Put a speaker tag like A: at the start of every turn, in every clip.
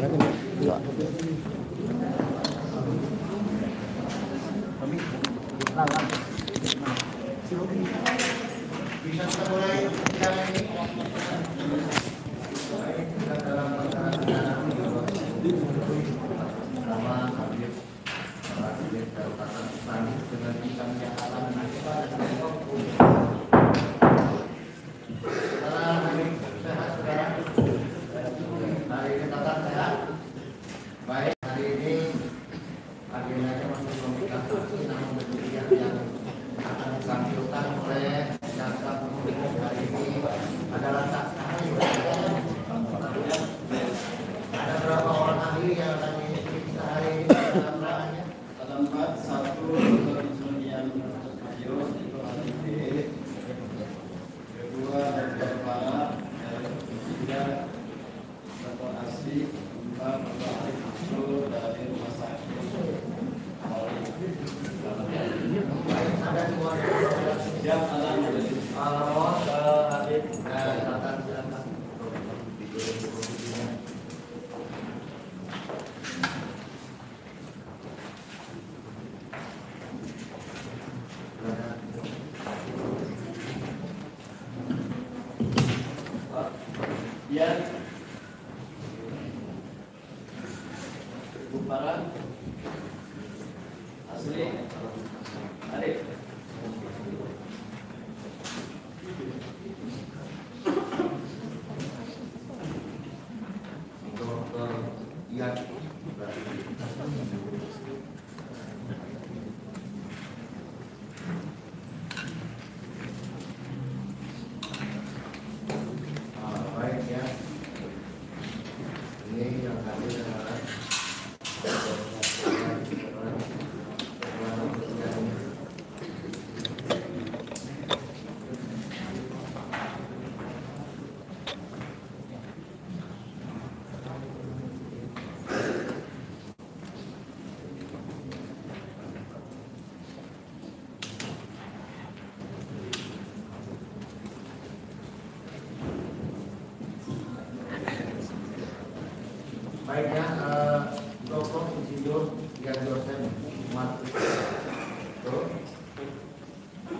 A: Bisa kita mulai sidang ini. Baik, kita dalam perkara pertama hadir Kabupaten Islami dengan bintang jahatan setelah hadir sehat saudara. Hari ini tetap sehat. Baik, hari ini agendanya masih belum kita saksi, namun bersedia yang akan ditampilkan oleh jaksa penuntut umum hari ini adalah saksi ahli. Ada berapa orang ahli yang akan diperiksa hari ini dalam ranahnya?
B: Ada 4, 1 Dr. Julian Yos itu ahli B, kedua Dr. Farah, ketiga Dr. Asri, 4 Dr. Arif Mansur dari Rumah Sakit
A: Ada dua
B: yang alam
A: Al-Rawat Habib silakan.
B: ya Bu Farah, Asri, Arif.
A: Dokter Ian baik ya. Ini yang hadir adalah baiknya Dr. Insinyur Ian Joseph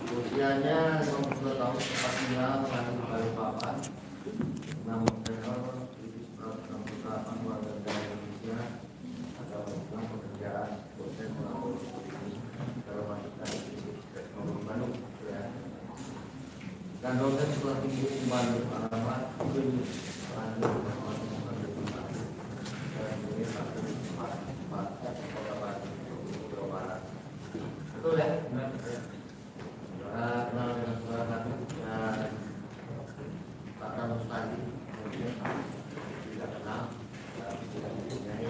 A: usianya 52 tahun, tempat tinggal di Balikpapan, namun senior di 168 warga negara Indonesia atau pekerjaan dosen atau informatika teknologi Bandung ya. Dan dosen sekolah tinggi di Bandung alamat betul ya? Benar. Kenal dengan saudara kami dan Pak Kamus tadi, kemudian tidak kenal, tidak mempunyai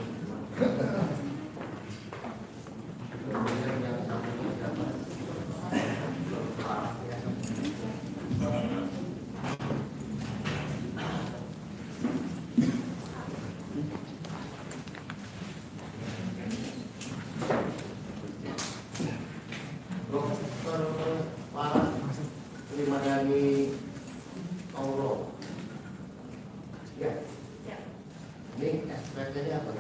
A: kemudian yang satu siapa? Dari Allah. Ya. Ini SPT-nya apa?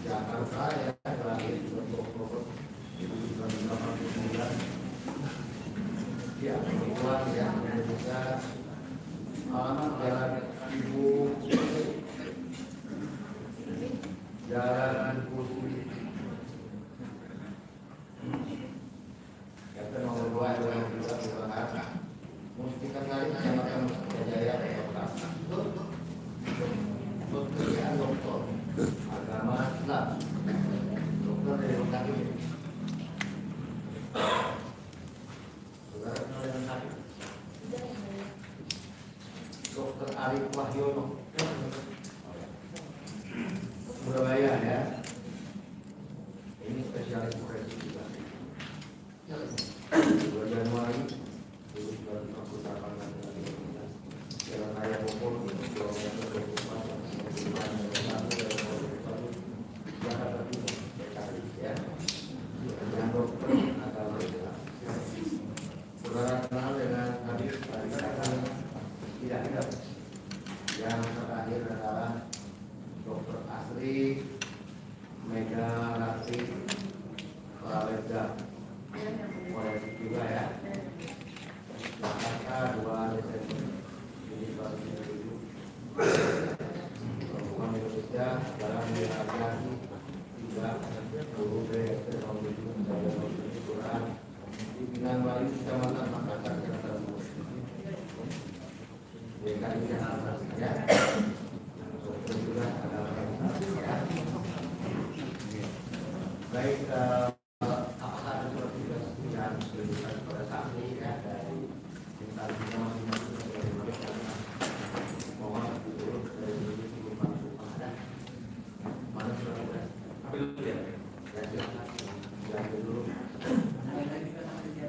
A: Jakarta ya, terakhir untuk ya, keluar ya, Indonesia. Alamat Jalan Ibu Jalan Kursi. Yang nomor 2 adalah kita Jakarta. Mustika Sari Kecamatan Mustika Jaya, Jakarta. Pekerjaan dokter, agama Islam, dokter dari rumah sakit. Saudara kenal dengan sakit? Dokter Arif Wahyono, Surabaya ya. Ini spesialis forensik juga. 2 Januari 2028 Jalan Raya Bogor kilometer 24 Jakarta Timur DKI ya. Dengan dokter agama Islam. Saudara kenal dengan Habib Aris ini alasan saya. Juga ada ya. Baik, apakah ada surat tugas yang diberikan kepada saksi ya dari instansi masing-masing dari mereka? Mohon dulu dari Ibu Pak ada. Mana surat tugas? Ambil dulu ya. Ya silakan. Ambil dulu.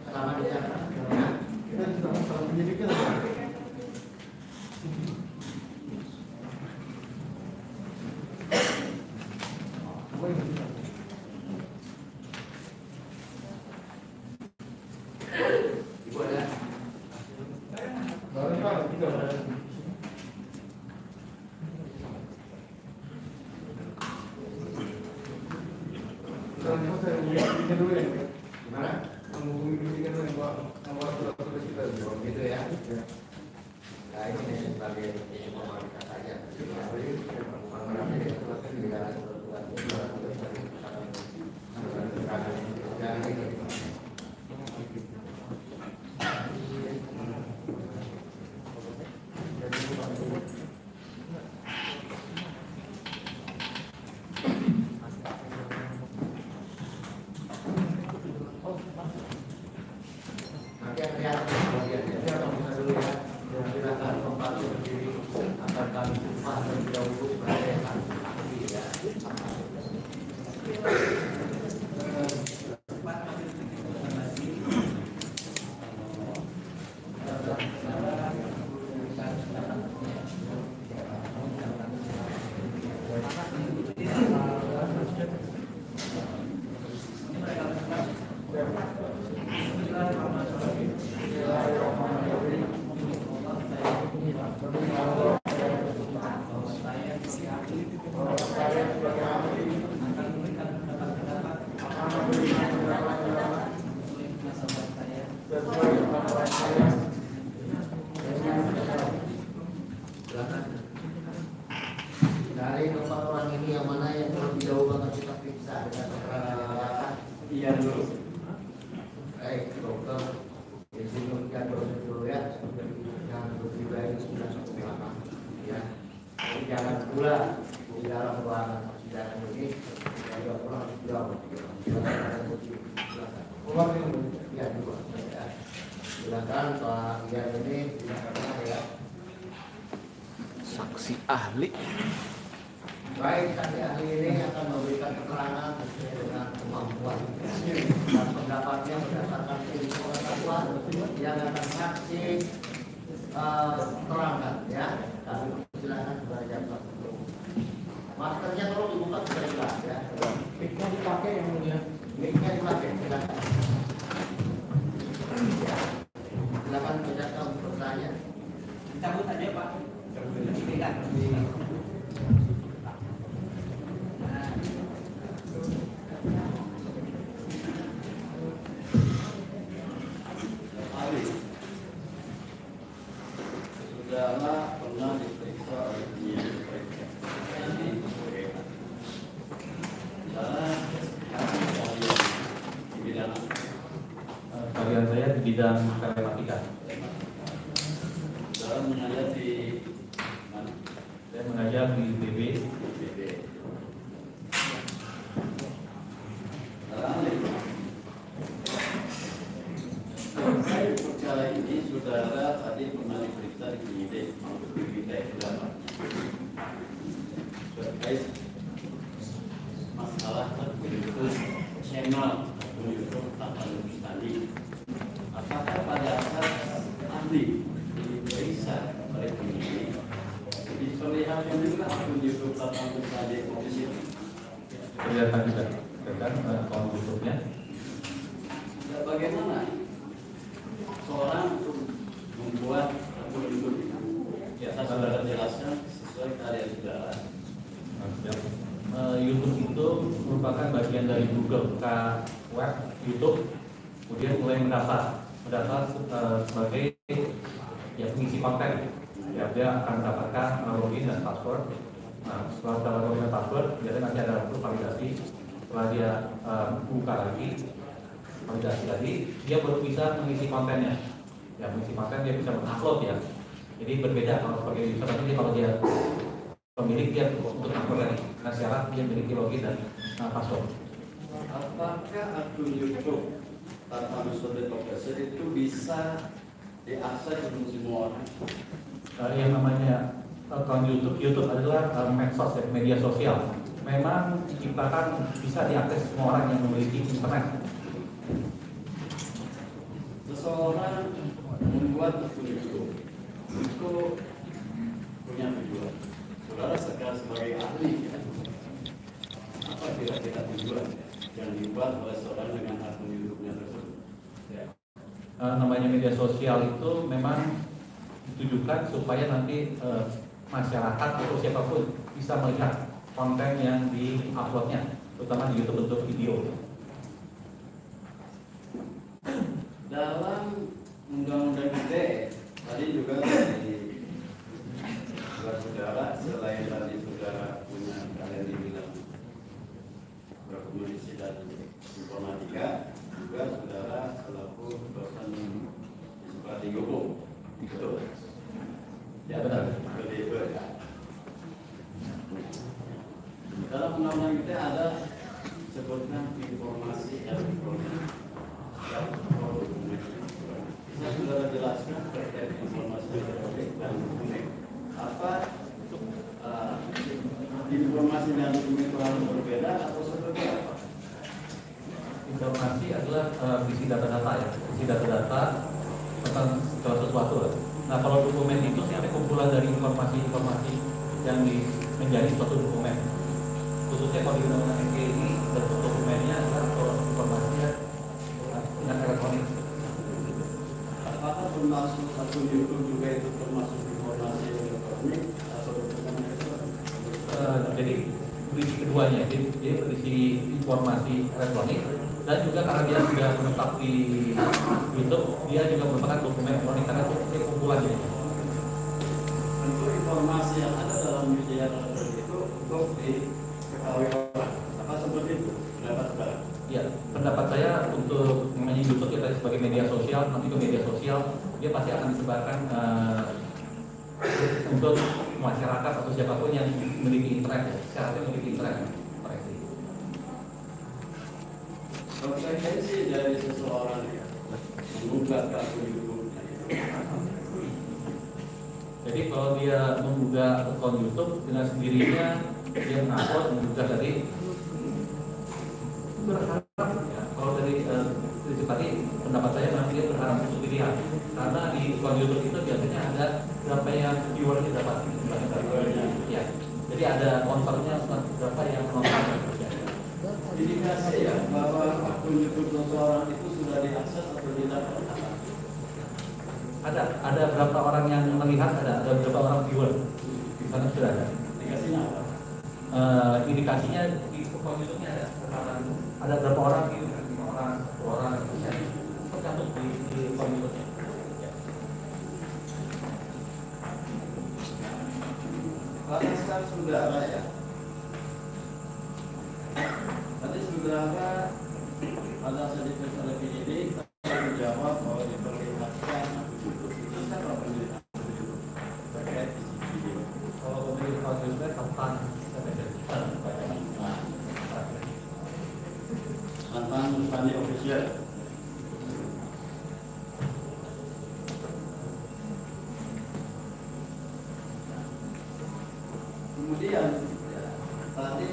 A: Selamat datang. Kita sudah menyediakan. Ibu ada? Gimana? Gitu ya? Nah ini sebagai formalitas saja. Nanti akan lihat kemudian ya, bisa dulu ya. Silakan tempat berdiri akan kami jumpa terlebih dahulu sebagai ahli ya. Dari keempat orang ini yang mana yang terlebih dahulu akan kita periksa dengan keterangan? Iya dulu. Baik, dokter. Izinkan proses dulu ya. Yang bertiga ini sudah cukup lama. Ya. Jadi jangan pula di dalam ruangan persidangan ini ada orang jauh. Silakan. Keluar dulu. Ya dulu. Silakan Pak Ian ini silakan ya.
C: Saksi ahli.
A: Baik, saksi ahli ini akan memberikan keterangan sesuai dengan kemampuan dan pendapatnya berdasarkan ilmu pengetahuan yang akan saksi terangkan ya. Kami silakan kepada Pak. Maskernya tolong dibuka supaya jelas ya. Mic-nya dipakai yang mulia. Mic-nya dipakai, silakan. Ya. Silakan berjasa untuk bertanya.
D: Cabut aja Pak. Berikan.
B: Saudara pernah diperiksa oleh penyidik periksa. Di bidang
E: bagian saya di bidang matematika.
B: saudara mengajar di mana?
E: Saya mengajar di ITB.
B: BB. Saya perkara ini saudara tadi pernah diperiksa di penyidik untuk diminta pendapat terkait masalah terbentuk channel atau YouTube Taman Bustani. Apakah pada saat ahli diperiksa oleh penyidik diperlihatkan juga akun YouTube Taman Bustani di situ?
E: Kelihatan juga, kan akun YouTube-nya.
B: Ya, bagaimana seorang untuk membuat akun YouTube itu? Ya, saudara jelaskan sesuai karya saudara.
E: YouTube itu merupakan bagian dari Google Web YouTube, kemudian mulai mendaftar sebagai ya pengisi konten. Ya, dia akan mendapatkan login dan password. Nah, setelah dapat login dan password, biasanya nanti ada validasi. Setelah dia buka lagi, validasi lagi, dia baru bisa mengisi kontennya. Ya, mengisi konten dia bisa mengupload ya. Jadi berbeda kalau sebagai user, tapi kalau dia pemilik dia untuk akun tadi, nah syarat dia memiliki login dan password.
B: Apakah akun YouTube tanpa metode profesor itu bisa diakses oleh semua orang?
E: Yang namanya akun YouTube adalah medsos ya, media sosial. Memang diciptakan bisa diakses semua orang yang memiliki internet.
B: Seseorang membuat akun YouTube itu punya tujuan. Saudara sebagai ahli, ya, apa kira-kira tujuan yang dibuat oleh seorang dengan akun YouTube-nya tersebut? Ya.
E: Namanya media sosial itu memang ditujukan supaya nanti masyarakat atau siapapun bisa melihat konten yang di-uploadnya, terutama di YouTube bentuk video.
B: Dalam undang-undang ITE tadi juga dari saudara, selain tadi saudara punya kalian dibilang berkomunikasi dan informatika, juga saudara selaku dosen di sekolah tinggi hukum. Betul. Ya benar. Betul ya. Dalam undang-undang ITE ada sebutkan informasi elektronik. Saya sudah jelaskan terkait informasi elektronik dan dokumen. Apa informasi dan dokumen itu harus berbeda atau seperti apa?
E: Informasi adalah isi data-data ya, isi data-data tentang segala sesuatu. Nah kalau dokumen itu sebenarnya kumpulan dari informasi-informasi yang menjadi suatu dokumen. Khususnya kalau di undang-undang NK ini bentuk dokumennya adalah informasinya dengan elektronik.
B: Apakah termasuk akun YouTube juga itu termasuk informasi elektronik atau dokumen elektronik?
E: Jadi berisi keduanya, jadi berisi informasi elektronik dan juga karena dia sudah menetap di YouTube, dia juga merupakan dokumen elektronik karena itu kumpulannya.
B: Tentu informasi yang ada dalam media elektronik itu untuk diketahui orang. Apa seperti itu? Pendapat saudara?
E: Ya, pendapat saya untuk namanya YouTube kita sebagai media sosial, nanti ke media sosial dia pasti akan disebarkan untuk masyarakat atau siapapun yang memiliki internet, syaratnya memiliki internet.
B: Konsekuensi dari seseorang mengunggah ke akun YouTube.
E: Jadi kalau dia mengunggah akun YouTube dengan sendirinya dia mengupload mengunggah tadi berharap ya, kalau dari tadi pendapat saya memang dia berharap untuk dilihat karena di akun YouTube itu biasanya ada berapa yang viewernya dapat ya, jadi ada counternya berapa yang nonton.
B: Indikasi ya bahwa akun YouTube seseorang itu sudah diakses atau tidak?
E: Ada berapa orang yang melihat, ada berapa orang viewer di sana sudah ada.
B: Indikasinya apa?
E: Indikasinya di akun YouTube-nya ada berapa orang, 5 orang, 1 orang, tergantung di akun YouTube-nya.
B: Batasan saudara ya. Tadi saudara ada sedikit lebih ini menjawab bahwa diperlihatkan akun YouTube itu siapa pemilik akun YouTube terkait isi video.
E: Kalau pemilik akun YouTube tentang
B: Mantan Mustani Official. Kemudian ya, tadi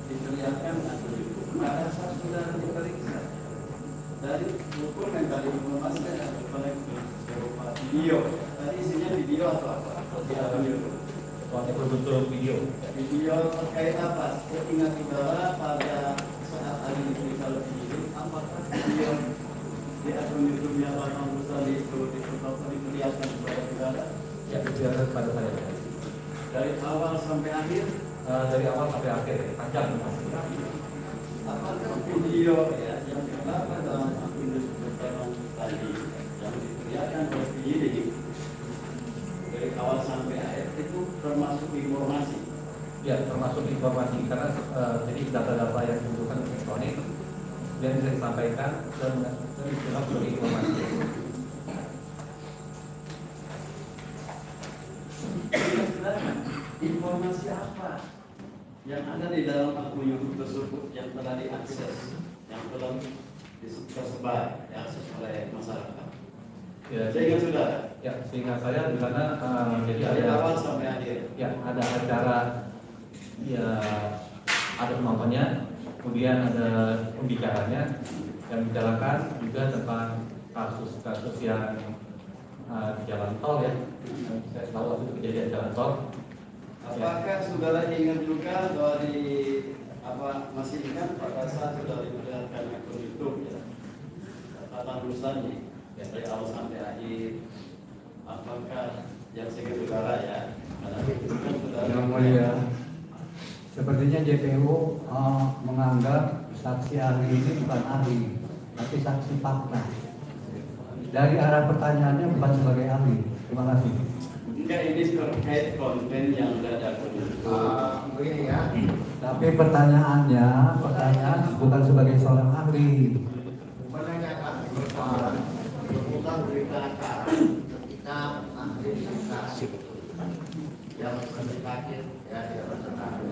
B: diperlihatkan akun YouTube. Maka saya sudah diperiksa dari dokumen tadi informasikan berupa video. Tadi isinya video atau apa? Di akun YouTube.
E: soalnya berbentuk video.
B: Video terkait apa? Ingat saudara pada saat ada diperiksa lebih ini, apakah video di akun YouTube-nya Mantan Mustani itu diperlihatkan kepada saudara?
E: Ya, diperlihatkan kepada saya.
B: Dari awal sampai akhir?
E: Dari awal sampai akhir, panjang.
B: Apakah video ya yang terdapat dalam akun YouTube tadi yang diperlihatkan oleh penyidik dari awal sampai akhir itu termasuk informasi?
E: Ya, termasuk informasi karena jadi data-data yang dibutuhkan elektronik dan bisa disampaikan dan dibilang sebagai informasi.
B: informasi apa yang ada di dalam akun YouTube tersebut yang telah diakses, yang telah tersebar, diakses oleh masyarakat?
E: Ya,
B: Saya ingat sudah.
E: Ya, seingat saya di sana jadi
B: Dari
E: ada
B: awal sampai akhir.
E: ya ada acara, ya ada penontonnya, kemudian ada pembicaranya dan bicarakan juga tentang kasus-kasus yang di jalan tol ya. Saya tahu waktu itu kejadian jalan tol.
B: Apakah saudara ingat juga bahwa di masih ingat pada saat saudara diperlihatkan akun YouTube ya, tata tulisannya ya, dari awal sampai akhir, apakah yang saya ingat saudara ya, karena itu kan saudara
C: Yang mulia, sepertinya JPU menganggap saksi ahli ini bukan ahli, tapi saksi fakta. Dari arah pertanyaannya bukan sebagai ahli. Terima kasih.
B: enggak, ini terkait konten yang ada di akun YouTube.
A: Begini ya,
C: Tapi pertanyaannya bukan sebagai seorang ahli.
A: menanyakan persoalan bukan berita acara ketika ahli kita yang mendekati ya tidak bertentangan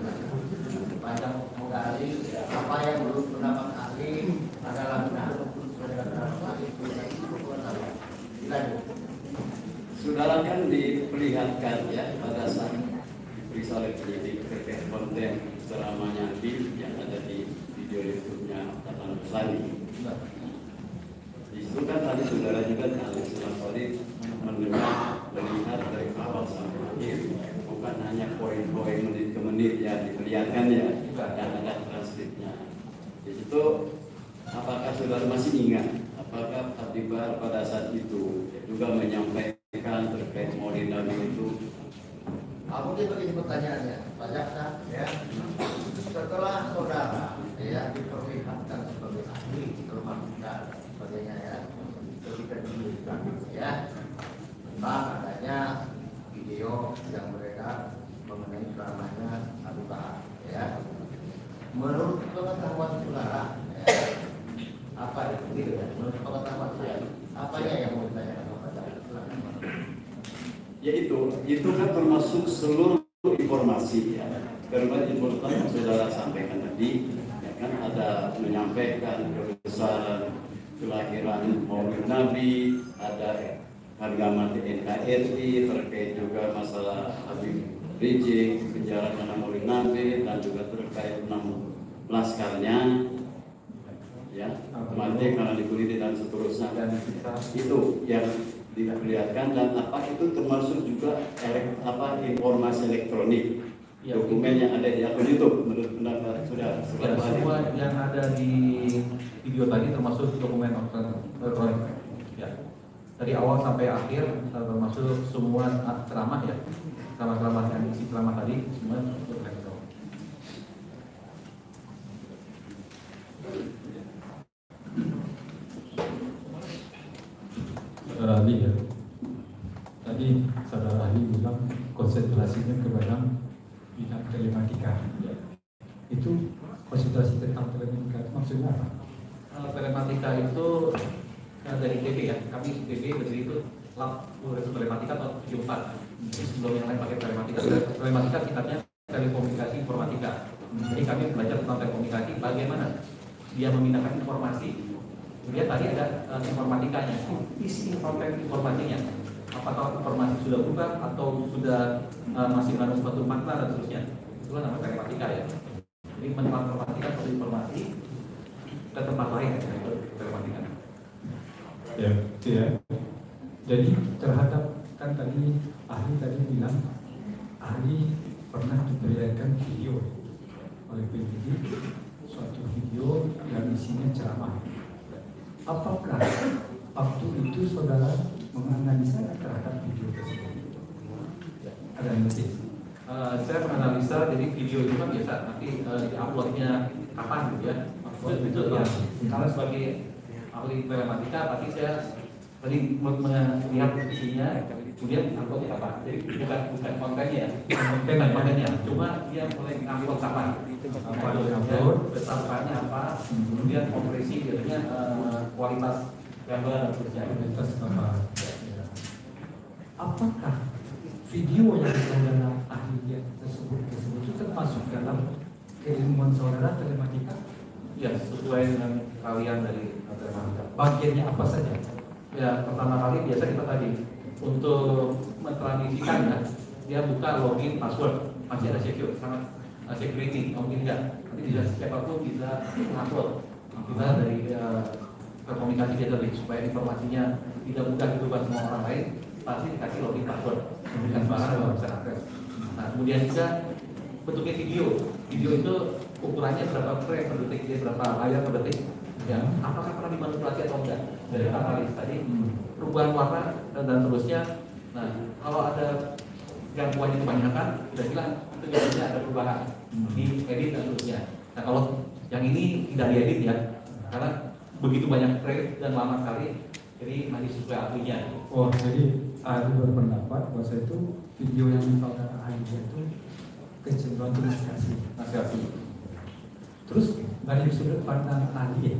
A: panjang menggali apa yang menurut pendapat ahli adalah benar sesuai dengan pendapat ahli. Dilanjut.
B: Saudara kan diperlihatkan ya pada saat diperiksa oleh penyidik terkait konten ceramahnya yang ada di video YouTube-nya Tata Nusani. Di situ kan tadi saudara juga ahli Sulawesi mendengar, melihat dari awal sampai akhir, bukan hanya poin-poin menit ke menit ya diperlihatkan ya, dan ada transkripnya. Di situ apakah saudara masih ingat apakah Khatibah pada saat itu juga menyampaikan terkait Maulid Nabi itu?
A: Mungkin begini pertanyaannya, Pak Jaksa, ya. Setelah saudara ya diperlihatkan sebagai ahli informatika dan sebagainya ya, ketika ditunjukkan ya tentang adanya video yang beredar mengenai ceramahnya Abu Bakar, ya. Menurut pengetahuan saudara, ya, apa itu gitu ya? Menurut pengetahuan saya, apanya yang mau ditanyakan kepada Jaksa?
B: Ya itu kan termasuk seluruh informasi ya. Berbagai informasi yang saudara sampaikan tadi, ya kan ada menyampaikan kebesaran kelahiran Maulid Nabi, ada harga mati NKRI, terkait juga masalah Habib Rizik, penjara karena Maulid Nabi, dan juga terkait 6 laskarnya, ya mati karena dikuliti dan seterusnya. Dan itu yang diperlihatkan, dan apa itu termasuk juga informasi elektronik ya, dokumen yang ada di akun YouTube menurut pendapat sudah
E: Ya, semua yang ada di video tadi termasuk dokumen elektronik ya, dari awal sampai akhir, termasuk semua ceramah ya, ceramah yang isi ceramah tadi semua elektronik.
F: Saudara ahli ya, tadi saudara ahli bilang konsentrasinya ke dalam bidang telematika ya. Itu konsentrasi tentang telematika itu maksudnya apa?
E: Telematika itu dari DB ya, kami DB berdiri itu lab telematika atau 74. Jadi sebelum yang lain pakai telematika singkatnya telekomunikasi informatika. Jadi kami belajar tentang telekomunikasi, bagaimana dia memindahkan informasi. Kemudian tadi ada informatikanya, isi informasinya, apakah informasi sudah berubah atau sudah masih mengandung suatu makna dan seterusnya. Itulah nama telematika ya. Jadi mentransformasikan suatu informasi ke tempat lain ya, telematika.
F: Ya, itu ya. Jadi terhadap kan tadi ahli bilang ahli pernah diperlihatkan video oleh penyidik, suatu video yang isinya ceramah. Apakah waktu itu saudara menganalisa terhadap video tersebut? Ada notis?
E: Saya menganalisa, jadi video itu kan biasa nanti di-uploadnya kapan gitu ya. Maksudnya itu ya. Kalau sebagai ahli telematika, pasti saya tadi melihat isinya, kemudian uploadnya kapan. Jadi bukan kontennya ya, kontennya. Cuma dia mulai upload kapan. Upload besarnya apa, kemudian kompresi biasanya kualitas gambar dan seterusnya.
F: Kualitas gambar. Apakah video yang saudara ahli tersebut masuk dalam keilmuan saudara telematika?
E: Ya, sesuai dengan kalian dari telematika.
F: Bagiannya apa saja?
E: Ya, pertama kali biasa kita tadi untuk mentransmisikan ya, dia buka login password masih ada secure, sangat security, mungkin enggak. Nanti bisa siapapun bisa upload kita dari komunikasi dia tadi supaya informasinya tidak mudah diubah semua orang lain, pasti dikasih login password, dengan sembarang orang bisa akses. Nah, kemudian juga bentuknya video itu ukurannya berapa frame per detik, dia berapa layar per detik, ya apakah pernah dimanipulasi atau enggak dari analis tadi, perubahan warna dan seterusnya. Nah, kalau ada gangguannya kebanyakan, sudah bilang itu biasanya ada perubahan di edit dan seterusnya. Nah, kalau yang ini tidak diedit ya, karena begitu banyak frame dan lama sekali, jadi masih sesuai aslinya.
F: Oh, jadi ahli berpendapat bahwa itu video yang saudara ahli itu kecenderungan itu masih asli. Terus dari sudut pandang ahli ya,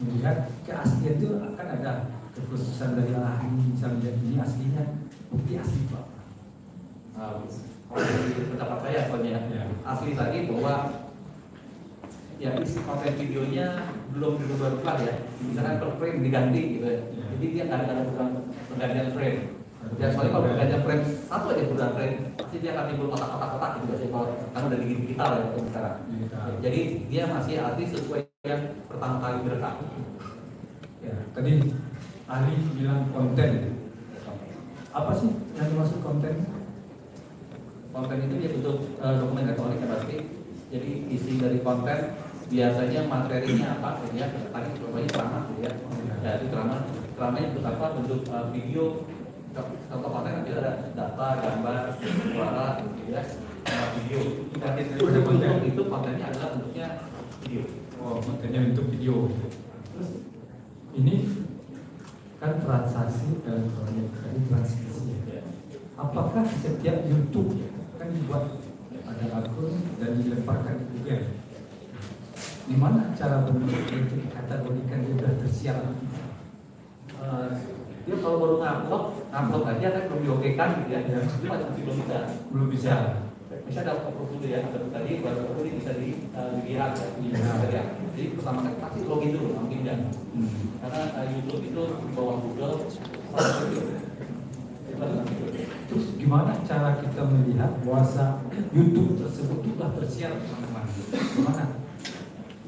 F: melihat keaslian itu akan ada kekhususan dari ahli, misalnya ini aslinya bukti asli Pak.
E: Kalau dari pendapat saya soalnya
F: Ya.
E: asli tadi bahwa ya isi konten videonya belum dirubah-rubah ya, misalkan per frame diganti gitu ya. Jadi dia nggak ada pergantian frame. Ya soalnya kalau pergantian frame satu aja perubahan frame, pasti dia akan timbul kotak-kotak gitu aja kalau karena udah digital ya sekarang. Jadi dia masih asli sesuai yang pertama kali direkam.
F: Ya, tadi ahli bilang konten. Apa sih yang dimaksud konten?
E: Konten itu ya bentuk dokumen elektronik yang pasti. Jadi isi dari konten biasanya materinya apa ya, tadi contohnya ceramah gitu ya. Ya itu ceramahnya bentuk apa, bentuk video. Contoh konten nanti ada data, gambar, suara gitu ya, sama video. Itu kontennya adalah bentuknya video.
F: Oh, kontennya bentuk video. Terus ini kan transaksi dan proyek dari transmisi. Apakah setiap YouTube kan dibuat ada akun dan dilemparkan ke Google? Di mana cara bentuk itu dikategorikan dia sudah tersiar?
E: Dia kalau baru ngupload aja kan belum diokekan gitu ya. Itu masih belum bisa.
F: Belum bisa.
E: Bisa ada approve dulu ya. Tadi baru ini bisa dilihat ya.
F: Iya.
E: Jadi pertama kan pasti login dulu, mungkin ya. Karena YouTube itu di bawah Google.
F: Terus gimana cara kita melihat bahwa YouTube tersebut sudah tersiar teman-teman? Gimana?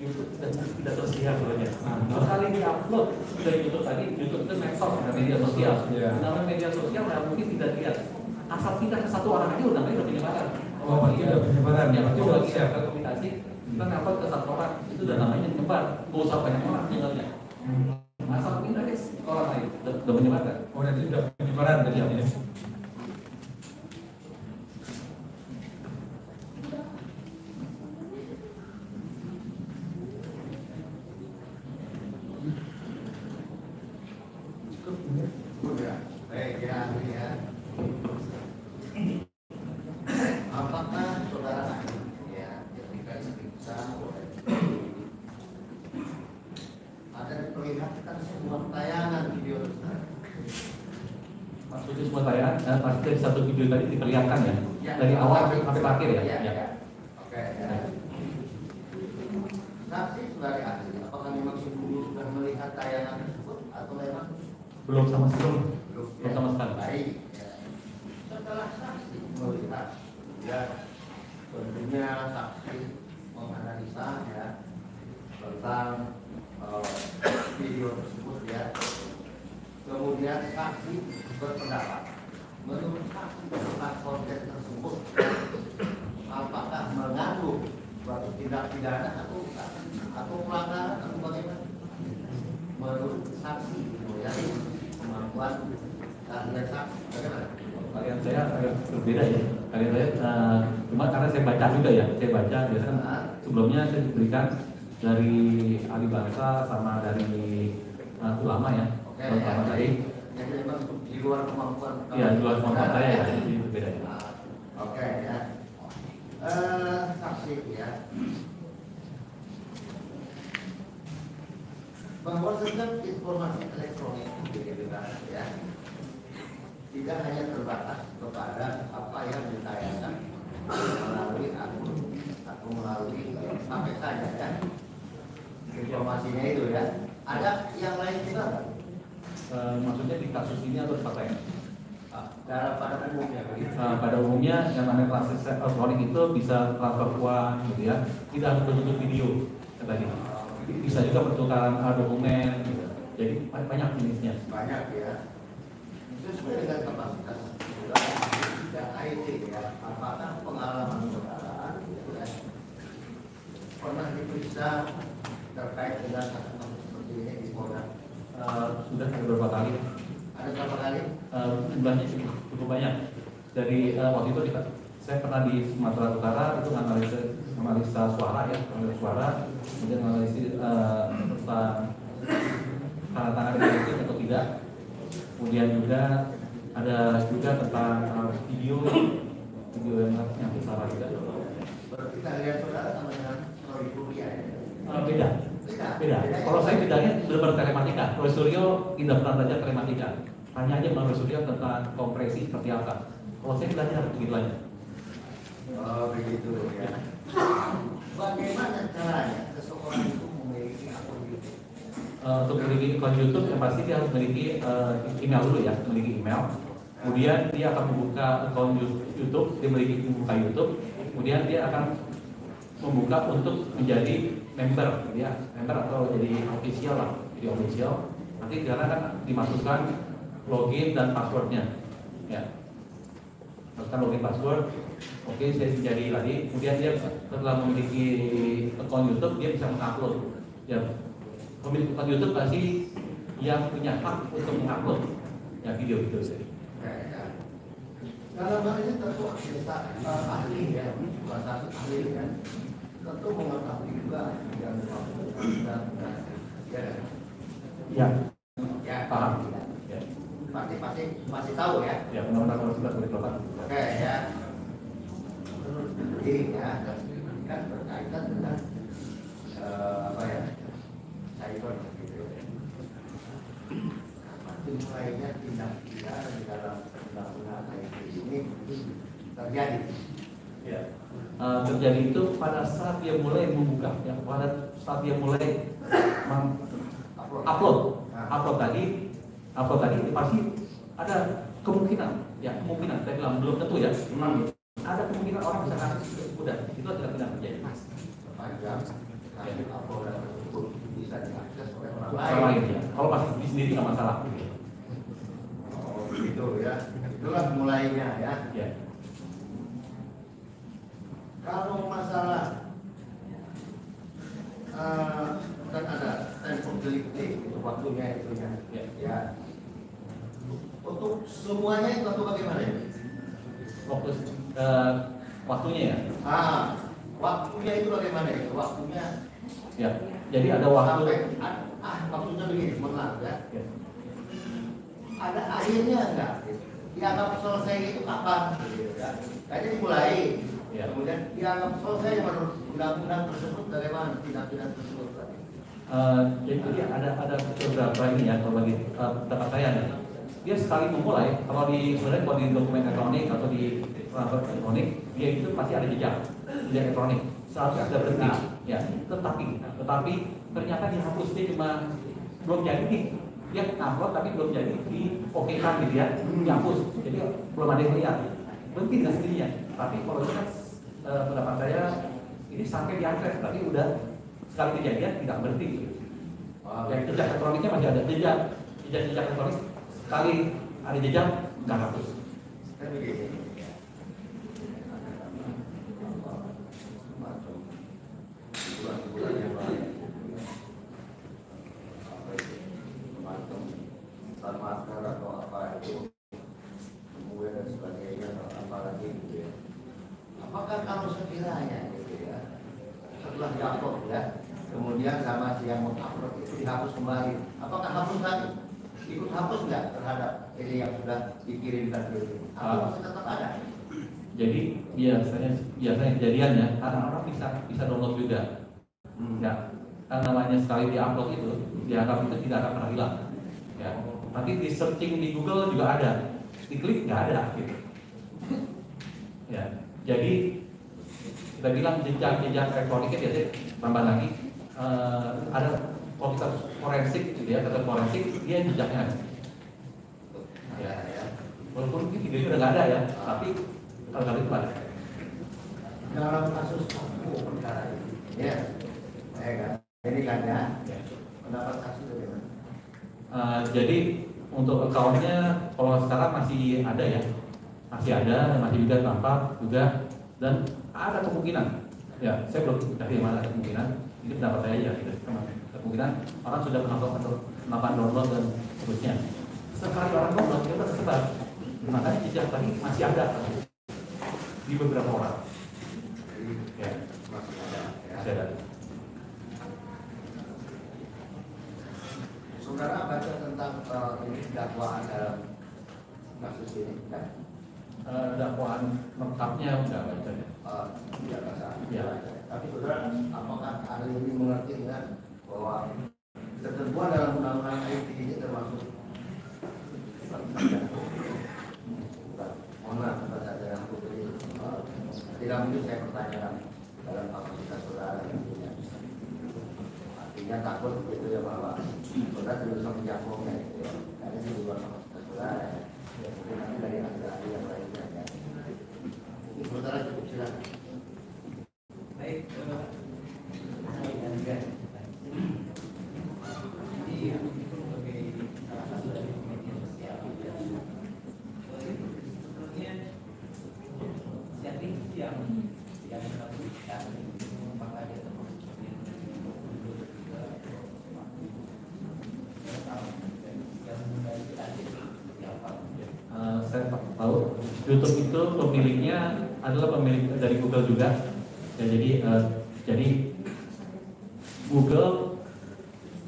E: YouTube tidak tersiar sebenarnya. Sekali di-upload dari YouTube tadi, YouTube itu medsos, media sosial. Namanya media sosial nggak mungkin tidak lihat. Asal pindah ke satu orang aja udah penyebaran.
F: Oh, berarti udah penyebaran.
E: Ya,
F: Berarti
E: kalau
F: udah
E: lagi
F: siap.
E: ada komunikasi, kita ngupload ke satu orang, itu udah namanya nyebar. Nggak usah banyak orang tinggalnya. Asal pindah ke orang lain, udah menyebarkan.
F: Oh, nanti udah penyebaran tadi ya.
A: Baik ya, ya. Apakah saudara ya ketika diperiksa ada diperlihatkan semua tayangan video tersebut?
E: Maksudnya semua tayangan, pasti dari satu video tadi diperlihatkan ya,
A: Ya,
E: dari awal sampai akhir ya.
A: Ya. Oke ya. Saksi sebagai ahli, apakah memang sebelumnya sudah melihat tayangan tersebut atau memang
E: Belum sama sekali.
A: belum?
E: Belum sama sekali.
A: Baik. Ya. Setelah saksi melihat, ya tentunya saksi menganalisa ya tentang video tersebut ya. Kemudian saksi berpendapat menurut saksi tentang konten tersebut apakah mengandung suatu tindak pidana atau bukan, atau pelanggaran atau bagaimana? Menurut saksi ya kemampuan kalian saksi bagaimana?
E: Kalian saya agak berbeda ya. Kalian saya cuma karena saya baca juga ya. Saya baca biasanya sebelumnya saya diberikan dari ahli bahasa sama dari ulama ya.
A: Oke,
E: Ulama
A: ya,
E: tadi.
A: jadi memang di luar kemampuan.
E: Iya, di luar kemampuan saya ya. Jadi berbeda ya.
A: Oke ya. Saksi ya. Bahwa setiap informasi elektronik itu ya tidak hanya terbatas kepada apa yang ditayangkan melalui akun aja ya. Informasinya itu ya. Ada yang lain juga nggak?
E: Maksudnya di kasus ini atau tempat lain?
A: Pada umumnya begitu.
E: Pada umumnya yang namanya transaksi elektronik itu bisa transfer uang gitu ya, tidak harus berbentuk video tadi. Bisa juga pertukaran dokumen gitu. Jadi banyak jenisnya.
A: Banyak ya. Itu sesuai dengan kapasitas tidak IT ya. Apakah pengalaman saudara gitu ya, pernah diperiksa terkait dengan kasus seperti ini di Polda?
E: Sudah beberapa kali.
A: Ada berapa kali?
E: Jumlahnya cukup banyak. Dari waktu itu saya pernah di Sumatera Utara itu analisa suara ya, analisa suara, kemudian analisis tentang tanda tangan elektronik atau tidak. Kemudian juga ada juga tentang video yang besar juga.
A: Berarti kalian saudara sama dengan Roy Kuria ya?
E: Beda. Beda. Kalau saya bedanya benar-benar telematika. Roy Suryo tidak pernah belajar telematika. Hanya aja Roy Suryo tentang kompresi seperti apa. Kalau saya belajar begitu aja.
A: Oh begitu ya. Bagaimana caranya seseorang itu memiliki akun YouTube?
E: Untuk memiliki akun YouTube yang pasti dia harus memiliki email dulu ya, memiliki email. Kemudian dia akan membuka akun YouTube, dia membuka YouTube. Kemudian dia akan membuka untuk menjadi member, ya, member atau jadi official lah, jadi official. Nanti karena kan dimasukkan login dan passwordnya, ya. Masukkan login password. Oke, saya jadi tadi. Kemudian dia setelah memiliki akun YouTube, dia bisa mengupload. Ya, pemilik akun YouTube pasti yang punya hak untuk mengupload ya video-video saya.
A: Dalam hal ini tentu kita ahli ya, bukan satu ahli ya. Tentu mengetahui juga yang dan
E: Ya,
A: ya
E: paham. Ya,
A: pasti tahu ya.
E: ya undang-undang 1928.
A: Oke ya. Jadi ya, kan berkaitan dengan apa ya, cyber gitu. Mulainya tindak pidana di dalam undang-undang IT ini terjadi.
E: Ya. Terjadi itu pada saat dia mulai membuka, ya, pada saat dia mulai upload tadi pasti ada kemungkinan, saya bilang belum tentu ya, memang ada kemungkinan orang bisa kasih mudah, itu tidak terjadi.
A: Sepanjang upload tersebut bisa diakses oleh orang
E: Orang
A: lain.
E: lain ya, kalau masih di sendiri nggak masalah.
A: Oh begitu ya, itulah mulainya ya.
E: Ya.
A: Kalau masalah kan ada temporality itu waktunya itu ya. Untuk semuanya itu atau bagaimana?
E: Fokus waktunya ya.
A: Waktunya itu bagaimana itu? Waktunya
E: Ya. Jadi ada waktu.
A: sampai maksudnya begini, maaf ya.
E: Ya.
A: Ada akhirnya enggak? Dianggap selesai itu kapan? Gitu, ya. Kayaknya dimulai.
E: Ya.
A: Kemudian dianggap selesai menurut undang-undang tersebut bagaimana tindak-tindak tersebut tadi?
E: Jadi ada beberapa ini ya, kalau bagi pendapat saya nih. Dia sekali memulai, kalau di sebenarnya kalau di dokumen elektronik atau di transfer elektronik, dia itu pasti ada jejak elektronik. Seharusnya sudah berhenti, ya. Tetapi ternyata dihapus, dia cuma belum jadi nih. Dia upload tapi belum jadi di oke-kan gitu ya, dihapus. Jadi belum ada yang lihat. Berhenti dengan sendirinya. Tapi kalau itu kan pendapat saya ini sampai diakses, tapi udah sekali kejadian tidak berhenti. Yang jejak elektroniknya masih ada jejak elektronik. Sekali ada jejak nggak hapus.
A: Kan begini. Bulan-bulan yang lalu, masker atau apa itu, kemudian dan sebagainya, atau apa lagi gitu ya. Apakah kalau sekiranya gitu ya, setelah diupload ya, kemudian sama si yang mengupload itu dihapus kembali, apakah hapus lagi? Ikut hapus nggak terhadap ini yang sudah dikirimkan itu? Atau masih tetap ada?
E: Jadi biasanya kejadiannya karena orang bisa download juga. Ya, kan namanya sekali diupload itu dianggap itu tidak akan pernah hilang. Ya, nanti di searching di Google juga ada, diklik nggak ada gitu. Ya, jadi sudah bilang jejak elektroniknya biasanya tambah lagi ada kalau kita forensik gitu ya, kata forensik dia jejaknya ada. Ya, walaupun mungkin videonya udah nggak ada ya, tapi kalau itu ada.
A: Dalam kasus perkara ini, ya, kan, ini kan ya, pendapat saksi bagaimana?
E: Jadi untuk account-nya kalau sekarang masih ada ya, masih juga tampak juga, dan ada kemungkinan, ya saya belum kasih mana ada kemungkinan, ini pendapat saya ya, kemungkinan orang sudah melakukan download dan seterusnya. Sekali orang download dia udah tersebar, makanya jejak tadi masih ada di beberapa orang. Ya, masih ada.
A: Saudara baca tentang ini dakwaan dalam kasus ini, kan?
E: Dakwaan lengkapnya udah baca ya.
A: Tidak bahasa.
E: Ya.
A: Tapi saudara, apakah ahli ini mengerti kan bahwa ketentuan dalam undang-undang IT ini termasuk mohon maaf atas saja yang putri tidak mungkin saya pertanyakan dalam kapasitas saudara yang punya. Artinya takut begitu ya bahwa saudara tidak bisa menjangkaunya gitu ya. Karena ini di luar kapasitas saudara ya. Mungkin nanti dari ahli-ahli yang lainnya ya. Ini saudara cukup silakan.
D: Baik, ini sebagai salah satu dari media sosial sebetulnya setting yang kita berikan apakah dia termasuk
E: Saya tahu YouTube itu pemiliknya adalah pemilik dari Google juga. Ya, jadi Google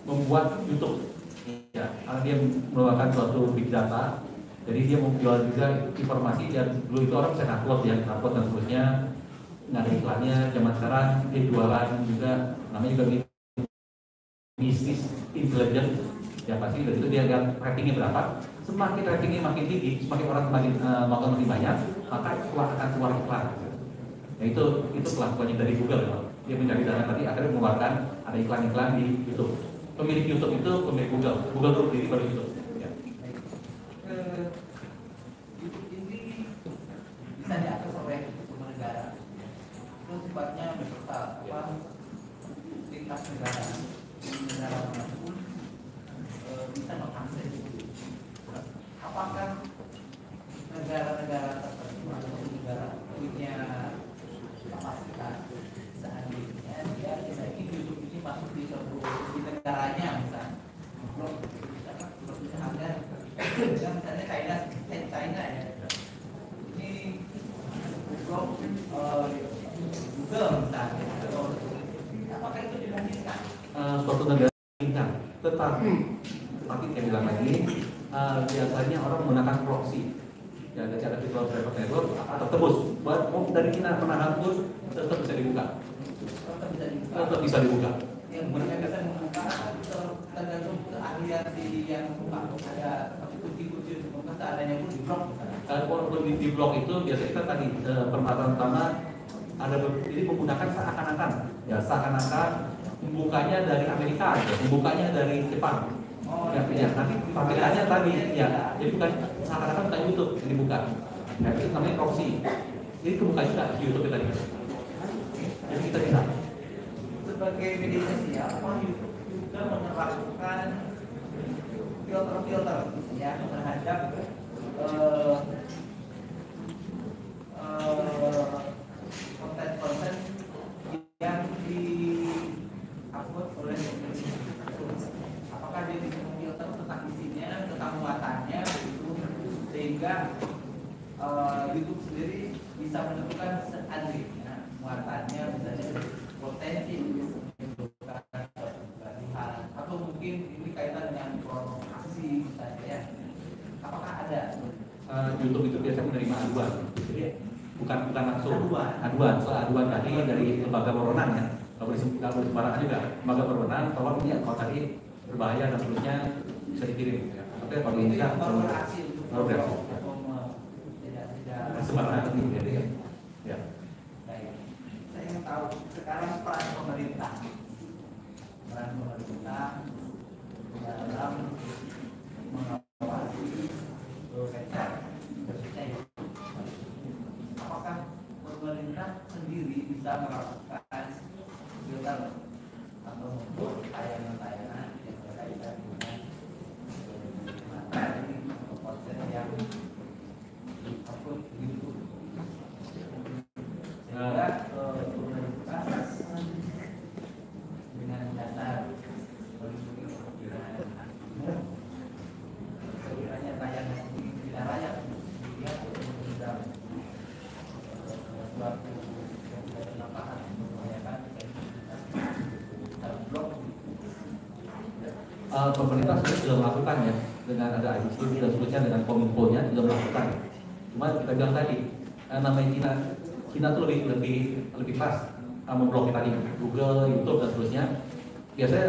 E: membuat YouTube ya, karena dia merupakan suatu big data. Jadi dia menjual juga informasi, dan dulu itu orang bisa upload dan seterusnya, nggak ada iklannya. Zaman sekarang dia jualan juga, namanya juga bisnis intelijen. Ya pasti dari itu dia lihat ratingnya berapa. Semakin ratingnya makin tinggi, semakin orang nonton makin banyak, maka akan keluar iklan. Ya itu kelakuannya dari Google ya. Dia mencari data tadi akhirnya mengeluarkan ada iklan-iklan di YouTube. Pemilik YouTube itu pemilik Google. Google itu sendiri baru YouTube. Ya.
D: YouTube ini bisa diakses oleh semua negara. Itu sifatnya universal, lintas negara. Negara manapun bisa mengakses itu. Apakah negara-negara tertentu atau negara punya kapasitas seandainya dia ingin YouTube ini masuk di negaranya misalnya, misalnya China ya, ini blog Google misalnya, apakah itu dimungkinkan?
E: Suatu negara dimungkinkan, tetapi saya bilang lagi, biasanya orang menggunakan proxy. Ya, ada virtual private network atau tebus. Buat dari China pernah hapus, tetap bisa dibuka. Tetap bisa dibuka.
D: Yang mereka bisa membuka tergantung keahlian si yang membuka. Ada kunci-kunci untuk membuka, adanya pun di blok.
E: Walaupun di blok itu biasanya kita tadi permasalahan utama ada ini menggunakan seakan-akan membukanya dari Amerika, membukanya dari Jepang. Ya, nanti tampilannya tadi ya, jadi bukan seakan-akan bukan YouTube yang dibuka. Ya, itu namanya proxy. Jadi kebuka juga di YouTube tadi. Jadi kita bisa.
D: Sebagai media sosial, YouTube juga menerapkan filter-filter ya terhadap konten-konten yang di-upload oleh apakah dia bisa memfilter tentang isinya, tentang muatannya gitu, sehingga YouTube sendiri bisa menentukan seandainya muatannya misalnya potensi menimbulkan kegaduhan atau mungkin ini kaitan dengan provokasi misalnya ya. Apakah ada?
E: YouTube itu biasanya menerima aduan. Jadi bukan langsung aduan tadi dari lembaga berwenang ya. Kalau di sembarangan juga lembaga berwenang, tolong ini kalau tadi berbahaya dan seterusnya bisa dikirim. Ya. Tapi kalau ini kan
D: bereaksi
E: sembarangan ini jadi ya.
D: baik. Saya bisa melakukan filter atau membuat tayangan-tayangan yang berkaitan dengan materi atau konten yang diupload di YouTube. Sehingga pemerintah dengan dasar melindungi kepentingan umum, sekiranya tayangan ini tidak layak dilihat atau mengundang suatu yang tidak bermanfaat membahayakan blog.
E: Pemerintah sudah melakukan ya, dengan ada IDC dan seterusnya, dengan Kominfo-nya sudah melakukan. Cuma kita bilang tadi, namanya Cina tuh lebih pas memblokir tadi Google, YouTube dan seterusnya. Biasanya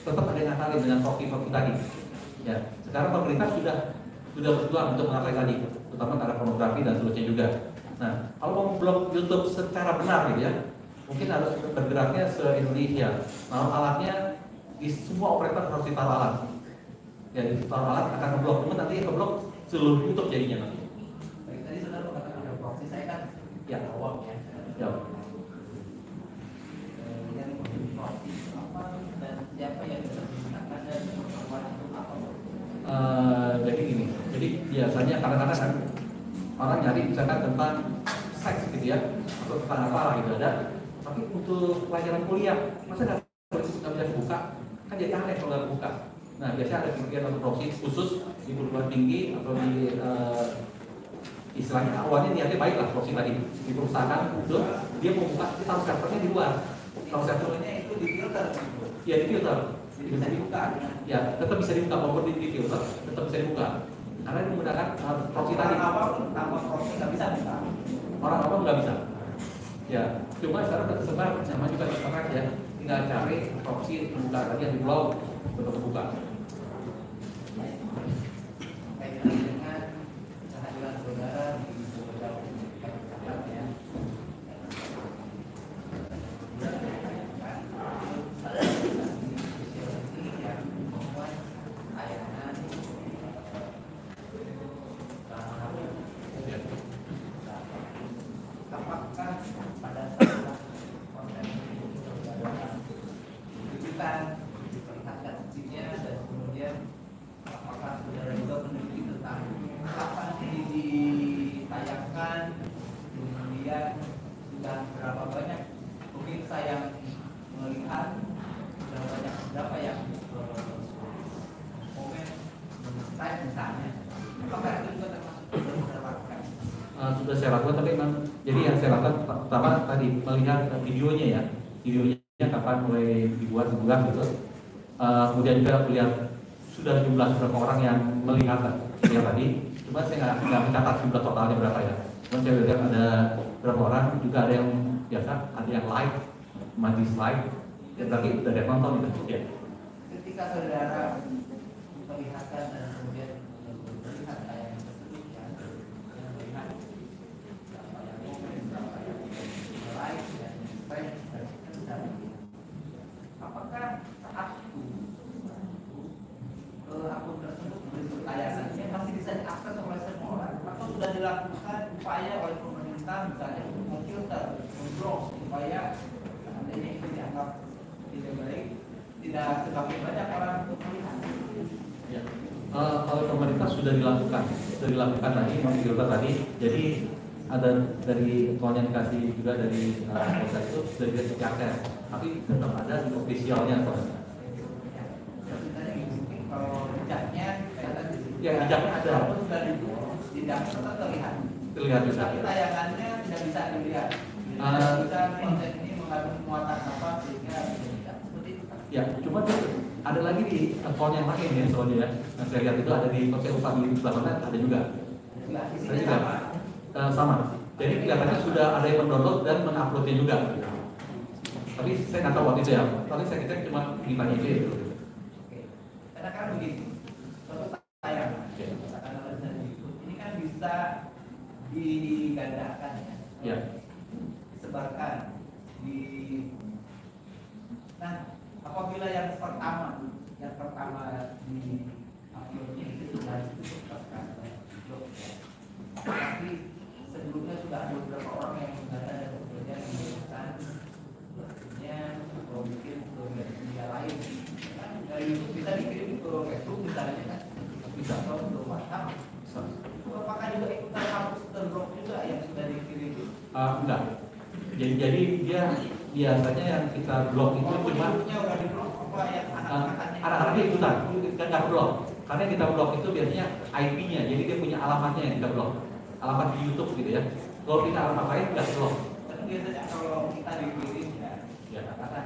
E: tetap ada yang ngakalin dengan proxy tadi. Ya, sekarang pemerintah sudah berjuang untuk mengatasi tadi, terutama karena pornografi dan seterusnya juga. Nah, kalau mau memblok YouTube secara benar gitu ya, mungkin harus bergeraknya se-Indonesia. Nah, alatnya di semua operator harus ditaruh alat. Ya, ditaruh alat akan memblok, cuma nanti yang memblok seluruh YouTube jadinya nanti.
D: Baik, tadi saudara mengatakan ada proxy, saya kan
E: Ya.
D: awam ya.
E: Ya.
D: Yang proxy itu apa dan siapa yang bisa menggunakan dan keperluan itu apa?
E: Jadi gini, jadi biasanya kadang-kadang kan orang nyari misalkan tentang seks gitu ya, atau tentang apa lah gitu ada, tapi untuk pelajaran kuliah masa nggak bisa dibuka, kan jadi aneh kalau nggak buka. Nah, biasanya ada kemudian atau proxy khusus di perguruan tinggi atau di istilahnya awalnya niatnya baik lah, proxy tadi di perusahaan itu dia mau buka, dia taruh servernya di luar, taruh servernya
D: itu di filter.
E: ya di filter.
D: Jadi bisa dibuka.
E: Ya, tetap bisa dibuka walaupun di filter, tetap bisa dibuka. Karena ini menggunakan proxy tadi.
D: Orang awam tanpa proxy nggak bisa buka.
E: Orang awam nggak bisa. Ya, cuma sekarang tersebar nama juga di internet ya. Tinggal cari proxy buka tadi yang di blog untuk buka.
D: Kaitan dengan kehadiran saudara di beberapa tempat ya. Apakah pada saat konten ditujukan diperlihatkan fungsinya dan kemudian apakah saudara juga meneliti tentang kapan ini ditayangkan, kemudian sudah berapa banyak mungkin saya melihat berapa yang komen subscribe misalnya, apakah itu juga termasuk sudah lakukan?
E: Sudah saya lakukan, tapi memang jadi yang saya lakukan pertama tadi melihat videonya kapan mulai dibuat gitu. Kemudian juga melihat sudah jumlah berapa orang yang melihat tadi. Cuma saya nggak mencatat jumlah totalnya berapa ya. Cuma saya lihat ada berapa orang, juga ada yang biasa, ada yang like, dislike, dan berarti udah ada yang nonton gitu ya.
D: Ketika saudara memperlihatkan dan kemudian melihat tayangan tersebut yang melihat berapa yang komen, berapa yang like dan subscribe dan misalnya, apakah saat itu akun tersebut berikut tayangannya masih bisa diakses oleh semua orang atau sudah dilakukan upaya oleh pemerintah misalnya untuk memfilter, memblok supaya seandainya itu dianggap tidak baik, tidak semakin banyak orang untuk melihat.
E: Ya. Kalau pemerintah sudah dilakukan tadi, memfilter tadi. Jadi ada dari komunikasi juga dari kota itu sudah diakses, tapi tetap ada di officialnya soalnya.
D: Kalau jejaknya kayak tadi,
E: Ya, jejaknya ada.
D: walaupun sudah jejaknya tetap terlihat.
E: Terlihat juga.
D: Tapi tayangannya tidak bisa dilihat. Tidak bisa konten ini mengandung muatan apa sehingga tidak seperti itu.
E: Ya, cuma ada lagi di akun yang lain ya soalnya ya. Yang saya lihat itu ada di konser upah di sebelah mana ada juga.
D: Ya,
E: Ada
D: isinya
E: juga.
D: sama.
E: Sama. Jadi kelihatannya sudah ada yang mendownload dan menguploadnya juga. Tapi saya nggak tahu waktu itu ya. Tapi saya kira cuma ditanya itu.
D: Oke. Karena kan begini, suatu tayangan, katakanlah dari YouTube, ini kan bisa digandakan ya.
E: Ya.
D: Disebarkan di. Nah, apabila yang pertama di uploadnya itu sudah disebarkan oleh blog ya. Tapi sebelumnya sudah ada beberapa orang yang menggunakan dan kemudian menggunakan Artinya kalau bikin ke media lain, kan dari YouTube bisa dikirim ke Facebook misalnya kan, bisa atau ke WhatsApp. Apakah juga ikutan hapus terblok juga yang sudah dikirim?
E: Enggak. Jadi dia biasanya yang kita blok itu cuma
D: udah diblok apa yang
E: anak-anaknya ikutan, nggak blok. Karena yang kita blok itu biasanya IP-nya, jadi dia punya alamatnya yang kita blok, alamat di YouTube gitu ya. Kalau kita alamat lain nggak blok.
D: Tapi biasanya kalau kita dikirim
E: Ya.
D: katakan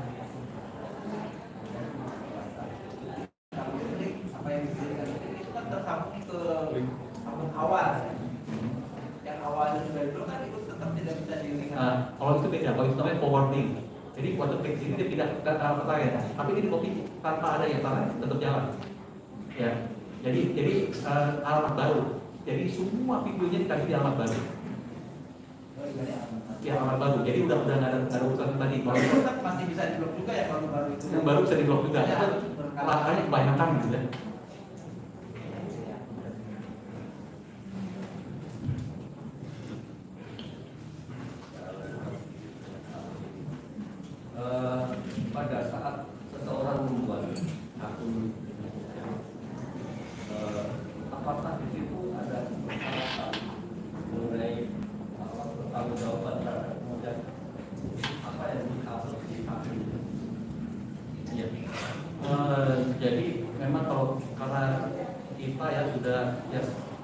D: apa yang dikirimkan itu kan tersambung ke akun awal. Yang awalnya sudah diblok kan itu tetap tidak bisa dilihat.
E: Kalau itu beda, kalau itu namanya forwarding. Jadi waktu klik sini dia tidak alamat lain, tapi ini copy tanpa ada yang lain tetap jalan. Ya, jadi alamat baru. Jadi semua videonya dikasih di alamat baru. Ya, alamat baru. Jadi udah nggak ada urusan tadi. Kalau
D: itu tetap masih bisa diblok juga ya kalau baru itu.
E: yang baru bisa diblok juga. Makanya kebanyakan gitu ya.
B: Pada saat seseorang membuat akun, apakah di situ ada persyaratan mengenai pertanggungjawaban terhadap kemudian apa yang dihapus di akun?
E: Iya. Jadi memang kalau karena kita ya sudah ya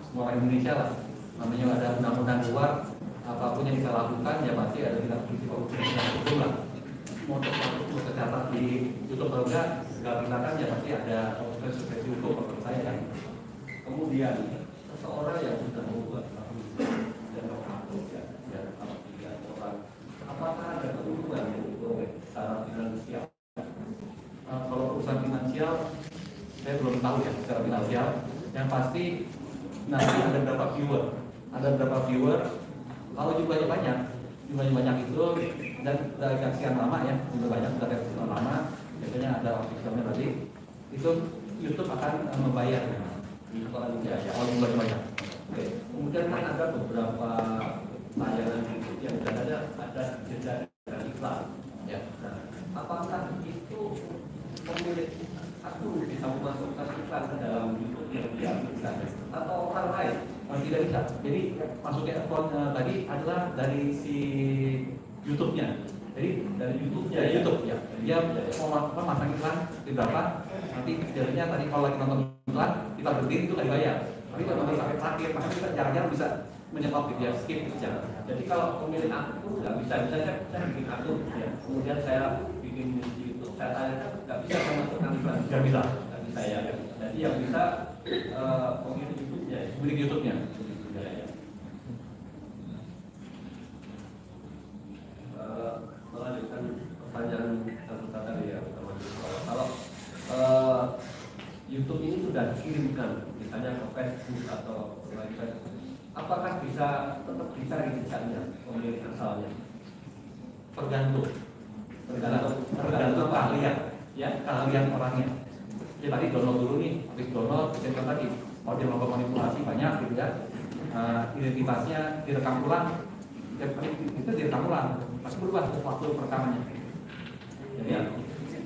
E: semua orang Indonesia lah, namanya ada undang-undang luar, apapun yang kita lakukan ya pasti ada tindak hukum lah. Mau tercatat di YouTube atau enggak, segala tindakan ya pasti ada konsekuensi hukum menurut saya kan.
B: Kemudian seseorang yang sudah membuat akun dan menghapus ya kalau 3 orang, apakah ada keuntungan yang diperoleh secara finansial?
E: Kalau urusan finansial saya belum tahu ya secara finansial. Yang pasti nanti ada berapa viewer, kalau jumlahnya banyak itu dan dari sekian lama ya, jumlah banyak dari sekian lama, biasanya ada officialnya tadi, itu YouTube akan membayar kalau jumlahnya banyak.
B: Oke. Kemudian kan ada beberapa tayangan YouTube yang ada jeda dari iklan.
E: Ya.
B: Nah, apakah itu pemilik akun bisa memasukkan iklan ke dalam YouTube yang diambilkan atau orang lain?
E: Tidak bisa. Jadi masuknya akun tadi adalah dari si YouTube-nya. Jadi dari YouTube-nya, dari YouTube ya. Dia mau masang iklan di berapa? Nanti jadinya tadi kalau lagi nonton iklan kita berhenti itu nggak dibayar. Tapi kalau nonton sampai terakhir, maka kita jarang-jarang bisa menyetop gitu ya, skip gitu ya.
B: Jadi kalau pemilik akun nggak bisa, misalnya saya bikin akun, ya, kemudian saya bikin di YouTube, saya tanya nggak bisa saya masukkan iklan.
E: Nggak bisa.
B: Nggak bisa ya. Jadi yang bisa pemilik YouTube-nya.
E: Milik YouTube-nya.
B: Ya. Melanjutkan pertanyaan satu tadi ya, kalau YouTube ini sudah dikirimkan misalnya ke Facebook atau lain Facebook, apakah bisa tetap dicari jejaknya pemilik asalnya?
E: Tergantung keahlian, ya keahlian orangnya. Ya tadi download dulu nih, habis download, saya tadi kalau dia melakukan manipulasi banyak gitu ya, identitasnya direkam ulang, itu direkam ulang, pasti berubah waktu perekamannya. Jadi ya,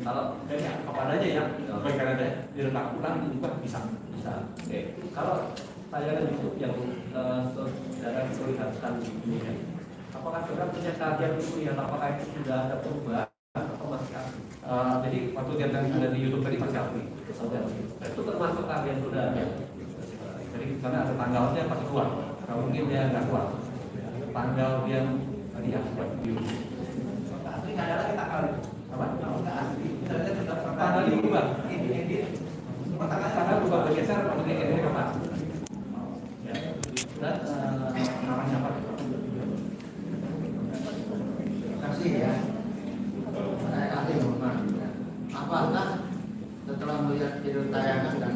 E: kalau apa adanya ya, baik ada direkam ulang juga bisa.
B: Oke. Kalau tayangan YouTube yang saudara perlihatkan ini, apakah saudara punya kajian itu ya? Apakah itu sudah ada perubahan atau masih asli?
E: Jadi waktu dia ada di YouTube tadi masih asli.
B: Itu termasuk kajian saudara.
E: Jadi di sana ada tanggalnya pasti keluar. Kalau mungkin dia nggak keluar, tanggal yang tadi ya buat video.
D: Asli nggak ada lagi tanggal itu.
E: Apa?
D: Nggak asli. Misalnya sudah
E: Tanggal ini berubah.
D: Ini.
E: Tanggal berubah bergeser, maksudnya ini apa? Dan namanya apa?
A: Terima kasih ya. Saya kasih Bapak. Apakah setelah melihat video tayangan dan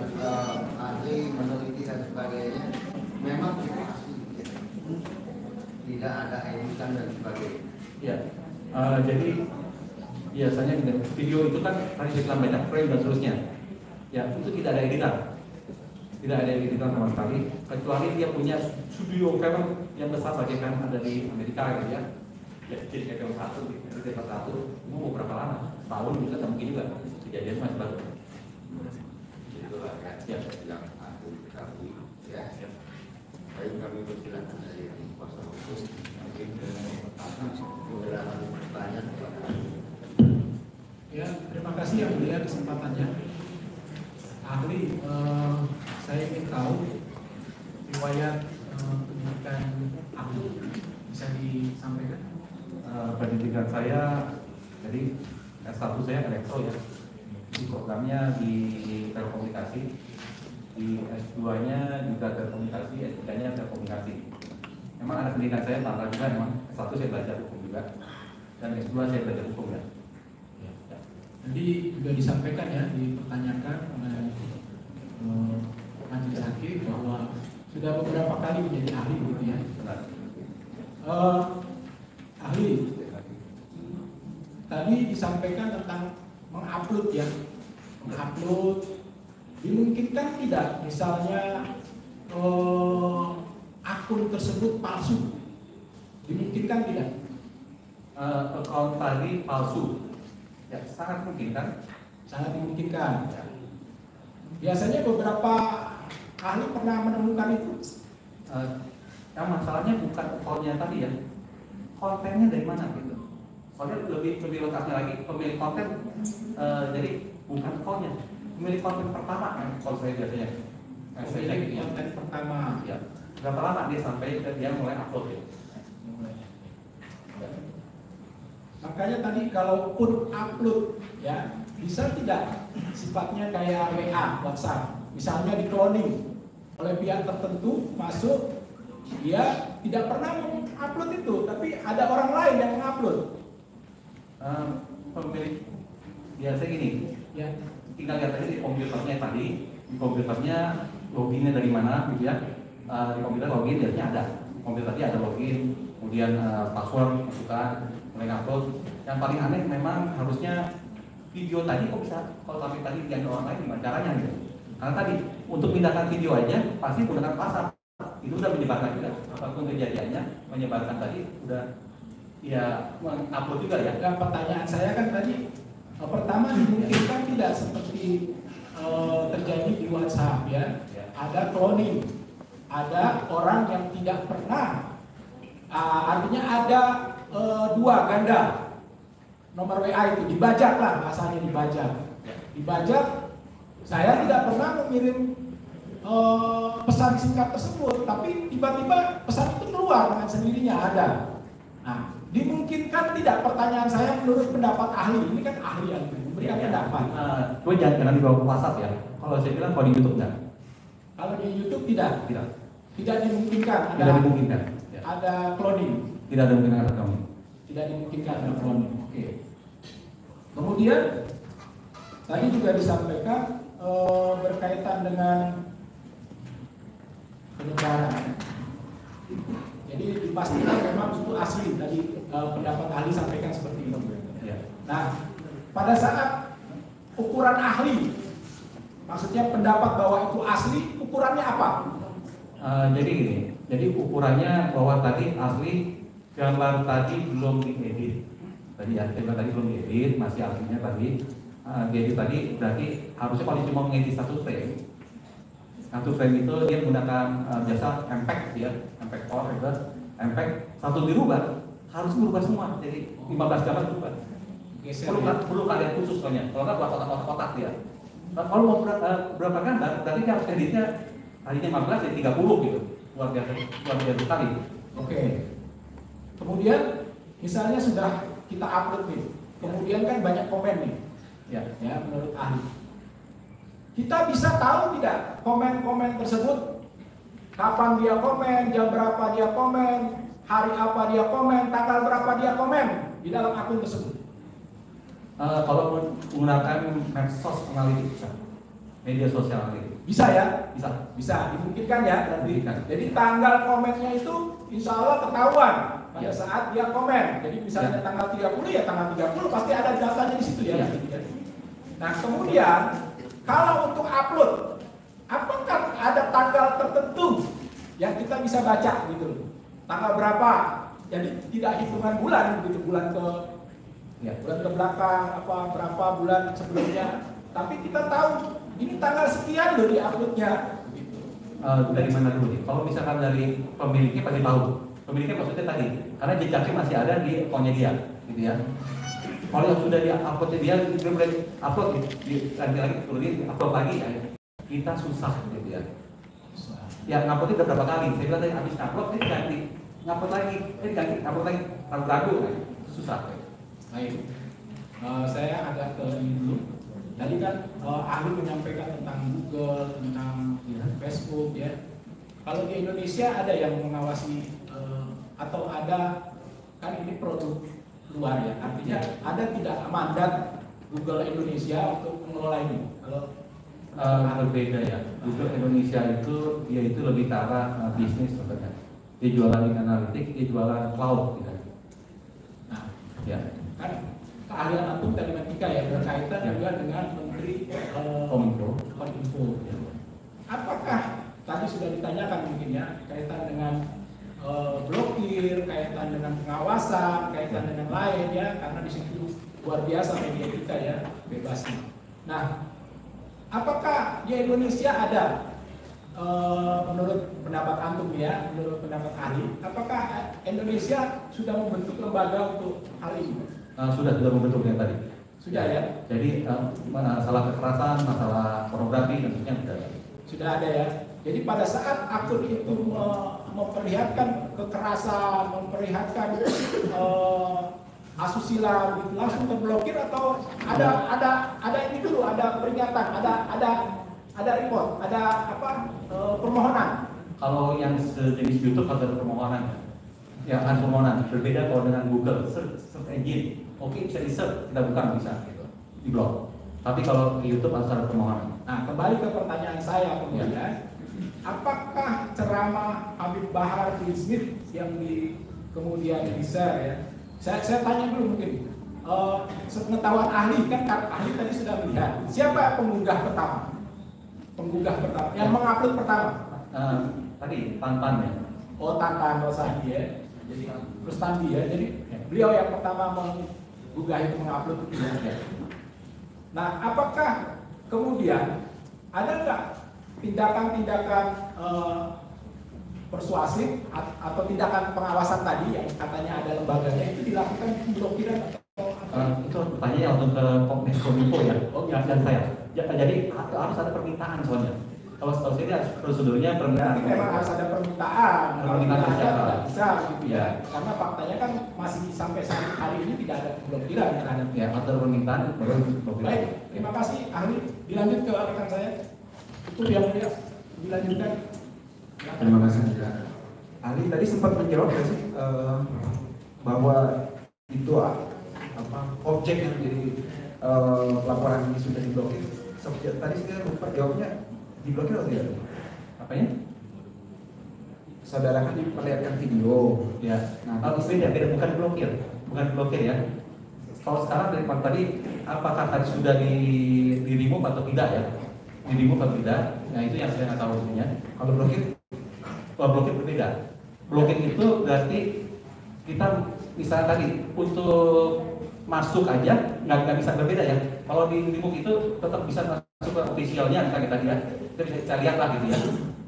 A: ahli meneliti dan sebagainya, memang situasi tidak ada editan dan sebagainya?
E: Ya, jadi biasanya video itu kan tadi saya bilang banyak frame dan seterusnya. Ya, itu tidak ada editan. Tidak ada editan sama sekali, kecuali dia punya studio film yang besar bagaikan ada di Amerika gitu ya. jadi KPM 1, KPM 1 mau berapa lama? Tahun juga tak mungkin juga. Kejadian masih baru.
A: Itulah ya, yang aku ketahui ya. Baik, kami persilakan dari kuasa hukum mungkin beberapa pertanyaan kepada
G: Ya, terima kasih yang mulia kesempatannya. Ahli, saya ingin tahu riwayat pendidikan ahli, bisa disampaikan?
E: Pendidikan saya, jadi S1 saya elektro ya. Di programnya di telekomunikasi, di S2-nya juga telekomunikasi, S3-nya telekomunikasi. Memang ada pendidikan saya tambah juga, memang S1 saya belajar hukum juga, dan S2 saya belajar hukum ya.
G: Tadi juga disampaikan ya, dipertanyakan oleh majelis hakim bahwa sudah beberapa kali menjadi ahli gitu ya.
E: Benar.
G: Ahli, tadi disampaikan tentang mengupload ya, mengupload. Dimungkinkan tidak, misalnya akun tersebut palsu, dimungkinkan tidak?
E: Account tadi palsu, ya sangat mungkin kan?
G: Sangat dimungkinkan. Biasanya beberapa ahli pernah menemukan itu.
E: Yang masalahnya bukan account-nya tadi ya, kontennya dari mana gitu. Soalnya lebih lengkapnya lagi pemilik konten, jadi bukan account-nya, pemilik konten pertama kan kalau saya biasanya.
G: Pemilik konten pertama.
E: Ya. Berapa lama dia sampai dia mulai upload ya?
G: Makanya tadi kalaupun upload ya bisa tidak sifatnya kayak WA, WhatsApp, misalnya di cloning oleh pihak tertentu masuk, dia tidak pernah mengupload itu, tapi ada orang lain yang mengupload.
E: Pemilik biasa gini,
G: Ya,
E: tinggal lihat aja di komputernya tadi, di komputernya loginnya dari mana gitu ya. Di komputer login biasanya ada, komputer tadi ada login, kemudian password masukkan, mulai upload. Yang paling aneh memang harusnya video tadi kok bisa, kalau sampai tadi diambil orang lain gimana caranya gitu. Karena tadi untuk pindahkan video aja pasti menggunakan WhatsApp, itu udah menyebarkan juga, apapun kejadiannya menyebarkan tadi udah ya mengupload juga ya.
G: dan pertanyaan saya kan tadi pertama dimungkinkan tidak seperti terjadi di WhatsApp ya, ada cloning, ada orang yang tidak pernah, artinya ada dua ganda nomor WA itu dibajak lah, bahasanya dibajak. Saya tidak pernah mengirim pesan singkat tersebut, tapi tiba-tiba pesan itu keluar dengan sendirinya ada. Nah, dimungkinkan tidak, pertanyaan saya menurut pendapat ahli, ini kan ahli yang memberikan pendapat.
E: Gue jangan dibawa ke WhatsApp ya. Kalau saya bilang kalau di YouTube enggak.
G: Kalau di YouTube tidak dimungkinkan ada,
E: Tidak dimungkinkan. Ya.
G: ada cloning.
E: Tidak ada mungkin ada kamu.
G: Tidak dimungkinkan ada cloning. Oke. Kemudian tadi juga disampaikan berkaitan dengan penyebaran. Jadi dipastikan memang itu asli, tadi pendapat ahli sampaikan seperti itu.
E: Ya.
G: Nah, pada saat ukuran ahli, maksudnya pendapat bahwa itu asli, ukurannya apa?
E: Jadi gini, jadi ukurannya bahwa tadi asli gambar tadi belum diedit. Tadi ya, gambar tadi belum diedit, masih aslinya tadi. Diedit tadi berarti harusnya kalau cuma mengedit satu frame itu dia menggunakan jasa MPEG ya, MPEG Core gitu. MPEG satu dirubah, harus berubah semua, jadi 15 gambar berubah. Perlu kalian khusus soalnya, kalau nggak buat kotak-kotak dia. Kalau mau berapa gambar, berarti dia harus editnya tadinya 15 jadi 30 gitu, luar biasa sekali.
G: Oke. Kemudian misalnya sudah kita upload nih, kemudian kan banyak komen nih, ya menurut ahli. Kita bisa tahu tidak komen-komen tersebut, kapan dia komen, jam berapa dia komen, hari apa dia komen, tanggal berapa dia komen di dalam akun tersebut.
E: Kalau menggunakan medsos analitik bisa, media sosial analitik.
G: Bisa ya?
E: Bisa.
G: Dimungkinkan ya berarti.
E: Dimungkinkan.
G: Jadi tanggal komennya itu insya Allah ketahuan pada saat dia komen. Jadi misalnya tanggal 30 ya tanggal 30 pasti ada datanya di situ ya. Nah kemudian kalau untuk upload, apakah ada tanggal tertentu yang kita bisa baca gitu? Tanggal berapa Jadi tidak hitungan bulan begitu, bulan ke belakang apa berapa bulan sebelumnya, tapi kita tahu ini tanggal sekian loh di-uploadnya.
E: Dari mana dulu nih? Kalau misalkan dari pemiliknya pasti tahu. Pemiliknya maksudnya tadi, karena jejaknya masih ada di akunnya dia, gitu ya. Kalau yang sudah di uploadnya dia boleh upload ganti lagi, upload lagi ya. Kita susah, gitu ya. Ya nguploadnya udah berapa kali? Saya bilang tadi habis upload, ini ganti, ngupload lagi, ini ganti, upload lagi, ragu-ragu, susah.
G: Baik, saya agak ke ini dulu. Tadi kan ahli menyampaikan tentang Google, tentang Facebook ya. Kalau di Indonesia ada yang mengawasi atau ada, kan ini produk luar ya, artinya ada tidak mandat Google Indonesia untuk mengelola ini? Kalau
E: berbeda ya. Google Indonesia itu dia itu lebih ke arah bisnis sebenarnya. Dia jualan analitik, dia jualan cloud gitu.
G: Nah,
E: ya.
G: Kan keahlian antum telematika ya berkaitan juga dengan Menteri Kominfo. Ya. Apakah tadi sudah ditanyakan mungkin ya kaitan dengan blokir, kaitan dengan pengawasan, kaitan dengan lain ya, karena di situ luar biasa media kita ya bebasnya. Nah, apakah di Indonesia ada menurut pendapat antum ya, menurut pendapat ahli, apakah Indonesia sudah membentuk lembaga untuk hal ini?
E: Sudah membentuknya tadi.
G: Sudah ya.
E: Jadi masalah kekerasan, masalah pornografi tentunya
G: sudah ada ya. Jadi pada saat akun itu memperlihatkan kekerasan, memperlihatkan asusila, gitu, langsung terblokir atau ada ini dulu, ada peringatan, ada report, ada apa permohonan.
E: Kalau yang sejenis YouTube ada permohonan. Ya, ada permohonan. Berbeda kalau dengan Google search engine. Oke, bisa di search, kita bukan bisa gitu, di blog. Tapi kalau di YouTube harus ada permohonan.
G: Nah, kembali ke pertanyaan saya kemudian, apakah ceramah Habib Bahar bin Smith yang kemudian di-share ya? Saya tanya dulu mungkin, sepengetahuan ahli kan ahli tadi sudah melihat, siapa pengunggah pertama? Pengunggah pertama, yang mengupload pertama?
E: Tadi Tantan ya.
G: Oh, Tantan Rosadi ya. Jadi Rustandi ya. Jadi beliau yang pertama menggugah itu, mengupload itu ya. Nah, apakah kemudian ada nggak tindakan-tindakan persuasif atau tindakan pengawasan tadi yang katanya ada lembaganya itu dilakukan pemblokiran atau
E: itu pertanyaannya untuk ke Kominfo ya.
G: Oh,
E: dan saya. Jadi harus ada permintaan soalnya. Kalau setahu saya prosedurnya permintaan.
G: Memang harus ada permintaan. Kalau tidak ada tidak bisa gitu ya.
E: Ya.
G: Karena faktanya kan masih sampai saat hari ini tidak ada pemblokiran terhadap.
E: Ya, atau permintaan baru blokir.
G: Baik, terima kasih ahli. Dilanjut ke rekan saya. Itu yang dia dilanjutkan.
H: Terima kasih. Ali tadi sempat menjawab nggak sih bahwa itu apa objek yang menjadi laporan ini sudah diblokir? Tadi saya lupa jawabnya, diblokir atau tidak?
E: Apanya?
H: Saudara kan diperlihatkan video.
E: Ya.
H: Nah,
E: beda, bukan blokir ya. Kalau sekarang dari tadi, apakah tadi sudah di remove atau tidak ya? Di remove atau tidak? Nah itu yang saya nggak tahu sebenarnya.
H: Kalau blokir?
E: Kalau blokir berbeda. Blokir itu berarti kita misalnya tadi untuk masuk aja nggak bisa berbeda ya. Kalau di remove itu tetap bisa masuk ke officialnya misalnya tadi ya. Kita bisa lihat lah gitu ya.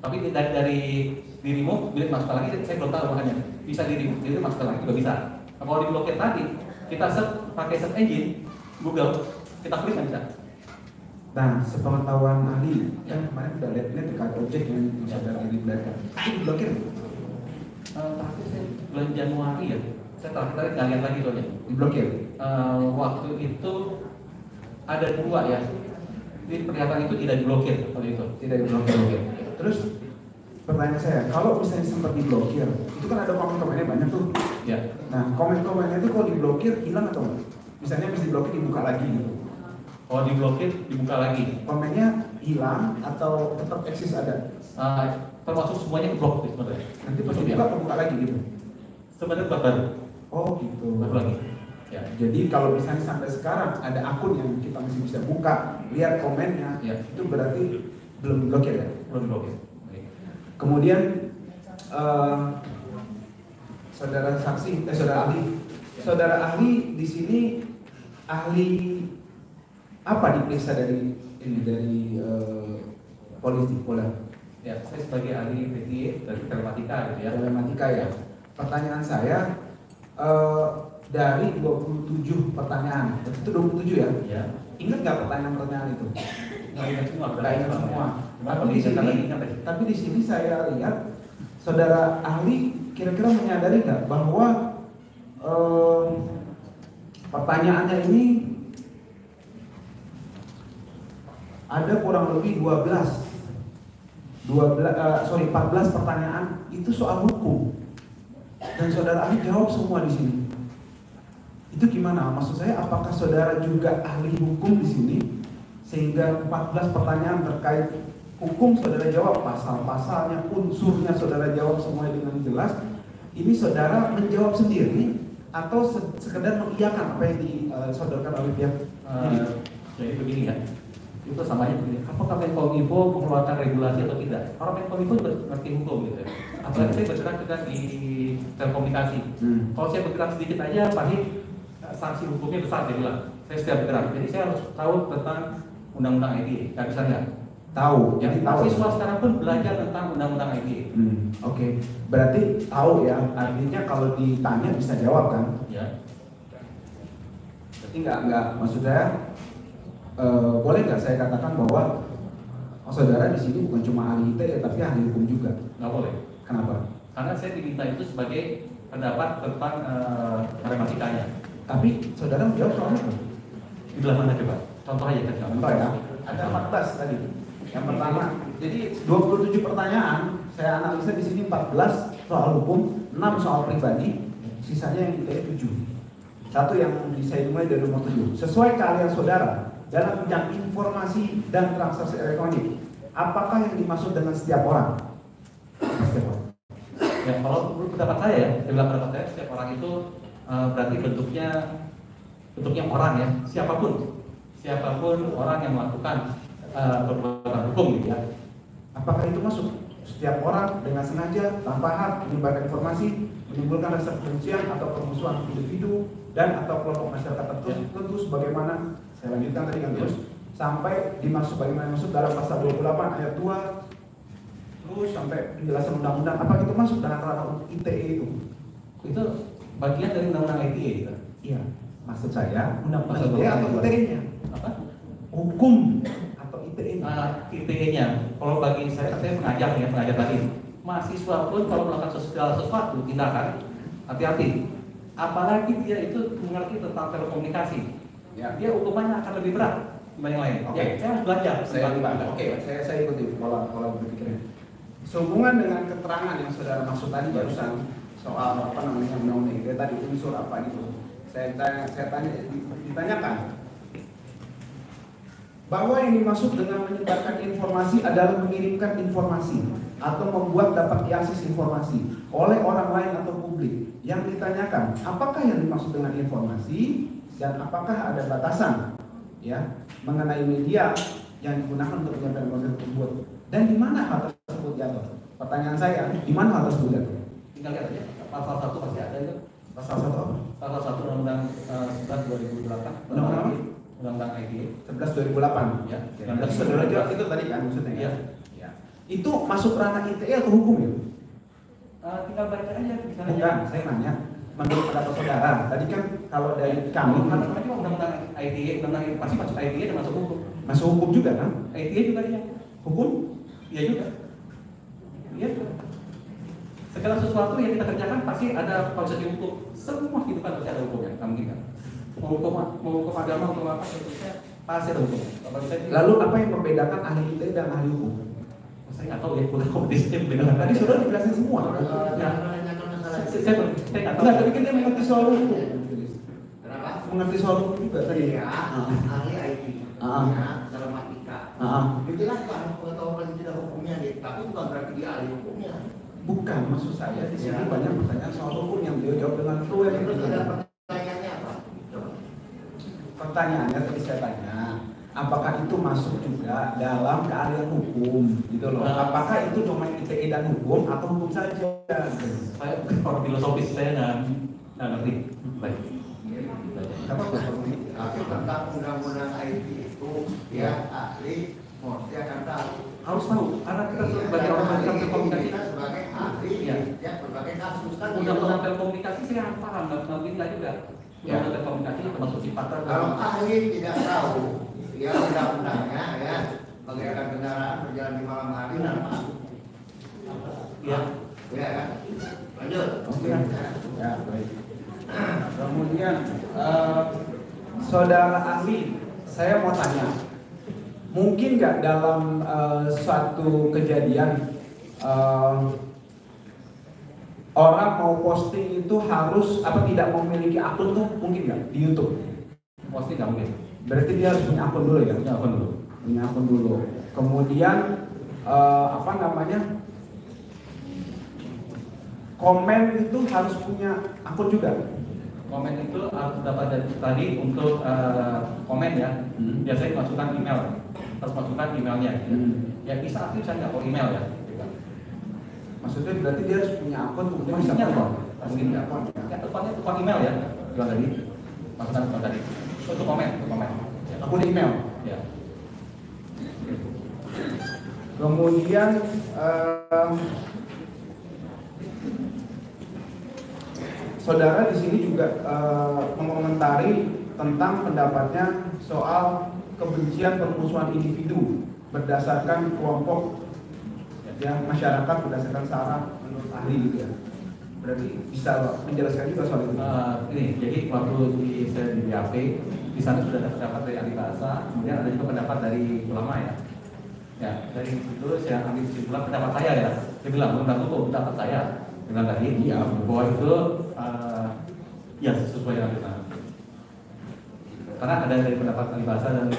E: Tapi dari di remove bila masuk lagi saya belum tahu makanya. Bisa di remove jadi masuk lagi juga bisa. Nah, kalau di blokir tadi kita search pakai search engine Google, kita klik nggak bisa.
H: Nah, sepengetahuan ahli kan kemarin udah lihat ini terkait objek yang saudara diblokir. Itu diblokir?
E: Terakhir saya bulan Januari ya. Saya terakhir nggak lihat lagi soalnya.
H: Diblokir.
E: Waktu itu ada dua ya. Jadi pernyataan itu tidak diblokir waktu itu.
H: Tidak diblokir. Terus pertanyaan saya, kalau misalnya sempat diblokir, itu kan ada komen-komennya banyak tuh.
E: Ya.
H: Nah, komen-komennya itu kalau diblokir hilang atau enggak? Misalnya bisa diblokir dibuka lagi gitu.
E: Kalau diblokir dibuka lagi.
H: Komennya hilang atau tetap eksis ada?
E: Termasuk semuanya blok sebenarnya.
H: Nanti pas dibuka kebuka lagi gitu.
E: Sebenarnya baru.
H: Oh gitu.
E: Baru lagi. Ya.
H: Jadi kalau misalnya sampai sekarang ada akun yang kita masih bisa buka, lihat komennya,
E: Ya.
H: itu berarti belum blokir ya?
E: Belum blokir.
H: Kemudian saudara saksi, saudara ahli. Saudara ahli di sini ahli apa diperiksa dari ini dari polisi pola?
E: Ya, saya sebagai ahli PTE dari telematika gitu ya.
H: Telematika ya. Pertanyaan saya dari 27 pertanyaan, itu 27 ya?
E: Ya.
H: Ingat nggak pertanyaan-pertanyaan itu?
E: Nggak ingat semua.
H: Nggak ingat semua.
E: Ya.
H: Tapi di sini saya lihat saudara ahli kira-kira menyadari nggak bahwa pertanyaannya ini ada kurang lebih 14 pertanyaan itu soal hukum dan saudara ahli jawab semua di sini. Itu gimana? Maksud saya apakah saudara juga ahli hukum di sini sehingga 14 pertanyaan terkait hukum saudara jawab, pasal-pasalnya, unsurnya saudara jawab semuanya dengan jelas. Ini saudara menjawab sendiri atau sekedar mengiyakan apa yang disodorkan oleh pihak ini?
E: Jadi begini kan, itu samanya begini. Apakah Menkominfo mengeluarkan regulasi atau tidak? Orang Menkominfo juga ngerti hukum gitu. Apalagi saya bergerak juga di telekomunikasi. Kalau saya bergerak sedikit aja pasti sanksi hukumnya besar saya bilang. Saya setiap bergerak, jadi saya harus tahu tentang undang-undang ITE. Nggak bisa nggak?
H: Tahu,
E: Jadi mahasiswa sekarang pun belajar tentang undang-undang ITE.
H: Oke. Berarti tahu ya, artinya kalau ditanya bisa jawab kan?
E: Ya.
H: Berarti nggak maksud saya boleh nggak saya katakan bahwa saudara di sini bukan cuma ahli ITE tapi ahli hukum juga?
E: Nggak boleh.
H: Kenapa?
E: Karena saya diminta itu sebagai pendapat tentang matematikanya.
H: Tapi saudara menjawab soal apa?
E: Di belah mana coba? Contoh aja kan?
H: Contoh ya, ada 14 tadi. Yang pertama, jadi 27 pertanyaan, saya analisa di sini 14 soal hukum, 6 soal pribadi, sisanya yang ITE 7. Satu yang saya mulai dari nomor 7. Sesuai keahlian saudara dalam bidang informasi dan transaksi elektronik, apakah yang dimaksud dengan setiap orang? Setiap orang.
E: Ya, kalau menurut pendapat saya ya, saya bilang pendapat saya, setiap orang itu berarti bentuknya orang ya, siapapun orang yang melakukan perbuatan hukum gitu ya.
H: Apakah itu masuk? Setiap orang dengan sengaja, tanpa hak, menyebarkan informasi, menimbulkan rasa kebencian atau permusuhan individu dan atau kelompok masyarakat tertentu sebagaimana saya lanjutkan tadi kan terus sampai dimaksud bagaimana masuk dalam pasal 28 ayat 2 terus sampai penjelasan undang-undang. Apa itu masuk dalam ranah ITE itu?
E: Itu bagian dari undang-undang ITE gitu.
H: Iya, maksud saya undang-undang ITE atau ITE-nya? Apa? Hukum atau ITE-nya?
E: ITE-nya. Kalau bagi saya mengajar tadi. Mahasiswa pun kalau melakukan segala sesuatu tindakan, hati-hati. Apalagi dia itu mengerti tentang telekomunikasi.
H: Ya.
E: Dia hukumannya akan lebih berat dibanding lain.
H: Oke.
E: Ya, saya harus belajar.
H: Saya ikuti pola berpikirnya. Sehubungan dengan keterangan yang saudara maksud tadi barusan soal apa namanya undang-undang ITE tadi unsur apa itu, ditanyakan bahwa yang dimaksud dengan menyebarkan informasi adalah mengirimkan informasi atau membuat dapat diakses informasi oleh orang lain atau publik. Yang ditanyakan, apakah yang dimaksud dengan informasi dan apakah ada batasan ya mengenai media yang digunakan untuk menyampaikan konten tersebut dan di mana hal tersebut jatuh? Pertanyaan saya, di mana hal tersebut jatuh?
E: Tinggal lihat aja pasal 1 pasti ada itu.
H: Pasal 1 apa?
E: Pasal 1 Undang-Undang 11 2008. Undang-Undang ITE
H: 11 2008.
E: Ya.
H: Yang saudara jawab itu tadi kan maksudnya
E: Iya.
H: ya. Itu masuk ranah ITE atau hukum ya?
E: Tinggal baca aja misalnya.
H: Bukan, saya nanya menurut pendapat saudara. Tadi kan kalau dari kami kan
E: undang-undang ITE, undang-undang pasti masuk ITE dan masuk hukum.
H: Masuk hukum juga kan?
E: ITE juga dia.
H: Hukum?
E: Iya juga. Iya juga. Segala sesuatu yang kita kerjakan pasti ada konsep hukum. Semua kehidupan pasti ada hukumnya, nggak mungkin kan? Mau hukum agama, hukum apa, pasti ada hukum.
H: Lalu apa yang membedakan ahli ITE dan ahli hukum?
E: Saya nggak tahu ya, kuliah kompetisi membedakan.
H: Tadi sudah dijelasin semua.
E: Saya nggak tahu.
H: Enggak, tapi kan dia mengerti soal hukum.
A: Kenapa?
H: Mengerti soal hukum juga tadi.
A: Iya, ahli IT, telematika. Itulah kan pengetahuan tidak hukumnya, tapi bukan berarti dia ahli hukumnya.
H: Bukan, maksud saya di sini banyak pertanyaan soal hukum yang beliau jawab dengan fluent.
A: Terus ada pertanyaannya apa?
H: Pertanyaannya tadi saya tanya, apakah itu masuk juga dalam keahlian hukum gitu loh? Apakah itu domain ITE dan hukum atau hukum saja?
E: Saya orang filosofis, saya nggak ngerti. Baik.
H: Apa
A: Tapi tentang undang-undang IT itu ya ahli mesti akan tahu.
E: Harus tahu, karena kita sebagai orang yang telekomunikasi,
A: kita sebagai ahli
E: ya,
A: berbagai kasus kan.
E: undang-undang telekomunikasi saya paham, nggak bisa juga. Undang-undang telekomunikasi termasuk cipta.
A: Kalau ahli tidak tahu, ya undang-undangnya ya, bagaikan kendaraan berjalan di malam hari dan masuk.
E: Ya,
A: Ya kan. Lanjut.
H: Oke. Ya, baik. Kemudian saudara ahli, saya mau tanya, mungkin nggak dalam suatu kejadian orang mau posting itu harus apa tidak memiliki akun tuh mungkin nggak di YouTube?
E: pasti nggak mungkin.
H: Berarti dia harus punya akun dulu ya?
E: Punya akun dulu.
H: Punya akun dulu. Kemudian apa namanya? Komen itu harus punya akun juga.
E: Komen itu harus dapat dari tadi untuk komen ya. Biasanya masukkan email, harus masukkan emailnya. Ya bisa aktif, saya nggak mau email ya.
H: Maksudnya berarti dia harus punya akun kemudian bisa
E: Pastinya
H: komen.
E: Pastinya akun. Ya akun email ya. Bilang tadi, masukkan email tadi. Untuk komen. Ya.
H: Akun email.
E: Ya.
H: Kemudian saudara di sini juga mengomentari tentang pendapatnya soal kebencian permusuhan individu berdasarkan kelompok ya masyarakat berdasarkan sara menurut ahli gitu ya. Berarti bisa menjelaskan juga soal itu.
E: Ini jadi waktu saya di BAP di sana sudah ada pendapat dari ahli bahasa, kemudian ada juga pendapat dari ulama ya. Ya dari situ saya ambil kesimpulan pendapat saya ya. Dia bilang belum tentu pendapat saya dengan tadi ya bahwa itu ya sesuai dengan kita. Karena ada dari pendapat ahli bahasa dan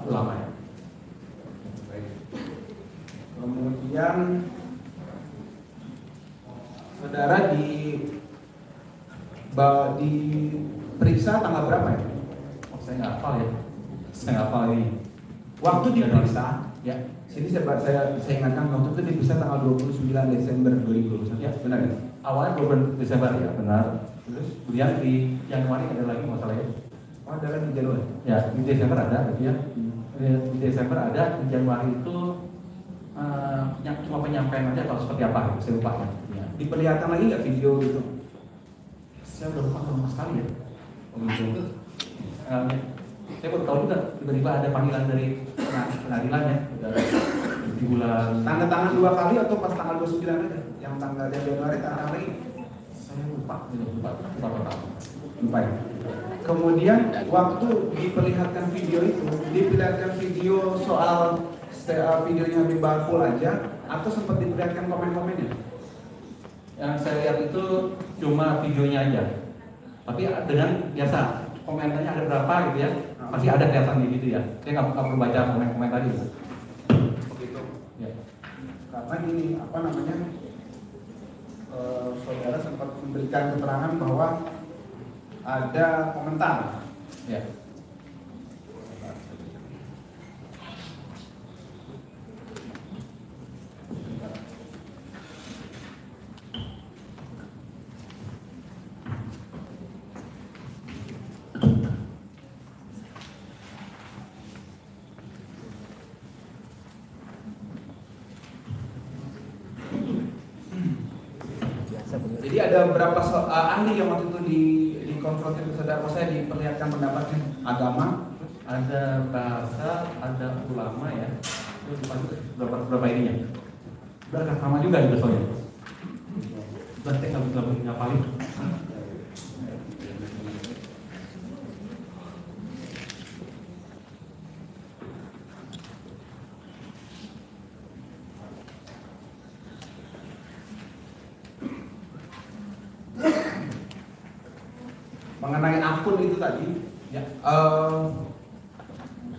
E: ulama ya.
H: Kemudian saudara diperiksa tanggal berapa ya?
E: Oh, saya nggak hafal ya. Saya nggak hafal ini.
H: Waktu diperiksa,
E: Ya.
H: sini saya ingatkan waktu itu diperiksa tanggal 29 Desember 2021.
E: Ya.
H: Benar ya?
E: Awalnya bulan Desember ya, benar. Terus kemudian di Januari ada lagi masalahnya.
H: Oh, ada lagi Januari.
E: Ya, di Desember ada, berarti ya. Di Desember ada, di Januari itu cuma penyampaian aja atau seperti apa gitu, saya lupa ya. Ya.
H: Diperlihatkan lagi nggak video gitu?
E: Saya udah lupa sama sekali ya. Begitu. Saya baru tahu juga tiba-tiba ada panggilan dari pengadilan ya. Di bulan.
H: Tanda tangan 2 kali atau pas tanggal 29 aja? Yang tanggal Januari tanda tangan lagi?
E: Saya lupa total.
H: Lupa ya. Kemudian waktu diperlihatkan video soal videonya Habib Bahar aja atau sempat diperlihatkan komen-komennya?
E: Yang saya lihat itu cuma videonya aja. Tapi dengan biasa komentarnya ada berapa gitu ya, pasti ada kelihatan gitu ya. Saya nggak perlu baca komen-komen tadi.
H: Begitu.
E: Ya.
H: Karena ini apa namanya? Saudara sempat memberikan keterangan bahwa ada komentar.
E: Ya.
H: Jadi ada beberapa ahli yang waktu itu dikonfrontir ke saudara saya diperlihatkan pendapatnya agama,
E: Ada bahasa, ada ulama ya. Terus berapa ininya? Udah sama juga gitu soalnya. Berarti nggak ngapalin.
H: mengenai akun itu tadi,
E: Ya.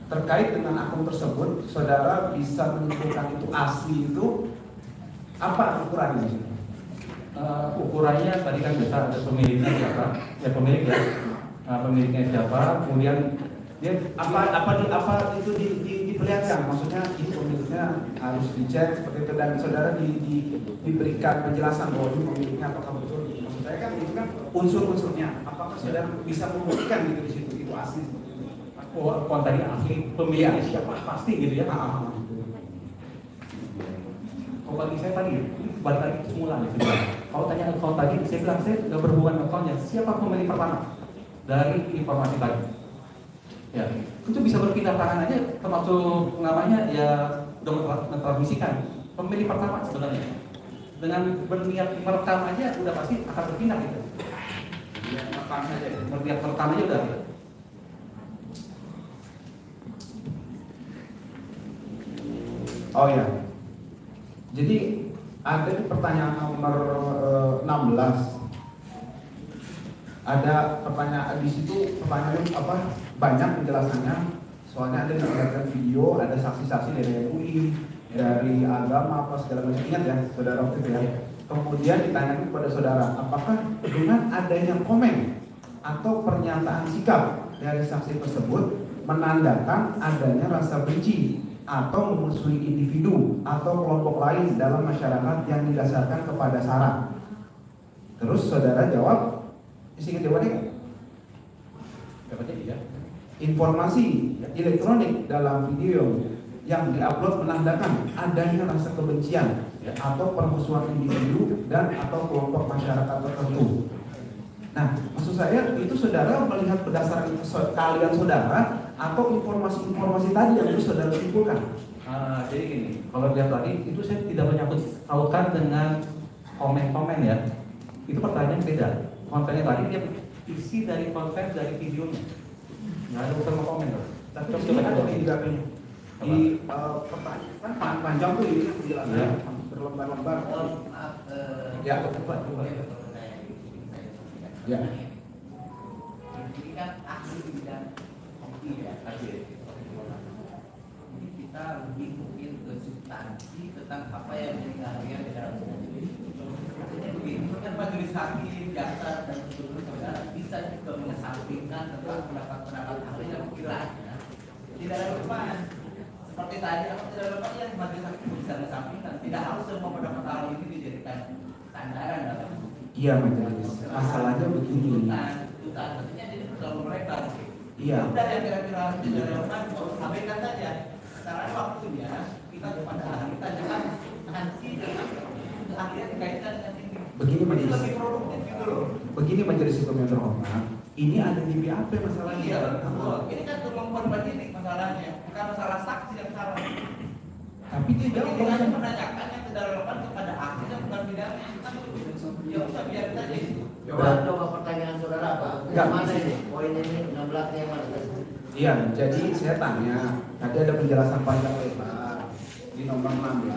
H: Terkait dengan akun tersebut, saudara bisa menentukan itu asli itu apa ukurannya di sini?
E: Ukurannya tadi kan biasa ada pemiliknya siapa, ya pemilik ya, pemiliknya siapa, kemudian
H: Dia apa itu diperlihatkan, maksudnya ini pemiliknya harus dicek seperti itu, dan saudara diberikan penjelasan bahwa ini pemiliknya apakah betul. Maksud saya kan itu kan unsur-unsurnya, apakah saudara bisa membuktikan gitu di situ itu asli seperti itu.
E: Oh, kalau tadi asli pemiliknya siapa pasti gitu ya. Kalau bagi saya tadi balik lagi ke semula nih. Kalau tanya account tadi, saya bilang saya sudah berhubungan accountnya. Siapa pemilik pertama dari informasi tadi? Ya, itu bisa berpindah tangan aja, termasuk namanya ya udah mentransmisikan pemilik pertama sebenarnya. Dengan berniat merekam aja udah pasti akan berpindah gitu.
D: Rekam saja.
E: Berniat merekam aja udah. Gitu.
H: Oh ya, jadi ada di pertanyaan nomor 16. Ada pertanyaan di situ, pertanyaannya apa? Banyak penjelasannya. Soalnya ada yang melihatkan video, ada saksi-saksi dari MUI, dari agama apa segala macam. Ingat ya, saudara waktu itu ya. Kemudian ditanyakan kepada saudara, apakah dengan adanya komen atau pernyataan sikap dari saksi tersebut menandakan adanya rasa benci atau memusuhi individu atau kelompok lain dalam masyarakat yang didasarkan kepada SARA? Terus saudara jawab, isi jawabannya
E: Dapatnya iya.
H: informasi elektronik dalam video yang diupload menandakan adanya rasa kebencian atau permusuhan individu dan atau kelompok masyarakat tertentu. Nah, maksud saya itu saudara melihat berdasarkan kalian saudara atau informasi-informasi tadi yang itu saudara simpulkan.
E: Jadi gini, kalau dia tadi itu saya tidak menyangkut pautkan dengan komen-komen ya. Itu pertanyaan beda. Kontennya tadi dia isi dari konten dari videonya. Nggak ada urusan sama komen loh.
H: Tapi ini ada di GAP-nya. Di pertanyaan kan panjang tuh ini penjelasannya berlembar-lembar. Ya, coba. Ya.
D: Ini kan ahli di bidang IT ya. Jadi kita lebih mungkin ke substansi tentang apa yang menjadi keahlian di dalam maksudnya begini, kan majelis hakim, jaksa dan seluruh saudara bisa juga mengesampingkan tentang pendapat-pendapat ahli yang kiranya tidak relevan. Seperti tadi, apa tidak relevan yang majelis hakim bisa mengesampingkan. Tidak harus semua pendapat ahli ini dijadikan sandaran dalam.
H: Iya, majelis. Masalahnya begini.
D: Tuntutan, maksudnya jadi terlalu mereka.
H: Iya.
D: Udah yang kira-kira tidak relevan, abaikan saja. Sekarang waktunya kita kepada ahli tanyakan nanti akhirnya dikaitkan dengan ini.
H: Begini majelis.
D: Lebih produktif gitu loh.
H: Begini majelis hukum yang terhormat. Ini ada di BAP masalahnya.
D: Iya betul. Ini kan kemampuan penyidik masalahnya, bukan masalah saksi yang salah.
H: Tapi dia jawab
D: Dengan menanyakan yang tidak relevan kepada ahli dan bukan bidangnya. Ya usah biar saja itu.
A: Coba pertanyaan saudara apa? Yang mana ini? Poin ini 16 yang mana?
H: Iya, jadi saya tanya, tadi ada penjelasan panjang lebar di nomor 16.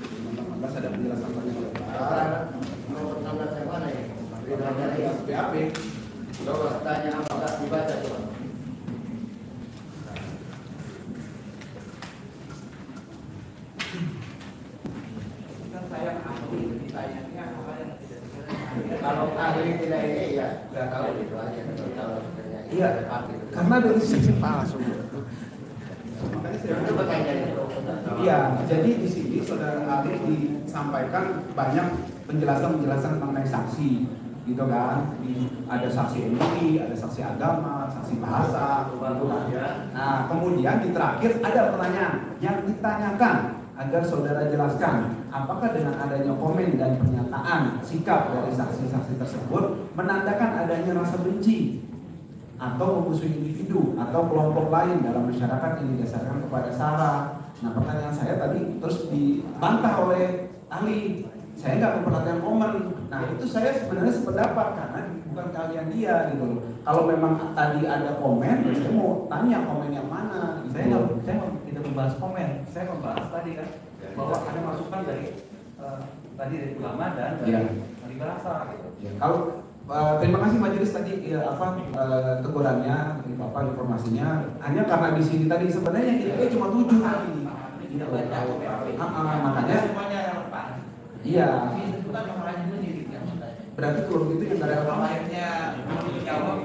H: Di nomor 16 ada penjelasan panjang lebar.
A: Nomor 16 yang mana ya?
H: Dari BAP.
A: Coba tanya apakah dibaca coba.
D: Kan saya ahli ditanyanya apa yang tidak
A: Kalau ahli tidak ini ya nggak tahu gitu aja. Kalau pertanyaan
H: Iya, karena dari sisi palsu.
A: itu berkaitan itu.
H: Iya, jadi di sini saudara ahli disampaikan banyak penjelasan mengenai saksi, gitu kan? Ada saksi MUI, ada saksi agama, saksi bahasa, gitu kan? Nah, kemudian di terakhir ada pertanyaan yang ditanyakan agar saudara jelaskan apakah dengan adanya komen dan pernyataan sikap dari saksi-saksi tersebut menandakan adanya rasa benci atau memusuhi individu atau kelompok lain dalam masyarakat yang didasarkan kepada SARA. Nah, pertanyaan saya tadi terus dibantah oleh ahli, saya nggak memperhatikan komen. Nah, itu saya sebenarnya sependapat karena bukan kalian dia gitu. Kalau memang tadi ada komen, ya saya mau tanya komen yang mana.
E: Saya tidak membahas komen, saya membahas tadi kan bahwa ada masukan dari tadi dari ulama dan dari ahli bahasa gitu.
H: Ya, kalau terima kasih majelis tadi tegurannya, apa informasinya. Hanya karena di sini tadi sebenarnya kita cuma 7 tadi.
D: tidak baca
H: Makanya
D: semuanya relevan.
H: iya.
D: Tapi itu kan masalahnya penyidik yang bertanya.
H: Berarti kalau begitu yang nggak
D: Kalau
H: relevan.
D: lainnya menjawab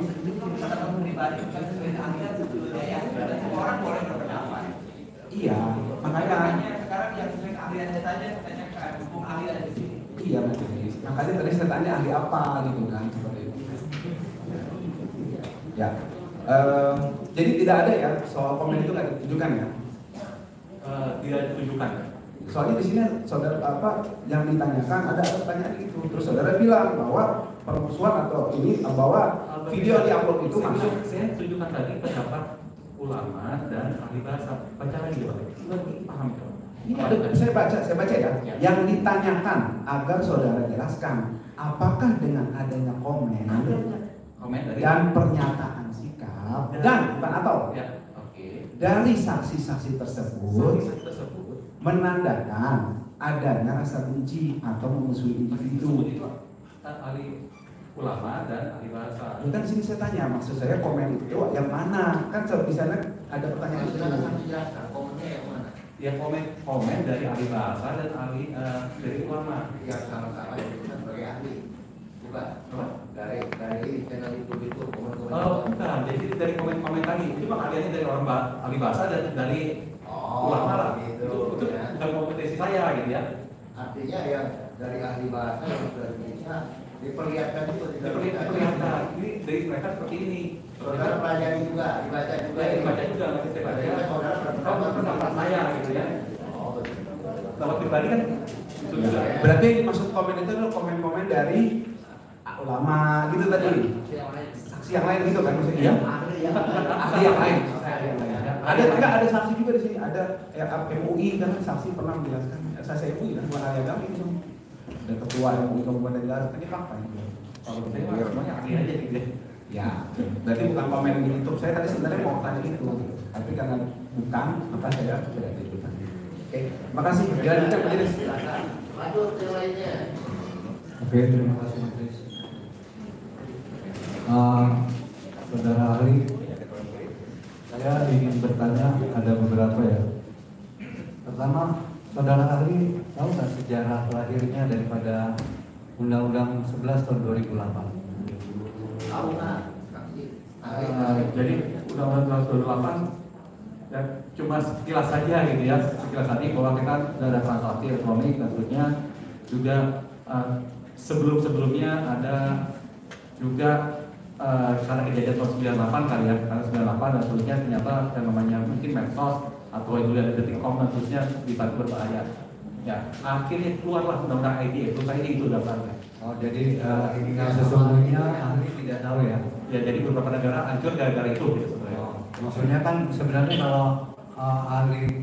D: pada pemberi pribadi bukan sesuai keahlian sebetulnya ya. Dan semua orang boleh berpendapat.
H: Iya, makanya
D: Sekarang yang sesuai keahliannya saja ditanyakan, hukum ahli ada di sini.
H: iya majelis. Makanya tadi saya tanya ahli apa gitu kan seperti itu. Ya, jadi tidak ada ya soal komen itu nggak ditunjukkan ya.
E: Tidak ditunjukkan.
H: Soalnya di sini saudara yang ditanyakan ada pertanyaan itu, terus saudara bilang bahwa permusuhan atau ini bahwa video di upload itu masuk.
E: Saya tunjukkan tadi pendapat ulama dan ahli bahasa. Baca lagi Pak. Lebih paham Pak.
H: Ini ada, saya baca ya. Yang ditanyakan agar saudara jelaskan apakah dengan adanya komen
E: dari
H: dan pernyataan sikap dan bukan atau
E: ya, oke.
H: dari saksi-saksi tersebut menandakan adanya rasa benci atau memusuhi individu.
E: Itu ahli ulama dan ahli bahasa.
H: Ya kan sini saya tanya, maksud saya komen itu yang mana? Kan di sana ada pertanyaan itu.
A: Komennya yang mana?
E: Ya komen dari ahli bahasa dan ahli dari ulama.
A: Yang sama-sama disebutkan sebagai ahli. Bukan?
E: Apa?
A: Dari channel YouTube itu komen-komen.
E: Oh, bukan. Jadi dari komen-komen tadi itu ahlinya dari orang ahli bahasa dan dari ulama lah.
A: Gitu.
E: Itu
A: Ya.
E: bukan kompetensi saya gitu ya.
A: Artinya yang dari ahli bahasa yang dari Indonesia diperlihatkan itu
E: Diperlihatkan. Ini dari mereka seperti ini.
A: Saudara pelajari juga, dibaca juga.
E: Ya, dibaca juga, nanti saya baca.
A: Berarti saudara
E: Pendapat saya gitu ya.
A: Oh, betul.
E: Kalau pribadi kan itu juga.
H: Berarti yang dimaksud komen itu adalah komen-komen dari ulama gitu tadi. Saksi yang lain gitu kan maksudnya?
E: Iya.
H: Ahli yang lain. Ada enggak ada saksi juga di sini? Ada MUI kan saksi pernah menjelaskan. Saksi MUI kan bukan ahli agama itu. Ada ketua MUI Kabupaten Garut ini fakta itu.
E: Kalau saya mah semuanya ahli aja gitu ya.
H: Ya, berarti bukan komen di YouTube. Saya tadi sebenarnya mau tanya itu, tapi karena bukan, maka saya tidak ikutan. Oke, makasih. Dilanjutkan majelis.
A: Lanjut yang lainnya.
C: Oke, terima kasih majelis. Saudara ahli, saya ingin bertanya ada beberapa ya. Pertama, saudara ahli tahu nggak sejarah lahirnya daripada Undang-Undang 11 tahun 2008?
A: Tahu nggak?
E: Jadi Undang-Undang 2008 ya, cuma sekilas saja gitu ya, sekilas tadi bahwa kita sudah ada transaksi elektronik dan seterusnya. Juga sebelum-sebelumnya ada juga karena kejadian tahun 98 kali ya, karena 98 dan seterusnya ternyata yang namanya mungkin medsos atau itu ada detik.com dan seterusnya dibantu berbahaya. Ya, akhirnya keluarlah undang-undang IDE, terus ID itu daftarnya.
C: Oh, jadi yang sesungguhnya ahli tidak tahu ya?
E: Ya, jadi beberapa negara hancur gara-gara itu gitu sebenarnya.
C: Maksudnya kan sebenarnya kalau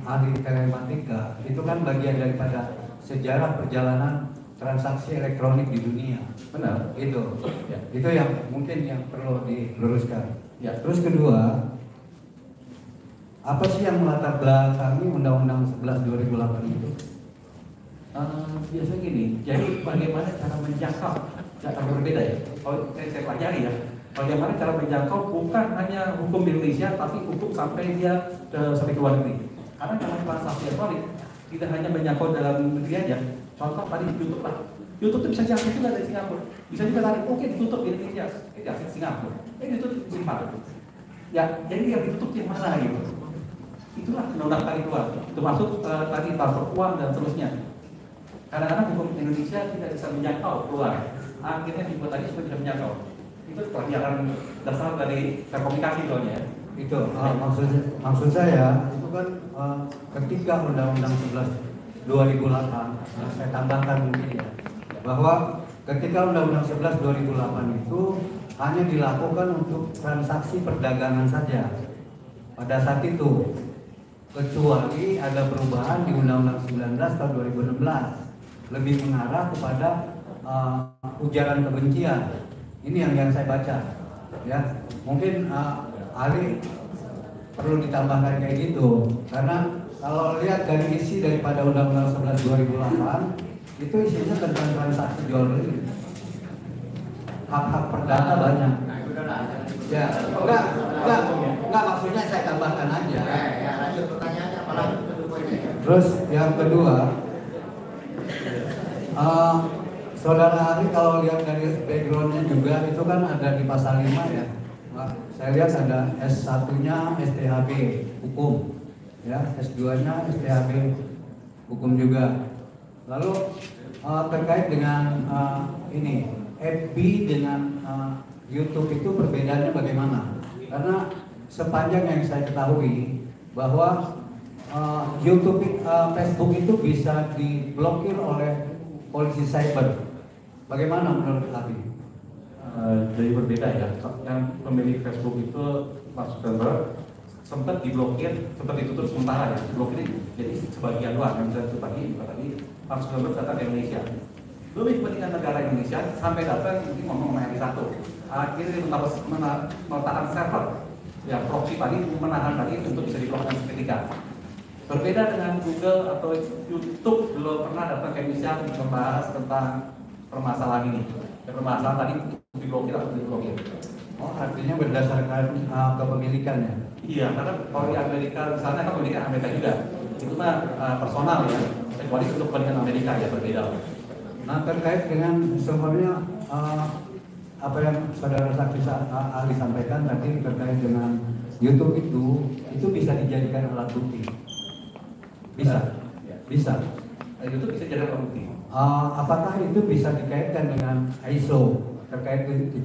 C: ahli telematika itu kan bagian daripada sejarah perjalanan transaksi elektronik di dunia.
E: Benar.
C: Itu,
E: Ya.
C: itu yang mungkin yang perlu diluruskan.
E: Ya.
C: Terus kedua, apa sih yang melatar belakangi Undang-Undang 11 2008 itu?
E: Biasa gini, jadi bagaimana cara menjangkau, agak berbeda ya. Kalau saya pelajari ya, bagaimana cara menjangkau bukan hanya hukum di Indonesia, tapi hukum sampai dia sampai ke luar negeri. Karena dalam transaksi elektronik tidak hanya menjangkau dalam negeri aja. Contoh tadi YouTube lah, YouTube itu bisa jangkau juga dari Singapura, bisa juga tarik, oke ditutup di Indonesia, di Singapura, ditutup di Singapura. Ya, jadi yang ditutup yang mana gitu? Itulah undang-undang tarik keluar. Itu masuk tadi transfer uang dan seterusnya. Kadang-kadang hukum Indonesia tidak bisa menjangkau keluar, akhirnya dibuat tadi supaya bisa menjangkau. Itu pelajaran dasar dari telekomunikasi soalnya ya.
C: Itu maksud saya itu kan ketika Undang-Undang 11 2008 saya tambahkan mungkin ya bahwa ketika Undang-Undang 11 2008 itu hanya dilakukan untuk transaksi perdagangan saja pada saat itu, kecuali ada perubahan di Undang-Undang 19 tahun 2016 lebih mengarah kepada ujaran kebencian. Ini yang saya baca, ya. Mungkin ahli perlu ditambahkan kayak gitu, karena kalau lihat dari isi daripada Undang-Undang 11 2008 itu isinya tentang transaksi jual beli, hak-hak perdata banyak. Ya, enggak maksudnya saya tambahkan aja.
A: Ya, lanjut pertanyaannya apa lagi?
C: Terus yang kedua, saudara ahli kalau lihat dari backgroundnya juga itu kan ada di pasal 5 ya, Saya lihat ada S1-nya STHB hukum, ya, S2-nya STHB hukum juga. Lalu terkait dengan ini FB dengan YouTube itu perbedaannya bagaimana? Karena sepanjang yang saya ketahui bahwa YouTube, Facebook itu bisa diblokir oleh polisi cyber. Bagaimana menurut Abi?
E: Jadi berbeda ya. Yang pemilik Facebook itu Mark Zuckerberg sempat diblokir, sempat ditutup sementara ya. Diblokir jadi sebagian doang yang bisa dibagi. Tadi Mark Zuckerberg datang ke Indonesia. Demi kepentingan negara Indonesia sampai datang ini ngomong sama RI1. Akhirnya meletakkan server ya proxy tadi menahan tadi untuk bisa diblokir seketika. Berbeda dengan Google atau YouTube belum pernah datang ke Indonesia membahas tentang permasalahan ini. Permasalahan tadi diblokir atau diblokir.
C: Oh, artinya berdasarkan kepemilikannya.
E: Iya, karena kalau di Amerika misalnya kan pemilikan Amerika juga, itu mah personal ya. Kecuali untuk kepentingan Amerika ya berbeda.
C: Nah, terkait dengan sebenarnya apa yang saudara saksi ahli sampaikan tadi terkait dengan YouTube itu bisa dijadikan alat bukti. Bisa, bisa.
E: YouTube bisa jadi alat bukti.
C: Apakah itu bisa dikaitkan dengan ISO terkait 17025?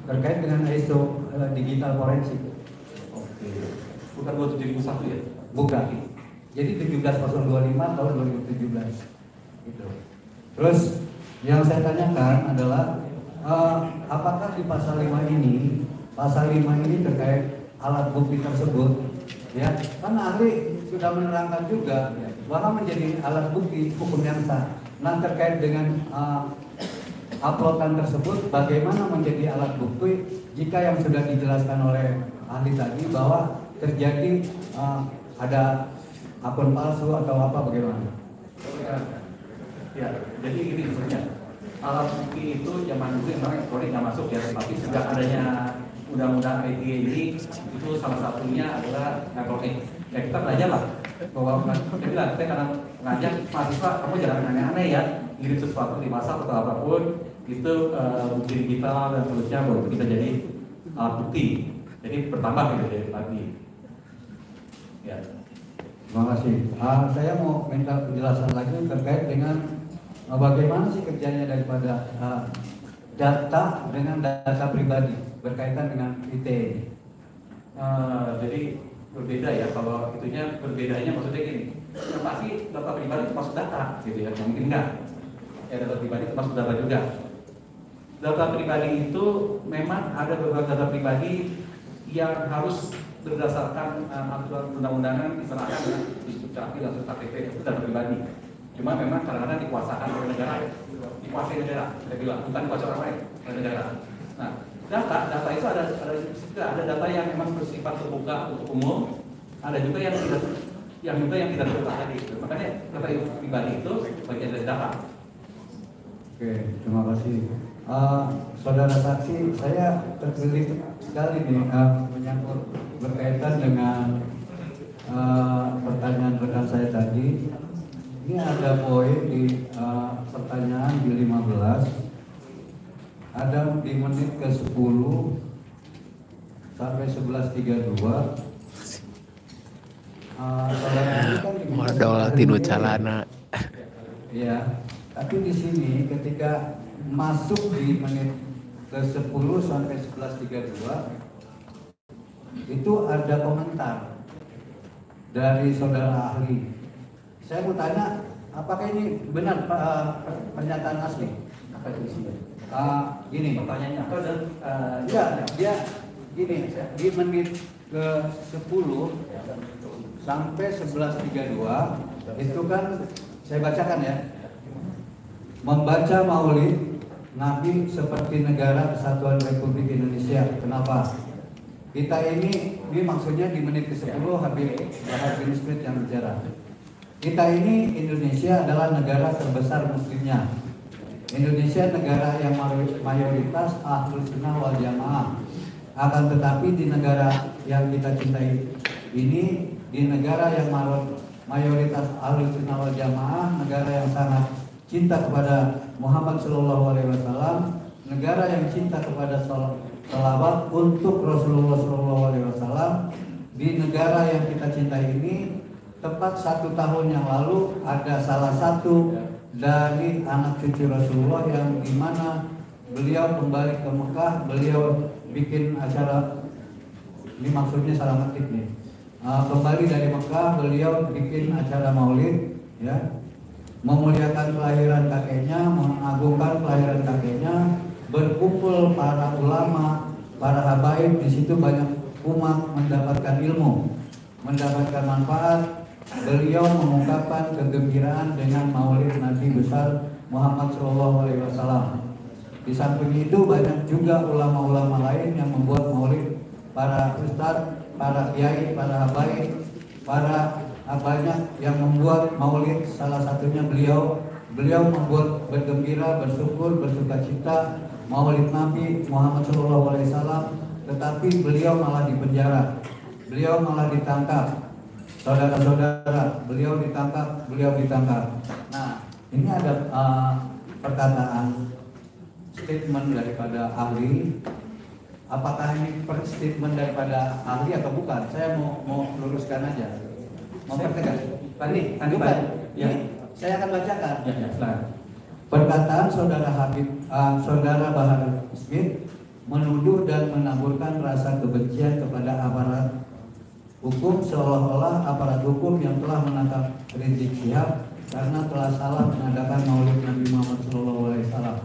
C: Terkait dengan ISO digital forensik.
E: Oke. Bukan 2701 ya?
C: Bukan. Jadi 17025 tahun 2017. Gitu. Terus yang saya tanyakan adalah apakah di pasal 5 ini terkait alat bukti tersebut, ya, kan ahli sudah menerangkan juga bahwa menjadi alat bukti hukum yang sah. Nah, terkait dengan uploadan tersebut, bagaimana menjadi alat bukti jika yang sudah dijelaskan oleh ahli tadi bahwa terjadi ada akun palsu atau apa, bagaimana?
E: Ya, jadi ini sebenarnya alat bukti itu zaman dulu memang elektronik nggak masuk ya, tapi sejak adanya undang-undang ITE ini itu salah satunya adalah elektronik. Ya kita belajar lah bahwa saya bilang saya kadang ngajak mahasiswa, kamu jangan aneh-aneh ya, ngirim sesuatu di masa atau apapun itu bukti digital dan seterusnya baru bisa jadi alat bukti. Jadi bertambah gitu dari tadi. Ya.
C: Terima kasih. Saya mau minta penjelasan lagi terkait dengan bagaimana sih kerjanya daripada data dengan data pribadi berkaitan dengan ITE.
E: Jadi berbeda ya, kalau itunya berbedanya maksudnya gini, yang pasti data pribadi itu masuk data gitu ya, mungkin enggak ya, data pribadi itu masuk data juga. Data pribadi itu memang ada beberapa data pribadi yang harus berdasarkan aturan undang-undangan diserahkan dengan Dukcapil dan KTP, itu data pribadi. Cuma memang kadang-kadang dikuasakan oleh negara, dikuasai negara, saya bilang, bukan dikuasai orang lain, oleh negara. Nah, data itu ada data yang memang bersifat terbuka untuk umum, ada juga yang tidak terbuka tadi. Makanya data pribadi itu bagian dari data.
C: Oke, terima kasih. Saudara saksi, saya tergelitik sekali nih menyangkut berkaitan dengan pertanyaan rekan saya tadi. Ini ada poin di pertanyaan di 15, ada di menit ke 10 sampai 11.32.
I: Modal tinu calana.
C: Ya, tapi di sini ketika masuk di menit ke 10 sampai 11.32 itu ada komentar dari saudara ahli. Saya mau tanya, apakah ini benar pernyataan asli?
E: Apa itu isinya?
C: Gini,
E: Pertanyaannya apa dan
C: ya, dia gini, di menit ke 10 sampai 11.32 itu kan saya bacakan ya. Membaca maulid Nabi seperti negara Kesatuan Republik Indonesia. Kenapa? Kita ini maksudnya di menit ke 10 Habib Bahar bin Smith yang bicara. Kita ini Indonesia adalah negara terbesar muslimnya. Indonesia negara yang mayoritas Ahlus Sunnah wal Jamaah. Akan tetapi di negara yang kita cintai ini, di negara yang mayoritas Ahlus Sunnah wal Jamaah, negara yang sangat cinta kepada Muhammad Shallallahu Alaihi Wasallam, negara yang cinta kepada salawat untuk Rasulullah SAW. Di negara yang kita cintai ini, tepat 1 tahun yang lalu ada salah satu dari anak cucu Rasulullah yang dimana beliau kembali ke Mekah, beliau bikin acara, ini maksudnya salah ngetik nih, kembali dari Mekah, beliau bikin acara maulid, ya, memuliakan kelahiran kakeknya, mengagungkan kelahiran kakeknya, berkumpul para ulama, para habaib, di situ banyak umat mendapatkan ilmu, mendapatkan manfaat. Beliau mengungkapkan kegembiraan dengan maulid Nabi besar Muhammad SAW. Di samping itu banyak juga ulama-ulama lain yang membuat maulid, para ustadz, para kiai, para habaib, para banyak yang membuat maulid. Salah satunya beliau membuat bergembira, bersyukur, bersukacita maulid Nabi Muhammad SAW. Tetapi beliau malah dipenjara, beliau malah ditangkap, saudara-saudara, beliau ditangkap. Nah, ini ada perkataan statement daripada ahli. Apakah ini statement daripada ahli atau bukan? Saya mau luruskan aja, mau pertegas. Tadi bukan. Ya. Saya akan bacakan.
E: Ya.
C: Perkataan saudara Bahar Smith menuduh dan menaburkan rasa kebencian kepada aparat hukum, seolah-olah aparat hukum yang telah menangkap Rizik Syihab karena telah salah mengadakan maulid Nabi Muhammad SAW.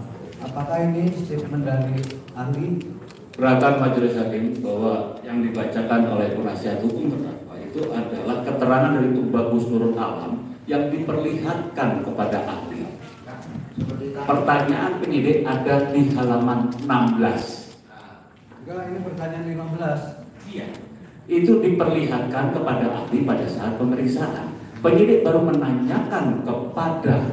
C: Apakah ini statement dari ahli?
B: Keberatan Majelis Hakim bahwa yang dibacakan oleh penasihat hukum terdakwa itu adalah keterangan dari Tubagus Nurul Alam yang diperlihatkan kepada ahli. Pertanyaan penyidik ada di halaman 16.
C: Enggak, ini pertanyaan 15.
B: Iya. Itu diperlihatkan kepada ahli pada saat pemeriksaan. Penyidik baru menanyakan kepada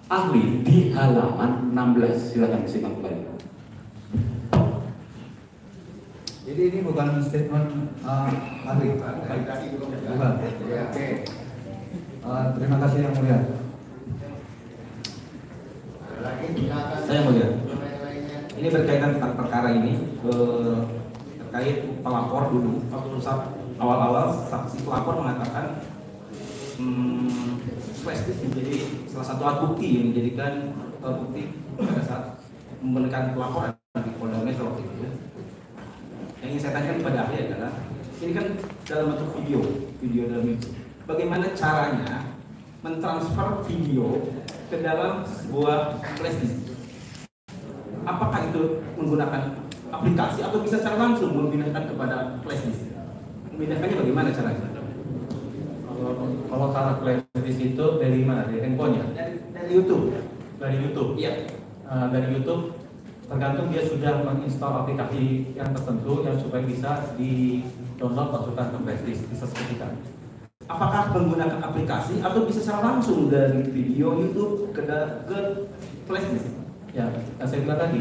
B: ahli di halaman 16. Silakan simak kembali.
C: Jadi ini bukan statement ahli. Bukan. Terima kasih yang mulia.
H: Saya mulia. Ini berkaitan tentang perkara ini, terkait pelapor dulu. Waktu awal-awal saksi pelapor mengatakan flash disk menjadi salah satu alat bukti yang dijadikan bukti pada saat memberikan pelaporan di Polda Metro. Yang ingin saya tanyakan kepada ahli adalah, ini kan dalam bentuk video dalam itu. Bagaimana caranya mentransfer video ke dalam sebuah flash disk? Apakah itu menggunakan aplikasi atau bisa secara langsung memindahkan kepada flash disk? Memindahkannya bagaimana caranya?
E: Kalau cara flash disk itu dari mana? Dari handphonenya?
H: Dari YouTube.
E: Dari YouTube.
H: Iya.
E: Dari YouTube tergantung dia sudah menginstal aplikasi yang tertentu yang supaya bisa di-download masukkan ke flash disk, bisa seperti itu.
H: Apakah menggunakan aplikasi atau bisa secara langsung dari video YouTube ke flash disk?
E: Ya, saya bilang tadi,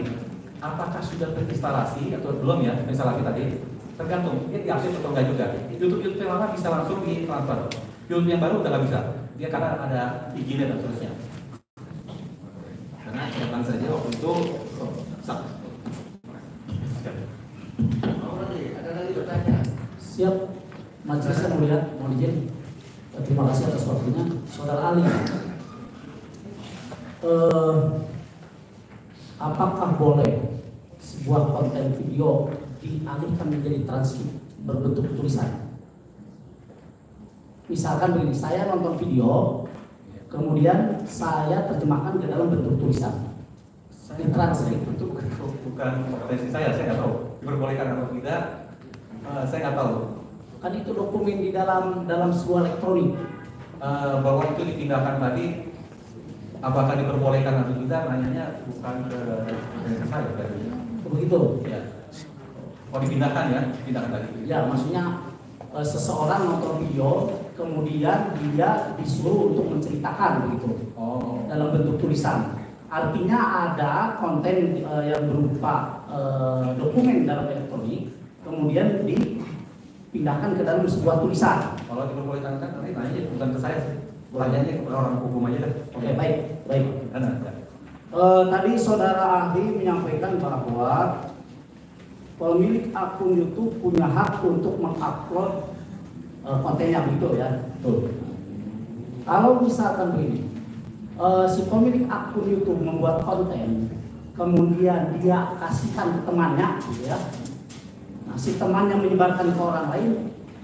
E: apakah sudah terinstalasi atau belum ya instalasi tadi? Tergantung, dia diakses atau enggak juga. YouTube yang lama bisa langsung ditransfer. YouTube yang baru udah nggak bisa, dia karena ada izinnya dan seterusnya.
H: Karena catatan saja waktu itu
A: Ada lagi pertanyaan?
J: Siap, majelis yang mulia, mohon izin. Terima kasih atas waktunya, Saudara Ali. Apakah boleh sebuah konten video dialihkan menjadi transkrip berbentuk tulisan? Misalkan begini, saya nonton video, kemudian saya terjemahkan ke dalam bentuk tulisan. Ditranskrip.
E: Itu bukan kompetensi saya nggak tahu. Diperbolehkan atau tidak, saya nggak tahu.
J: Kan itu dokumen di dalam sebuah elektronik.
E: Bahwa itu dipindahkan tadi, apakah diperbolehkan atau tidak, nanyanya bukan ke saya tadi.
J: Begitu.
E: Ya. Oh dipindahkan ya, pindahkan tadi.
J: Ya, maksudnya seseorang nonton video, kemudian dia disuruh untuk menceritakan begitu.
E: Oh.
J: Dalam bentuk tulisan. Artinya ada konten yang berupa dokumen dalam elektronik, kemudian dipindahkan ke dalam sebuah tulisan.
E: Kalau diperbolehkan kan nanti nanya bukan ke saya sih. Tanyanya ke orang hukum aja deh.
J: Oke, baik.
E: Nah.
J: Tadi saudara ahli menyampaikan bahwa pemilik akun YouTube punya hak untuk mengupload kontennya, begitu ya? Betul. Kalau misalkan begini, si pemilik akun YouTube membuat konten, kemudian dia kasihkan ke temannya, gitu ya. Nah, si temannya menyebarkan ke orang lain,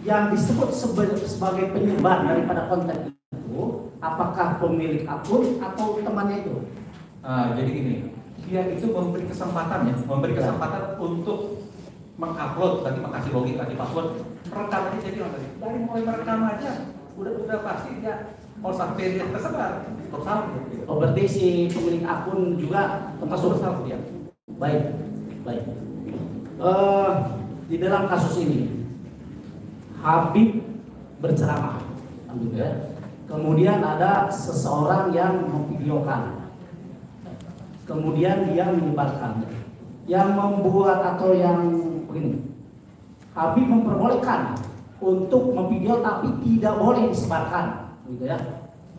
J: yang disebut sebagai penyebar daripada konten itu, apakah pemilik akun atau temannya itu?
E: Jadi gini, dia itu memberi kesempatan untuk mengupload, tadi makasih login, kasih password, merekam aja. Jadi dari mulai merekam aja, udah pasti dia mau sampai dia tersebar, total. Gitu.
J: Oh, berarti si pemilik akun juga termasuk
E: Total dia.
J: Baik. Di dalam kasus ini, Habib berceramah, gitu ya. Kemudian ada seseorang yang memvideokan, kemudian dia menyebarkan, yang membuat atau yang begini, Habib memperbolehkan untuk memvideo tapi tidak boleh disebarkan, gitu ya.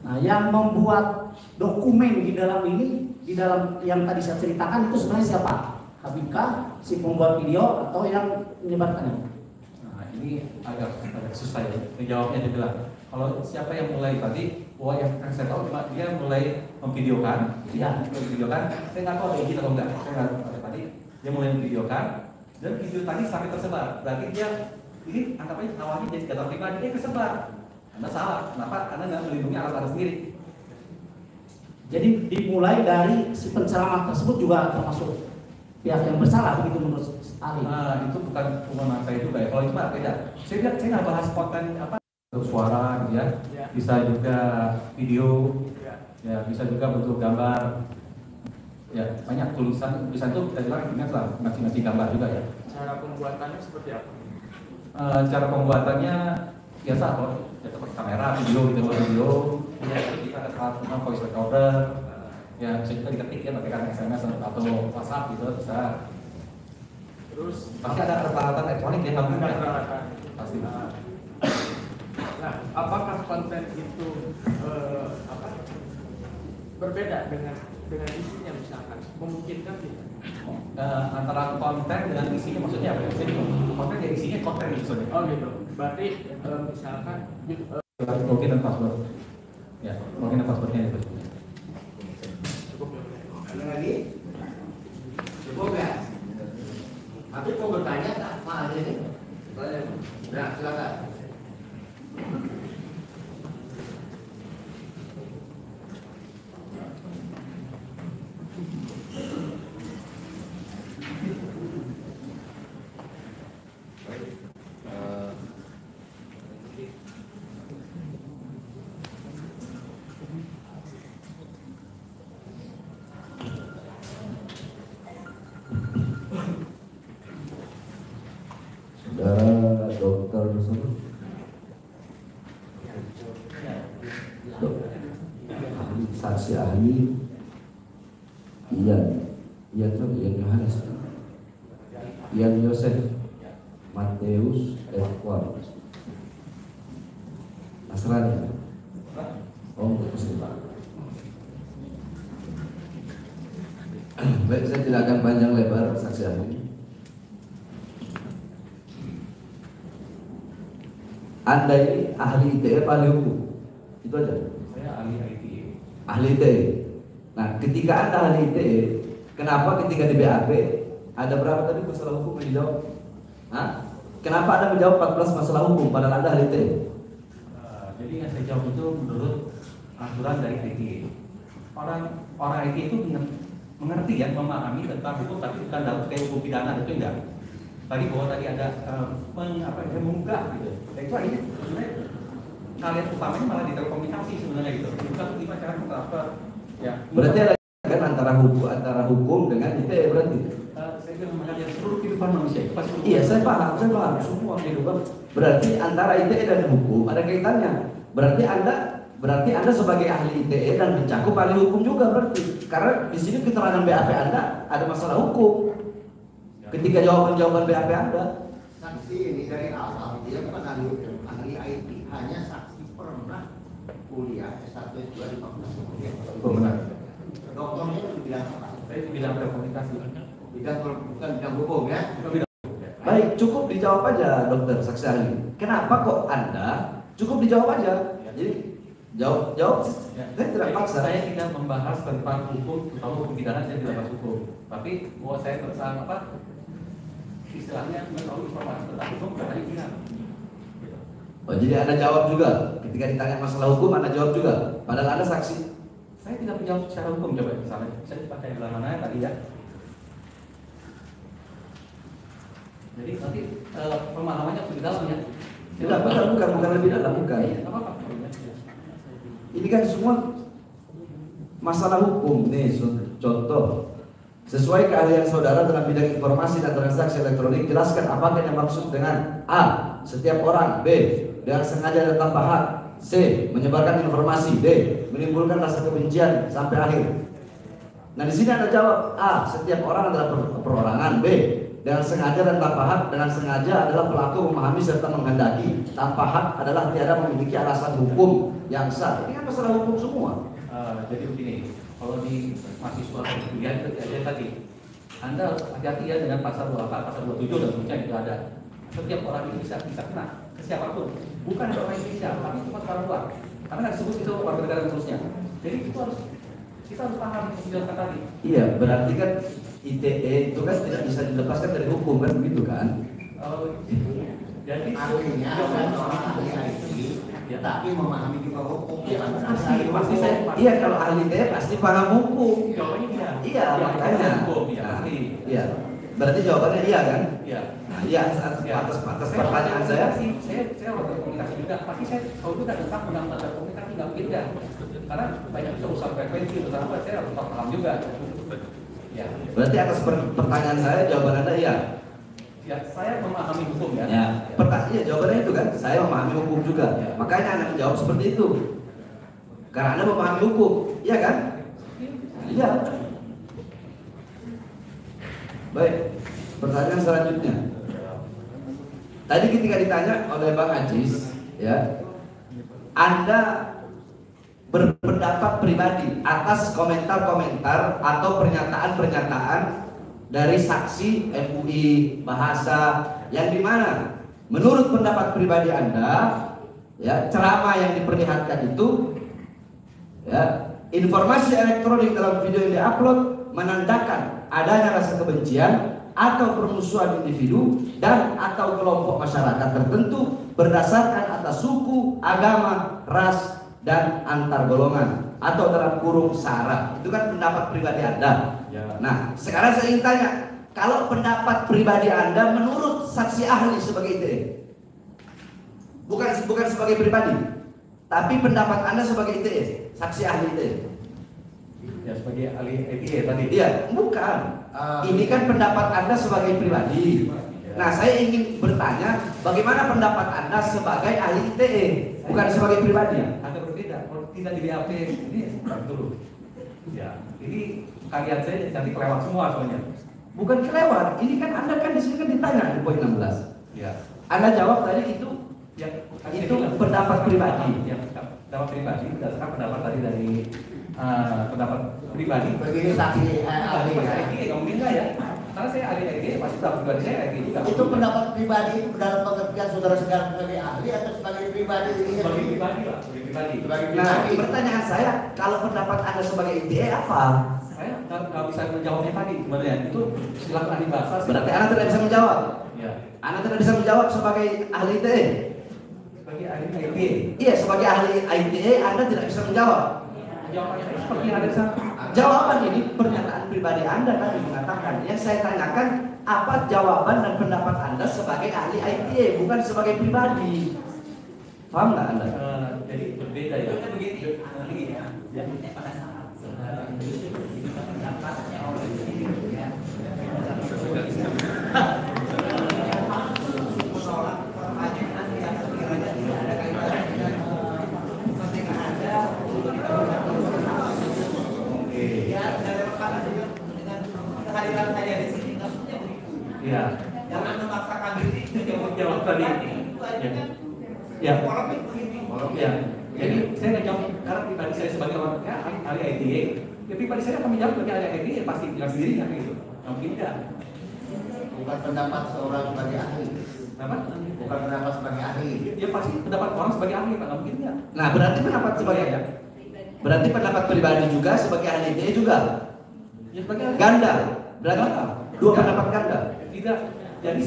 J: Nah, yang membuat dokumen di dalam ini, di dalam yang tadi saya ceritakan itu sebenarnya siapa? Habibkah, si pembuat video, atau yang menyebarkannya?
E: Nah, ini agak susah ya. Menjawabnya dia bilang, kalau siapa yang mulai tadi, yang saya tahu dia mulai memvideokan, saya nggak tahu ada izin atau enggak, saya nggak tahu tadi dia mulai memvideokan, dan video tadi sampai tersebar, berarti dia ini anggap aja awalnya jadi data pribadi, dia tersebar. Anda salah, kenapa Anda nggak melindungi alat Anda sendiri?
J: Jadi dimulai dari si penceramah tersebut juga termasuk pihak yang bersalah, begitu menurut ahli?
E: Itu bukan kewenangan saya juga ya. Kalau itu mah beda. Saya nggak bahas konten apa, suara, gitu ya. Bisa juga video, ya bisa juga bentuk gambar. Ya banyak tulisan itu kita bilang ingat lah, masing-masing gambar juga ya.
K: Cara pembuatannya seperti apa?
E: Cara pembuatannya biasa kok, ya seperti kamera, video, ya kita ada voice recorder. Ya, bisa juga diketik ya, pakai SMS atau WhatsApp gitu bisa.
K: Terus
E: pasti ada peralatan elektronik ya, nggak mungkin pasti.
K: Nah, apakah konten itu berbeda dengan isinya misalkan? Memungkinkan tidak?
E: Antara konten dengan isinya maksudnya apa ya? Jadi konten ya isinya konten itu saja.
K: Oh gitu. Berarti misalkan
E: login dan password. Ya, login dan passwordnya itu.
A: Ada lagi? Cukup ya? Tapi mau bertanya tak Pak Ahli ini? Nah, silakan.
L: Saudara Dokter saksi ahli Ian Yohanes, Ian Yosef Mateus Edward Nasrani. Muslim. Baik, saya tidak akan panjang lebar saksi ahli. Anda ini ahli ITE apa ahli hukum? Itu aja.
E: Saya ahli ITE.
L: Ahli ITE. Nah, ketika Anda ahli ITE, kenapa ketika di BAP ada berapa tadi masalah hukum yang dijawab? Hah? Kenapa Anda menjawab 14 masalah hukum padahal Anda ahli ITE?
E: Jadi yang saya jawab itu menurut aturan dari ITE. Orang ITE itu mengerti ya, memahami tentang hukum, tapi bukan dalam kayak hukum pidana itu enggak. Tadi bahwa tadi ada mengunggah gitu. Nah, itu ini sebenarnya kalian utamanya malah di telekomunikasi sebenarnya gitu. Bukan gimana cara transfer. Ya.
L: Berarti ada kan antara hukum dengan ITE berarti.
E: Saya bilang mengajar seluruh kehidupan manusia itu pasti.
L: Iya, saya paham semua kehidupan. Berarti antara ITE dan hukum ada kaitannya. Berarti Anda sebagai ahli ITE dan mencakup ahli hukum juga berarti. Karena di sini keterangan BAP Anda ada masalah hukum. Ketika jawaban BAP Anda,
A: saksi ini dari awal dia bukan ahli IT, hanya saksi pernah kuliah S1 S2 di fakultas kemudian.
E: Benar.
A: Dokternya itu bidang apa?
E: Saya di bidang telekomunikasi.
A: Bukan bidang hukum ya?
L: Baik, cukup dijawab aja dokter saksi ahli. Kenapa kok Anda cukup dijawab aja? Jadi jawab. Saya tidak paksa.
E: Saya tidak membahas tentang hukum, terutama hukum pidana saya tidak bahas hukum. Tapi bahwa saya bersama apa? Istilahnya mengetahui informasi tentang hukum katanya tidak.
L: Oh, jadi Anda jawab juga ketika ditanya masalah hukum, Anda jawab juga. Padahal Anda saksi.
E: Saya tidak menjawab secara hukum, coba misalnya. Saya dipakai belah mana tadi ya? Jadi nanti pemahamannya lebih dalam ya.
L: Bukan lebih dalam, bukan.
E: Apa-apa.
L: Ini kan semua masalah hukum nih, contoh. Sesuai keahlian saudara dalam bidang informasi dan transaksi elektronik, jelaskan apakah yang maksud dengan A. Setiap orang, B. Dengan sengaja dan tanpa hak, C. Menyebarkan informasi, D. Menimbulkan rasa kebencian sampai akhir. Nah di sini Anda jawab A. Setiap orang adalah perorangan, B. Dengan sengaja dan tanpa hak, dengan sengaja adalah pelaku memahami serta menghendaki, tanpa hak adalah tiada memiliki alasan hukum yang sah. Ini kan masalah hukum semua.
E: Jadi begini, kalau di mahasiswa kuliah itu ada tadi, Anda hati-hati ya dengan pasal 24, pasal 27 dan seterusnya itu ada. Setiap orang ini bisa kena ke siapapun, bukan hanya orang Indonesia, tapi cuma orang luar. Karena nggak disebut itu warga negara dan seterusnya. Jadi itu kita harus paham yang dijelaskan tadi.
L: Iya, berarti kan ITE itu kan tidak bisa dilepaskan dari hukum kan begitu kan?
E: Jadi
A: artinya orang ahli IT ya, tapi memahami juga hukum.
L: Iya, kalau ahli ITE pasti paham hukum.
E: Jawabannya
L: iya. Iya, makanya. Iya. Berarti jawabannya iya kan?
E: Iya.
L: Nah, iya, atas pertanyaan saya.
E: Saya warga komunikasi juga, pasti saya tahu juga tentang undang-undang komunikasi nggak mungkin kan? Karena banyak urusan frekuensi, urusan apa saya harus paham juga. Ya.
L: Berarti atas pertanyaan saya jawaban Anda iya.
E: Ya, saya memahami hukum ya.
L: Ya, iya jawabannya itu kan, saya memahami hukum juga. Ya. Makanya Anda menjawab seperti itu. Karena Anda memahami hukum, iya kan? Iya. Baik, pertanyaan selanjutnya. Tadi ketika ditanya oleh Bang Ajis, ya, Anda berpendapat pribadi atas komentar-komentar atau pernyataan-pernyataan dari saksi MUI bahasa yang dimana menurut pendapat pribadi Anda, ya, ceramah yang diperlihatkan itu, ya, informasi elektronik dalam video yang diupload menandakan adanya rasa kebencian atau permusuhan individu dan atau kelompok masyarakat tertentu berdasarkan atas suku, agama, ras, dan antar golongan atau dalam kurung sara. Itu kan pendapat pribadi Anda. Ya. Nah, sekarang saya ingin tanya, kalau pendapat pribadi Anda menurut saksi ahli sebagai ITE, bukan sebagai pribadi, tapi pendapat Anda sebagai ITE, saksi ahli ITE.
E: Ya, sebagai ahli ITE tadi.
L: Iya, bukan. Ini kan pendapat Anda sebagai pribadi. Nah, saya ingin bertanya, bagaimana pendapat Anda sebagai ahli ITE, bukan sebagai pribadi?
E: Agak berbeda. Kalau tidak di BAP ini dulu. Ya, ini kalian saya nanti kelewat semua soalnya.
L: Bukan kelewat. Ini kan Anda kan di sini kan ditanya di poin 16.
E: Ya.
L: Anda jawab tadi itu pendapat pribadi.
E: Ya, pendapat pribadi berdasarkan pendapat tadi dari pendapat pribadi.
A: Begini saksi ahli ya.
E: Nggak mungkin nggak ya? Karena saya ahli IT, pasti pendapat pribadi saya IT juga.
A: Itu pendapat pribadi itu dalam pengertian saudara sekarang sebagai ahli atau sebagai pribadi?
E: Sebagai pribadi lah, sebagai pribadi.
L: Nah, pertanyaan saya, kalau pendapat Anda sebagai ITE apa?
E: Saya nggak bisa menjawabnya tadi sebenarnya. Itu silakan ahli bahasa.
L: Berarti Anda tidak bisa menjawab.
E: Ya.
L: Anda tidak bisa menjawab sebagai ahli ITE.
E: Sebagai ahli ITE.
L: Iya, sebagai ahli ITE Anda tidak bisa menjawab.
E: Jawabannya seperti yang ada di sana.
L: Jawaban ini pernyataan pribadi Anda tadi mengatakan. Yang saya tanyakan, apa jawaban dan pendapat Anda sebagai ahli ITE, bukan sebagai pribadi. Paham nggak Anda?
E: Jadi berbeda ya. Begini ya.
D: Pada saat saudara itu pendapatnya oleh ini ya. Menolak pertanyaan yang sekiranya tidak ada kaitannya dengan ketika ada ya dari rekan dengan kehadiran saya di sini maksudnya begitu.
E: Iya.
D: Jangan memaksakan diri
E: jawab tadi. Ya.
D: Polemik begini.
E: Ya. Jadi saya nggak jawab karena pribadi saya sebagai orang ahli ITE Ya pribadi saya akan menjawab sebagai ahli IT, ya pasti bilang sendiri kan gitu. Nggak mungkin tidak.
A: Bukan pendapat seorang sebagai ahli.
E: Kenapa?
A: Bukan pendapat sebagai ahli.
E: Ya pasti pendapat orang sebagai ahli, Pak. Nggak mungkin tidak.
L: Nah, berarti pendapat sebagai berarti pendapat pribadi juga sebagai ahli ITE juga.
E: Ya sebagai ahli.
L: Ganda. Berarti dua pendapat ganda.
E: Tidak. Jadi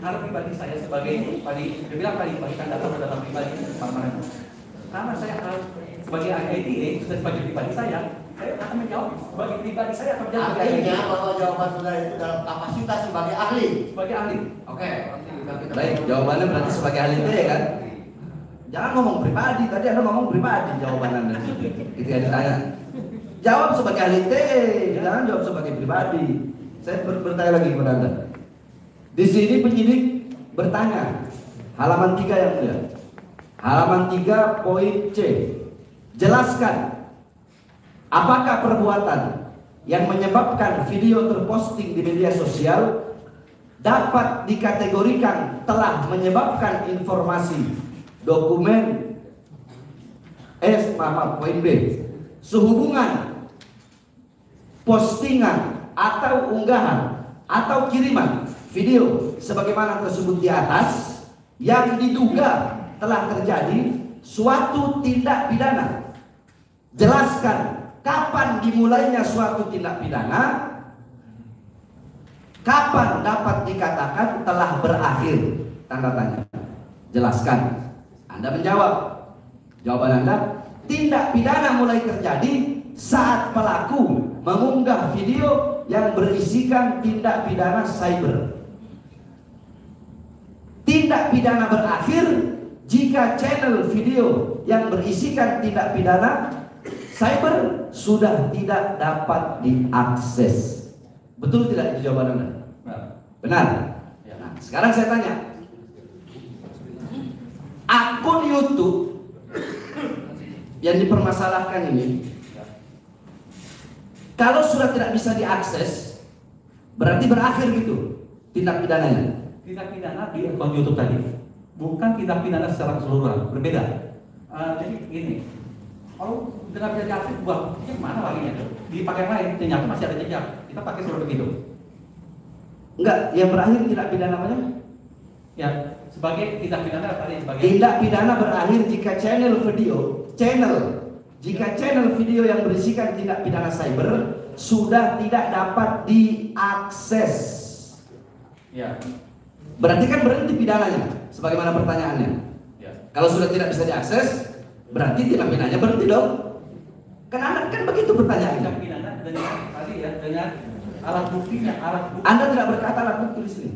E: kalau pribadi saya sebagai tadi dia bilang tadi bagikan data pada pribadi mana. Karena saya sebagai ITA sudah sebagai pribadi saya akan menjawab sebagai pribadi saya akan menjawab.
A: Artinya bahwa jawaban saudara itu dalam kapasitas sebagai ahli.
E: Sebagai ahli.
A: Oke.
L: Baik, jawabannya berarti sebagai ahli ITE kan? Jangan ngomong pribadi, tadi Anda ngomong pribadi jawaban Anda. Itu yang ditanya. Jawab sebagai ahli ITE, jangan jawab sebagai pribadi. Saya bertanya lagi kepada Anda. Di sini penyidik bertanya, halaman 3 yang mulia. Halaman 3 poin C. Jelaskan apakah perbuatan yang menyebabkan video terposting di media sosial dapat dikategorikan telah menyebabkan informasi dokumen poin B, sehubungan postingan atau unggahan atau kiriman video sebagaimana tersebut di atas yang diduga telah terjadi suatu tindak pidana. Jelaskan kapan dimulainya suatu tindak pidana, kapan dapat dikatakan telah berakhir, tanda tanya. Jelaskan. Anda menjawab. Jawaban Anda, tindak pidana mulai terjadi saat pelaku mengunggah video yang berisikan tindak pidana cyber. Tindak pidana berakhir jika channel video yang berisikan tindak pidana cyber sudah tidak dapat diakses. Betul tidak itu jawaban Anda? Benar. Nah, sekarang saya tanya, akun YouTube yang dipermasalahkan ini, kalau sudah tidak bisa diakses, berarti berakhir gitu tindak pidananya.
E: Tindak pidana di akun YouTube tadi bukan tindak pidana secara keseluruhan, berbeda. Jadi ini, kalau tidak bisa diakses, buat mana laginya? Dipakai lain, ternyata masih ada jejak. Kita pakai seperti begitu.
L: Enggak, yang berakhir tindak pidana namanya?
E: Ya, sebagai tindak pidana tadi sebagai
L: tindak pidana berakhir jika channel video yang berisikan tindak pidana cyber sudah tidak dapat diakses.
E: Ya.
L: Berarti kan berhenti pidananya, sebagaimana pertanyaannya.
E: Ya.
L: Kalau sudah tidak bisa diakses, berarti tindak pidananya berhenti dong. Kan begitu pertanyaannya.
E: Tindak pidana dengan tadi ya, dengan alat buktinya,
L: Anda tidak berkata alat bukti di sini.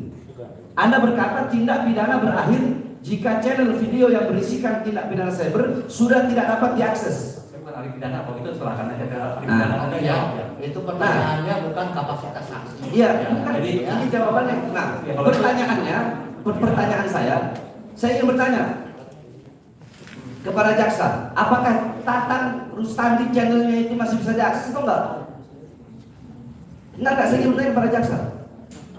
L: Anda berkata tindak pidana berakhir jika channel video yang berisikan tindak pidana cyber sudah tidak dapat diakses.
E: Bukan ahli pidana, kalau itu serahkan aja ke ahli
L: Nah,
E: pidana.
A: Ya, itu pertanyaannya bukan kapasitas saksi.
L: Iya,
E: jadi
L: ini jawabannya. Nah, pertanyaan saya ingin bertanya kepada jaksa, apakah Tatang Rustandi channelnya itu masih bisa diakses atau enggak? Enggak, saya ingin bertanya kepada jaksa,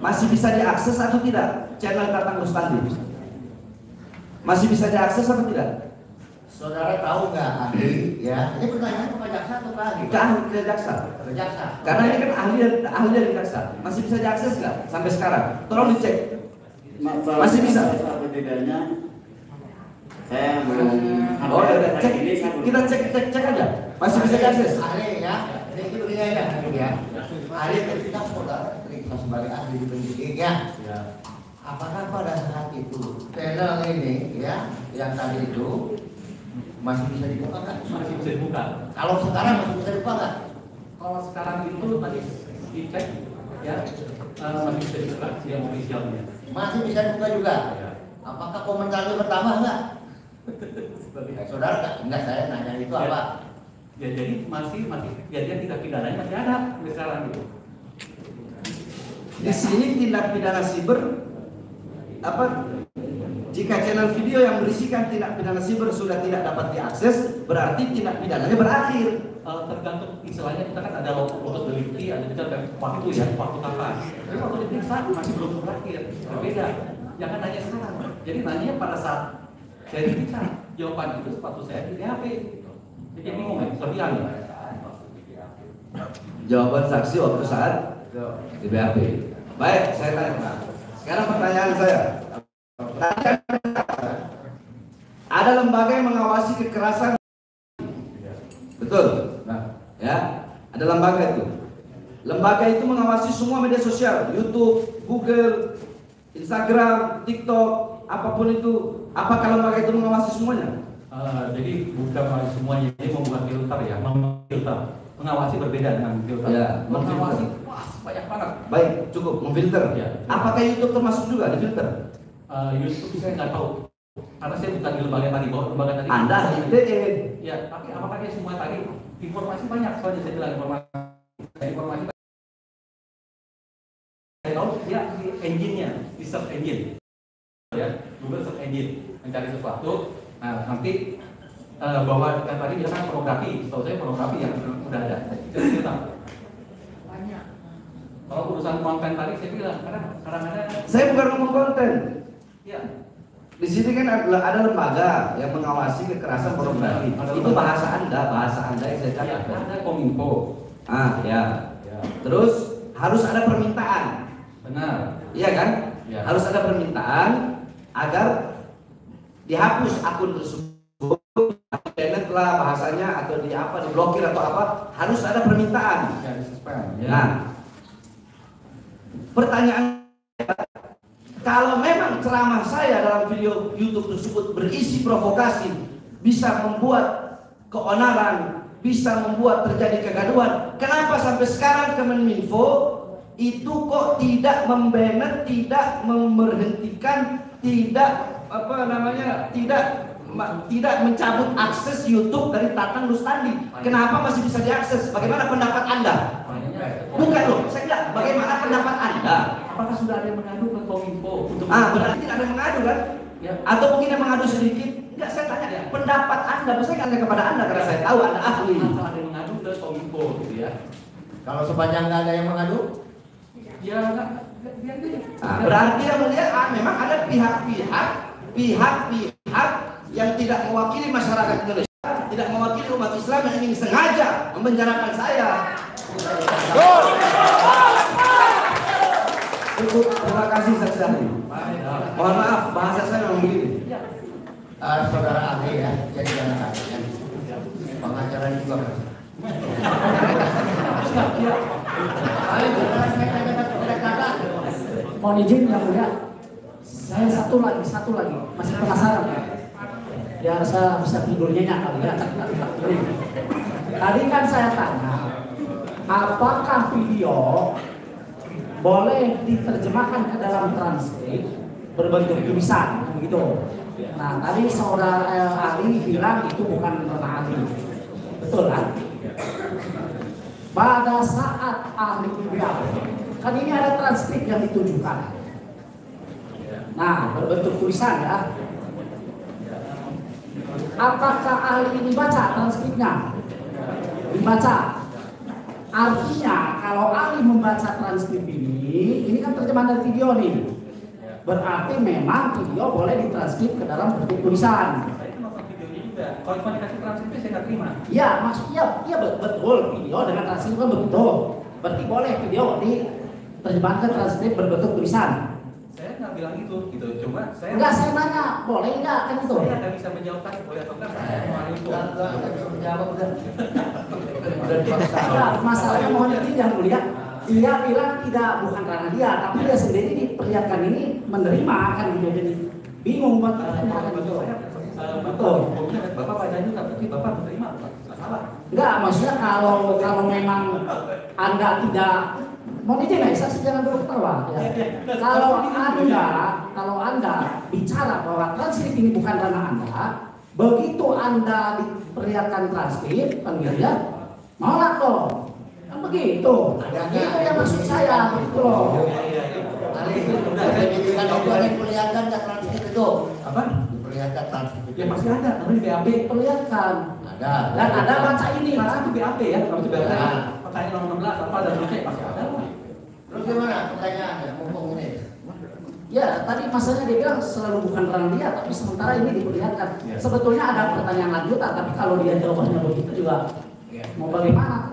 L: masih bisa diakses atau tidak channel Tatang Rustandi? Masih bisa diakses atau tidak?
A: Saudara tahu nggak ahli? Ya, ini pertanyaan kepada jaksa atau ke ahli?
L: Ke jaksa.
A: Ke jaksa.
L: Karena ini kan ahli dari jaksa. Masih bisa diakses nggak sampai sekarang? Tolong dicek. Masih bisa.
M: Tidaknya saya belum.
L: Oh ya udah, cek. Kita cek aja. Masih bisa diakses.
A: Ahli ya. Ini begini aja ya. Ahli kita saudara periksa sebagai ahli penyidik ya. Apakah pada saat itu channel ini ya yang tadi itu masih bisa dibuka kan?
E: Masih bisa dibuka.
A: Kalau sekarang masih bisa dibuka kan?
E: Kalau sekarang itu tadi dicek ya masih bisa dibuka yang ofisialnya.
A: Masih bisa dibuka juga.
E: Ya.
A: Apakah komentarnya bertambah nggak? Saudara enggak, saya nanya itu
E: Ya.
A: apa?
E: Ya jadi masih kejadian tindak pidananya masih ada sampai sekarang gitu.
L: Di sini tindak pidana siber jika channel video yang berisikan tindak pidana siber sudah tidak dapat diakses, berarti tindak pidananya berakhir.
E: Tergantung istilahnya, kita kan ada lokus delikti, ada juga waktu ya, waktu kapan. Tapi waktu diperiksa masih belum berakhir, berbeda. Jangan nanya sekarang. Jadi nanya pada saat saya diperiksa, jawaban itu sepatu saya di BAP. Jadi bingung ya, kelebihan ya.
L: Jawaban saksi waktu saat di BAP. Baik, saya tanya. Sekarang pertanyaan saya. Ada lembaga yang mengawasi kekerasan. Betul? Ya, ada lembaga itu. Lembaga itu mengawasi semua media sosial, YouTube, Google, Instagram, TikTok, apapun itu. Apakah lembaga itu mengawasi semuanya?
E: Jadi bukan mengawasi semuanya, ini membuat filter ya, memfilter. Mengawasi berbeda dengan filter.
L: Ya,
E: mengawasi, wah banyak banget.
L: Baik, cukup memfilter.
E: Ya.
L: Apakah YouTube termasuk juga di filter?
E: YouTube saya nggak tahu, karena saya bukan di lembaga tadi, lembaga tadi.
L: Anda ITE.
E: Ya, tapi apakah dia semua tadi informasi banyak? Soalnya saya bilang informasi. Saya tahu dia di engine-nya, di search engine. Ya, Google search engine mencari sesuatu. Nah, nanti bahwa kan tadi bilang pornografi, setahu saya pornografi yang udah ada. Jadi kita banyak. Kalau urusan konten tadi saya bilang kadang-kadang
L: saya bukan ngomong konten.
E: Ya.
L: Di sini kan ada lembaga yang mengawasi kekerasan pornografi. Itu bahasa Anda yang saya cakap.
E: Ya, ada Kominfo.
L: Ya. Terus harus ada permintaan.
E: Benar.
L: Iya kan?
E: Ya.
L: Harus ada permintaan agar dihapus akun tersebut, banned lah bahasanya, atau diblokir atau apa, harus ada permintaan.
E: Ya, ya.
L: Nah, pertanyaan, kalau memang ceramah saya dalam video YouTube tersebut berisi provokasi, bisa membuat keonaran, bisa membuat terjadi kegaduhan, kenapa sampai sekarang Kemenminfo itu kok tidak membanner, tidak memberhentikan, tidak tidak mencabut akses YouTube dari Tatang Rustandi? Kenapa masih bisa diakses? Bagaimana pendapat Anda? Bukan loh, saya tidak. Bagaimana pendapat Anda?
E: Apakah sudah ada yang mengadu ke Kominfo?
L: Berarti tidak ada yang mengadu kan?
E: Ya.
L: Atau mungkin yang mengadu sedikit? Enggak, saya tanya ya. Pendapat Anda, saya tanya kepada Anda karena saya tahu Anda ahli.
E: Kalau ada yang mengadu ke Kominfo, gitu ya.
A: Kalau sepanjang nggak ada yang mengadu,
E: ya nggak.
L: Berarti yang melihat memang ada pihak-pihak yang tidak mewakili masyarakat Indonesia, tidak mewakili umat Islam yang ingin sengaja memenjarakan saya. Terima kasih saksi ahli. Mohon maaf, bahasa saya memang begini.
A: saudara ahli ya, jadi jangan kaget. Pengacara juga.
J: Mohon izin yang mulia, saya satu lagi, masih penasaran. Biar saya bisa tidur nyenyak kali ya. Tadi kan saya tanya, apakah video boleh diterjemahkan ke dalam transkrip berbentuk tulisan, begitu? Nah, tadi saudara ahli bilang itu bukan ranah ahli, betul kan? Pada saat ahli bilang, kan ini ada transkrip yang ditunjukkan. Nah, berbentuk tulisan ya. Apakah ahli ini baca transkripnya? Dibaca. Artinya kalau ahli membaca transkrip ini kan terjemahan dari video nih. Berarti memang video boleh ditranskrip ke dalam bentuk tulisan.
E: Saya nonton videonya juga. Kalau cuma dikasih transkripnya saya nggak terima.
J: Ya, maksudnya iya betul video dengan transkrip kan betul. Berarti boleh video diterjemahkan transkrip berbentuk tulisan.
E: Saya nggak bilang itu, gitu. Cuma saya
J: enggak, saya nanya, boleh enggak kan itu?
E: Saya nggak bisa menjawab tadi boleh atau enggak. Saya mau itu.
A: Nggak bisa menjawab udah.
J: Ya, masalahnya mohon izin yang mulia. Dia bilang bukan karena dia, tapi dia sendiri diperlihatkan ini menerima kan gitu, jadi bingung buat kan gitu.
E: Betul. Bapak baca juga, tapi Bapak menerima salah.
J: Enggak, maksudnya kalau memang Anda tidak mau izin ya, saya jangan dulu ketawa ya. Kalau Anda bicara bahwa transkrip ini bukan ranah Anda, begitu Anda diperlihatkan transkrip kan gitu ya, nolak dong. Kan begitu. Itu yang maksud saya, begitu loh.
A: Kan itu ada diperlihatkan nggak transkrip itu?
E: Apa?
A: Diperlihatkan transkrip itu.
E: Ya masih ada, tapi di BAP
J: Perlihatkan.
A: Ada.
J: Dan ada baca ini
E: Masih
J: kan?
E: di BAP ya, kalau di BAP. Pertanyaan nomor 16 apa dan masih ada.
A: Terus gimana pertanyaannya? Mumpung ini.
J: Ya, tadi masalahnya dia bilang selalu bukan ranah dia, tapi sementara ini diperlihatkan. Sebetulnya ada pertanyaan lanjutan, tapi kalau dia jawabannya begitu juga mau bagaimana?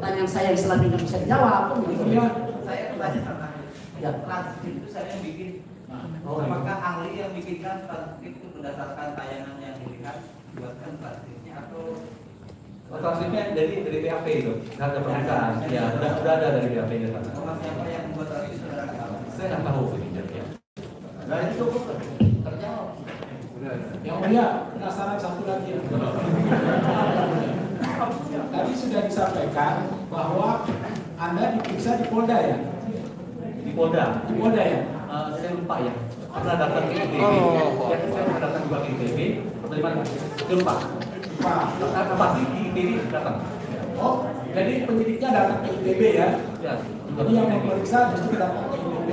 J: pertanyaan saya yang selanjutnya bisa dijawab.
D: Iya, saya bertanya tentang
J: Ya.
D: transkrip itu saya yang bikin. Apakah ahli yang bikinkan transkrip itu berdasarkan tayangan yang dilihat buatkan transkripnya atau
E: Transkripnya dari BAP itu, nggak ada pemeriksaan. Ya, udah ada dari BAP nya sana.
D: siapa yang membuat transkrip saudara tahu?
E: Saya nggak tahu ini ya.
D: Nah itu cukup terjawab.
G: Yang mulia, penasaran satu lagi ya. Tadi sudah disampaikan bahwa Anda diperiksa di Polda ya?
E: Di Polda.
G: Di Polda ya?
E: Saya lupa ya. Pernah datang ke ITB. Ya, saya pernah datang juga ke ITB. Atau di mana? Lupa. Pasti di ITB datang.
G: Oh, jadi penyidiknya datang ke ITB ya?
E: Ya.
G: Jadi yang memeriksa justru datang ke ITB.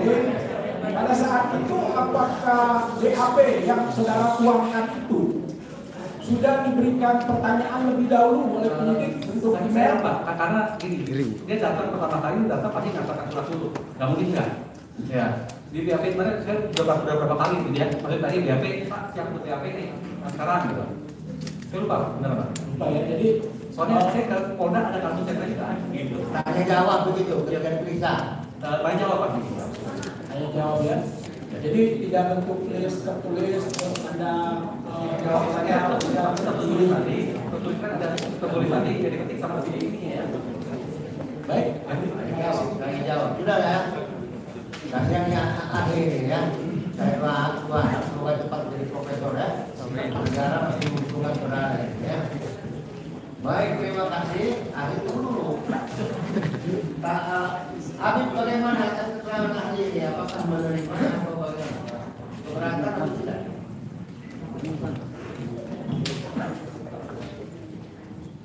G: Pada saat itu apakah BAP yang saudara tuangkan itu sudah diberikan pertanyaan lebih dahulu oleh penyidik untuk email?
E: Pak, karena gini, dia datang pertama kali datang pasti nyatakan surat dulu, nggak mungkin nggak. Ya, di BAP kemarin saya udah berapa kali gitu ya, maksudnya tadi BAP Pak siap untuk BAP nih, sekarang gitu. Saya lupa, benar Pak?
G: Lupa ya, jadi
E: soalnya saya ke Polda ada kasus yang tadi kan, gitu.
N: Tanya jawab begitu, ketika diperiksa.
E: Tanya jawab Pak.
G: Tanya jawab ya. Jadi tidak bentuk list tertulis terus Anda
E: saya tertulis tadi, kan ada tertulis tadi, jadi ketik sama ini ya.
G: Baik,
N: Terima kasih. Tanya jawab. Sudah ya. Kasihannya ahli ini ya. Saya doa semoga cepat jadi profesor ya. Negara masih membutuhkan saudara ya. Baik, terima kasih. Ahli tunggu dulu. Habib bagaimana keterangan ahli ini? Apakah menerima atau bagaimana? Keberatan atau tidak?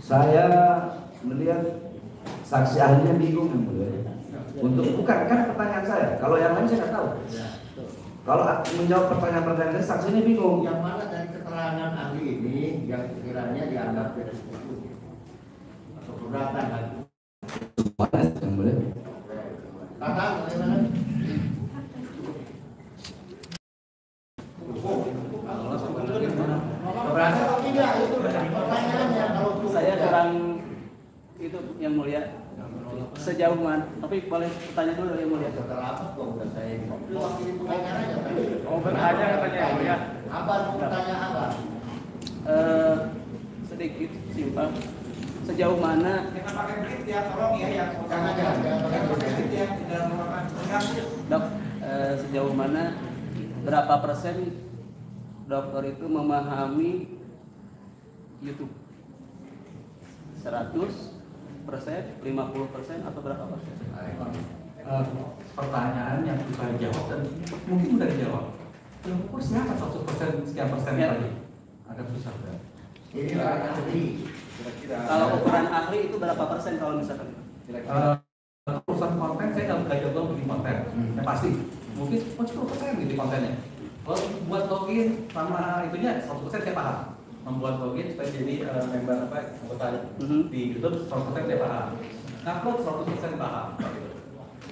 L: Saya melihat saksi ahlinya bingung yang mulia. Untuk bukan kan pertanyaan saya. Kalau yang lain saya nggak tahu. Kalau menjawab pertanyaan-pertanyaan saya, saksinya bingung.
N: Yang mana dari keterangan ahli ini yang sekiranya dianggap tidak setuju atau keberatan lagi?
L: Mana yang mulia?
N: Kakak, bagaimana? Keberatan atau tidak? Itu pertanyaannya. Kalau
J: Saya kurang itu yang mulia sejauh mana, tapi boleh bertanya dulu yang mulia.
N: Setelah apa kok udah saya ini? Lu wakili pertanyaan aja tadi.
K: Oh, bertanya katanya yang mulia.
N: Abang mau bertanya apa?
J: Sedikit simpel. Sejauh mana?
D: Jangan pakai berit ya, tolong ya yang
N: Jangan pakai
D: berit ya, tidak merupakan
J: Dok, sejauh mana berapa persen dokter itu memahami YouTube? 100%, 50% atau berapa persen?
E: Pertanyaan yang bisa dijawab dan mungkin udah dijawab. Yang ukur siapa 100% sekian persen tadi? Agak susah kan?
N: Ini ahli.
J: Kalau ukuran ahli itu berapa persen kalau misalkan?
E: Urusan konten saya nggak belajar dong bikin konten, yang pasti mungkin 10% gitu kontennya. Kalau buat login sama itunya 100% saya paham. Membuat login supaya jadi member anggota di YouTube 100% saya paham. Upload 100% paham. Gitu.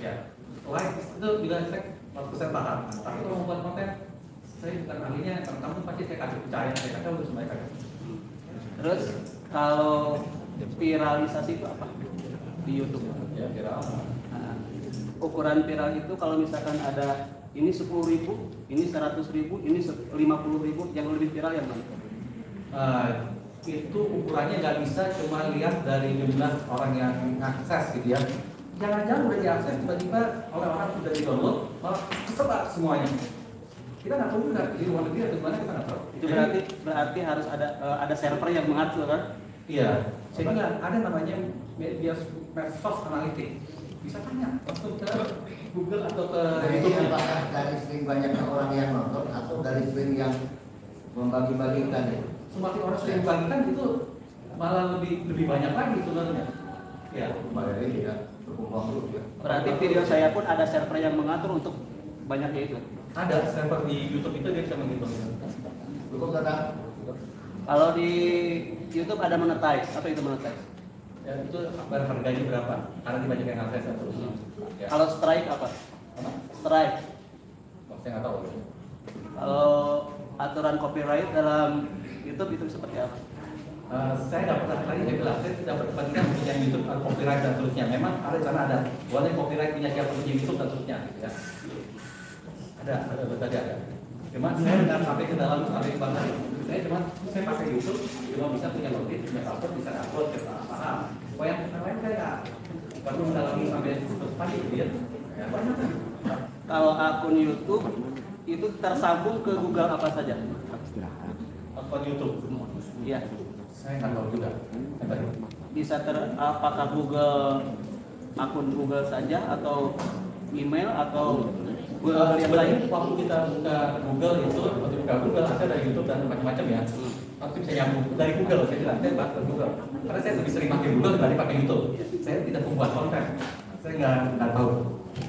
E: Ya, like itu juga saya 100% paham. Tapi kalau membuat konten saya bukan ahlinya, kamu pasti saya kasih percaya, saya kasih untuk semuanya kasih.
J: Terus kalau viralisasi itu apa di YouTube?
E: Ya, viral.
J: Nah, ukuran viral itu kalau misalkan ada ini 10.000, ini 100.000, ini 50.000, yang lebih viral yang mana?
E: Itu ukurannya nggak bisa cuma lihat dari jumlah orang yang akses gitu ya. Jangan-jangan udah diakses tiba-tiba oleh orang sudah di-download malah kesebar semuanya. Kita nggak tahu juga di luar negeri atau gimana kita nggak tahu.
J: Itu berarti harus ada server yang mengatur kan?
E: Iya. Sehingga ada namanya media medsos analitik. Bisa tanya langsung ke Google atau ke YouTube.
N: Apakah dari sering banyaknya orang yang nonton atau dari sering yang membagi-bagikan ya?
E: Semakin orang sering bagikan itu malah lebih banyak lagi sebenarnya. Ya,
N: Kemarin ini ya, berkembang terus ya.
J: Berarti video saya pun ada server yang mengatur untuk banyaknya itu.
E: ada server di YouTube itu dia bisa menghitung.
N: Cukup kata.
J: Kalau di YouTube ada monetize, apa itu monetize?
E: Ya, itu harganya berapa? Karena di banyak yang akses terus. Ya.
J: Kalau strike apa? Strike.
E: Saya nggak tahu.
J: Kalau aturan copyright dalam YouTube itu seperti apa?
E: Saya dapat tadi saya bilang, saya tidak berkepentingan punya YouTube copyright dan seterusnya. Memang ada cara ada, boleh copyright punya siapa punya YouTube dan seterusnya. Ya. Ada tadi ada. Cuma saya nggak sampai ke dalam sampai banget. Saya pakai YouTube, cuma bisa punya login, punya password, bisa upload ke paham. Supaya yang lain saya nggak perlu mendalami sampai tadi, ya. Banyak kan?
J: Kalau akun YouTube itu tersambung ke Google apa saja?
E: Akun YouTube.
J: Iya.
E: Saya nggak tahu juga.
J: Bisa apakah akun Google saja atau email atau Google yang lain?
E: Waktu kita buka Google itu, waktu buka Google ada dari YouTube dan macam-macam ya. Waktu bisa nyambung dari Google, saya bilang saya bahas Google. Karena saya lebih sering pakai Google dibanding pakai YouTube. Saya tidak membuat konten. Saya nggak tahu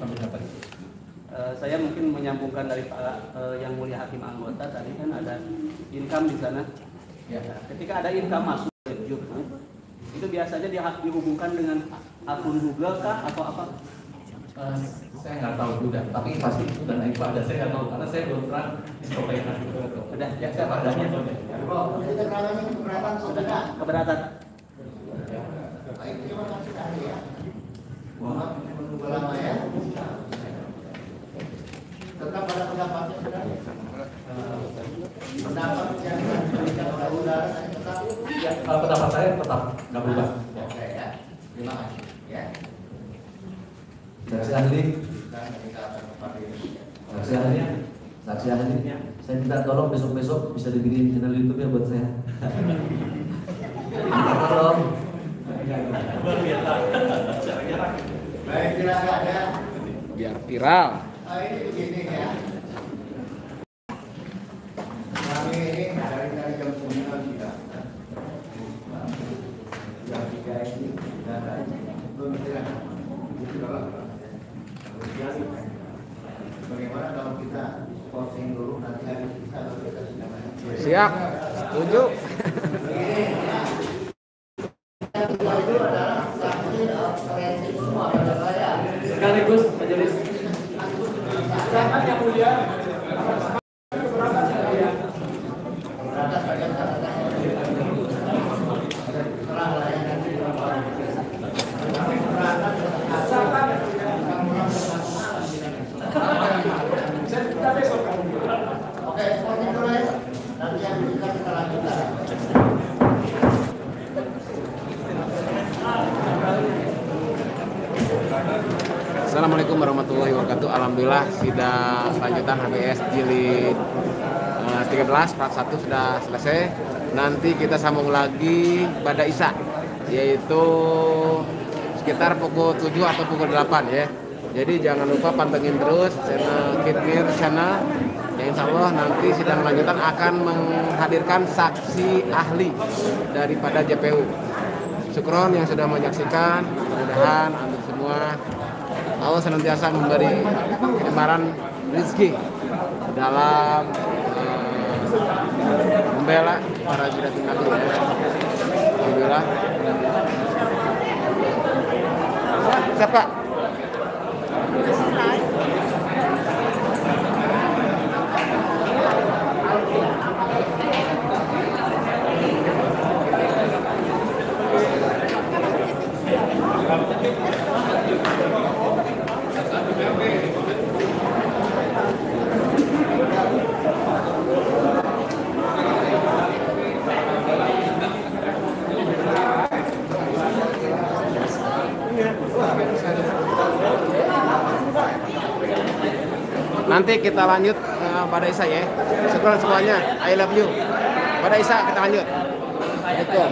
E: sampai apa itu.
J: Saya mungkin menyambungkan dari yang mulia hakim anggota tadi kan ada income di sana. Ya, ketika ada income masuk dari YouTube, itu biasanya dihubungkan dengan akun Google kah atau apa?
E: Saya nggak tahu juga, tapi pasti itu dan itu ada. Saya nggak tahu karena saya belum pernah mencoba itu.
J: Udah,
E: ya saya adanya.
J: Sudah keberatan.
N: Terima kasih ahli ya. Mohon menunggu lama ya. Tetap pada pendapatnya sudah. Pendapat yang diberikan oleh saudara tetap.
E: Ya, pendapat saya tetap nggak berubah.
N: Oke ya. Terima kasih ya.
L: Saksi ahli. Saksi ahli. Saksi ahli. Saya minta tolong besok-besok bisa dibikin channel YouTube ya buat saya. Tolong.
N: Baik, silakan ya.
I: Biar viral.
N: Ini begini ya. Kami ini dari jam 9 sudah. Jam 3 ini sudah belum istirahat. Itu kalau bagaimana kalau kita posting dulu nanti habis kita lalu kita sudah main.
I: Siap. Setuju.
N: Itu adalah saksi forensik semua pada saya.
K: Sekaligus majelis. Silakan yang mulia.
N: Oke, posting dulu ya. Nanti yang kita lanjutkan.
I: Assalamualaikum warahmatullahi wabarakatuh. Alhamdulillah sidang lanjutan HBS jilid 13 part 1 sudah selesai. Nanti kita sambung lagi pada Isya, yaitu sekitar pukul 7 atau pukul 8 ya. Jadi jangan lupa pantengin terus channel Kitmir channel. Ya, insya Allah nanti sidang lanjutan akan menghadirkan saksi ahli daripada JPU. Syukron yang sudah menyaksikan. Mudah-mudahan untuk semua Allah senantiasa memberi kelembaran rezeki dalam membela para judatin Nabi ya. Alhamdulillah. Siapa? Nanti kita lanjut pada Isya ya. Syukur semuanya. I love you. Pada Isya kita lanjut. Betul.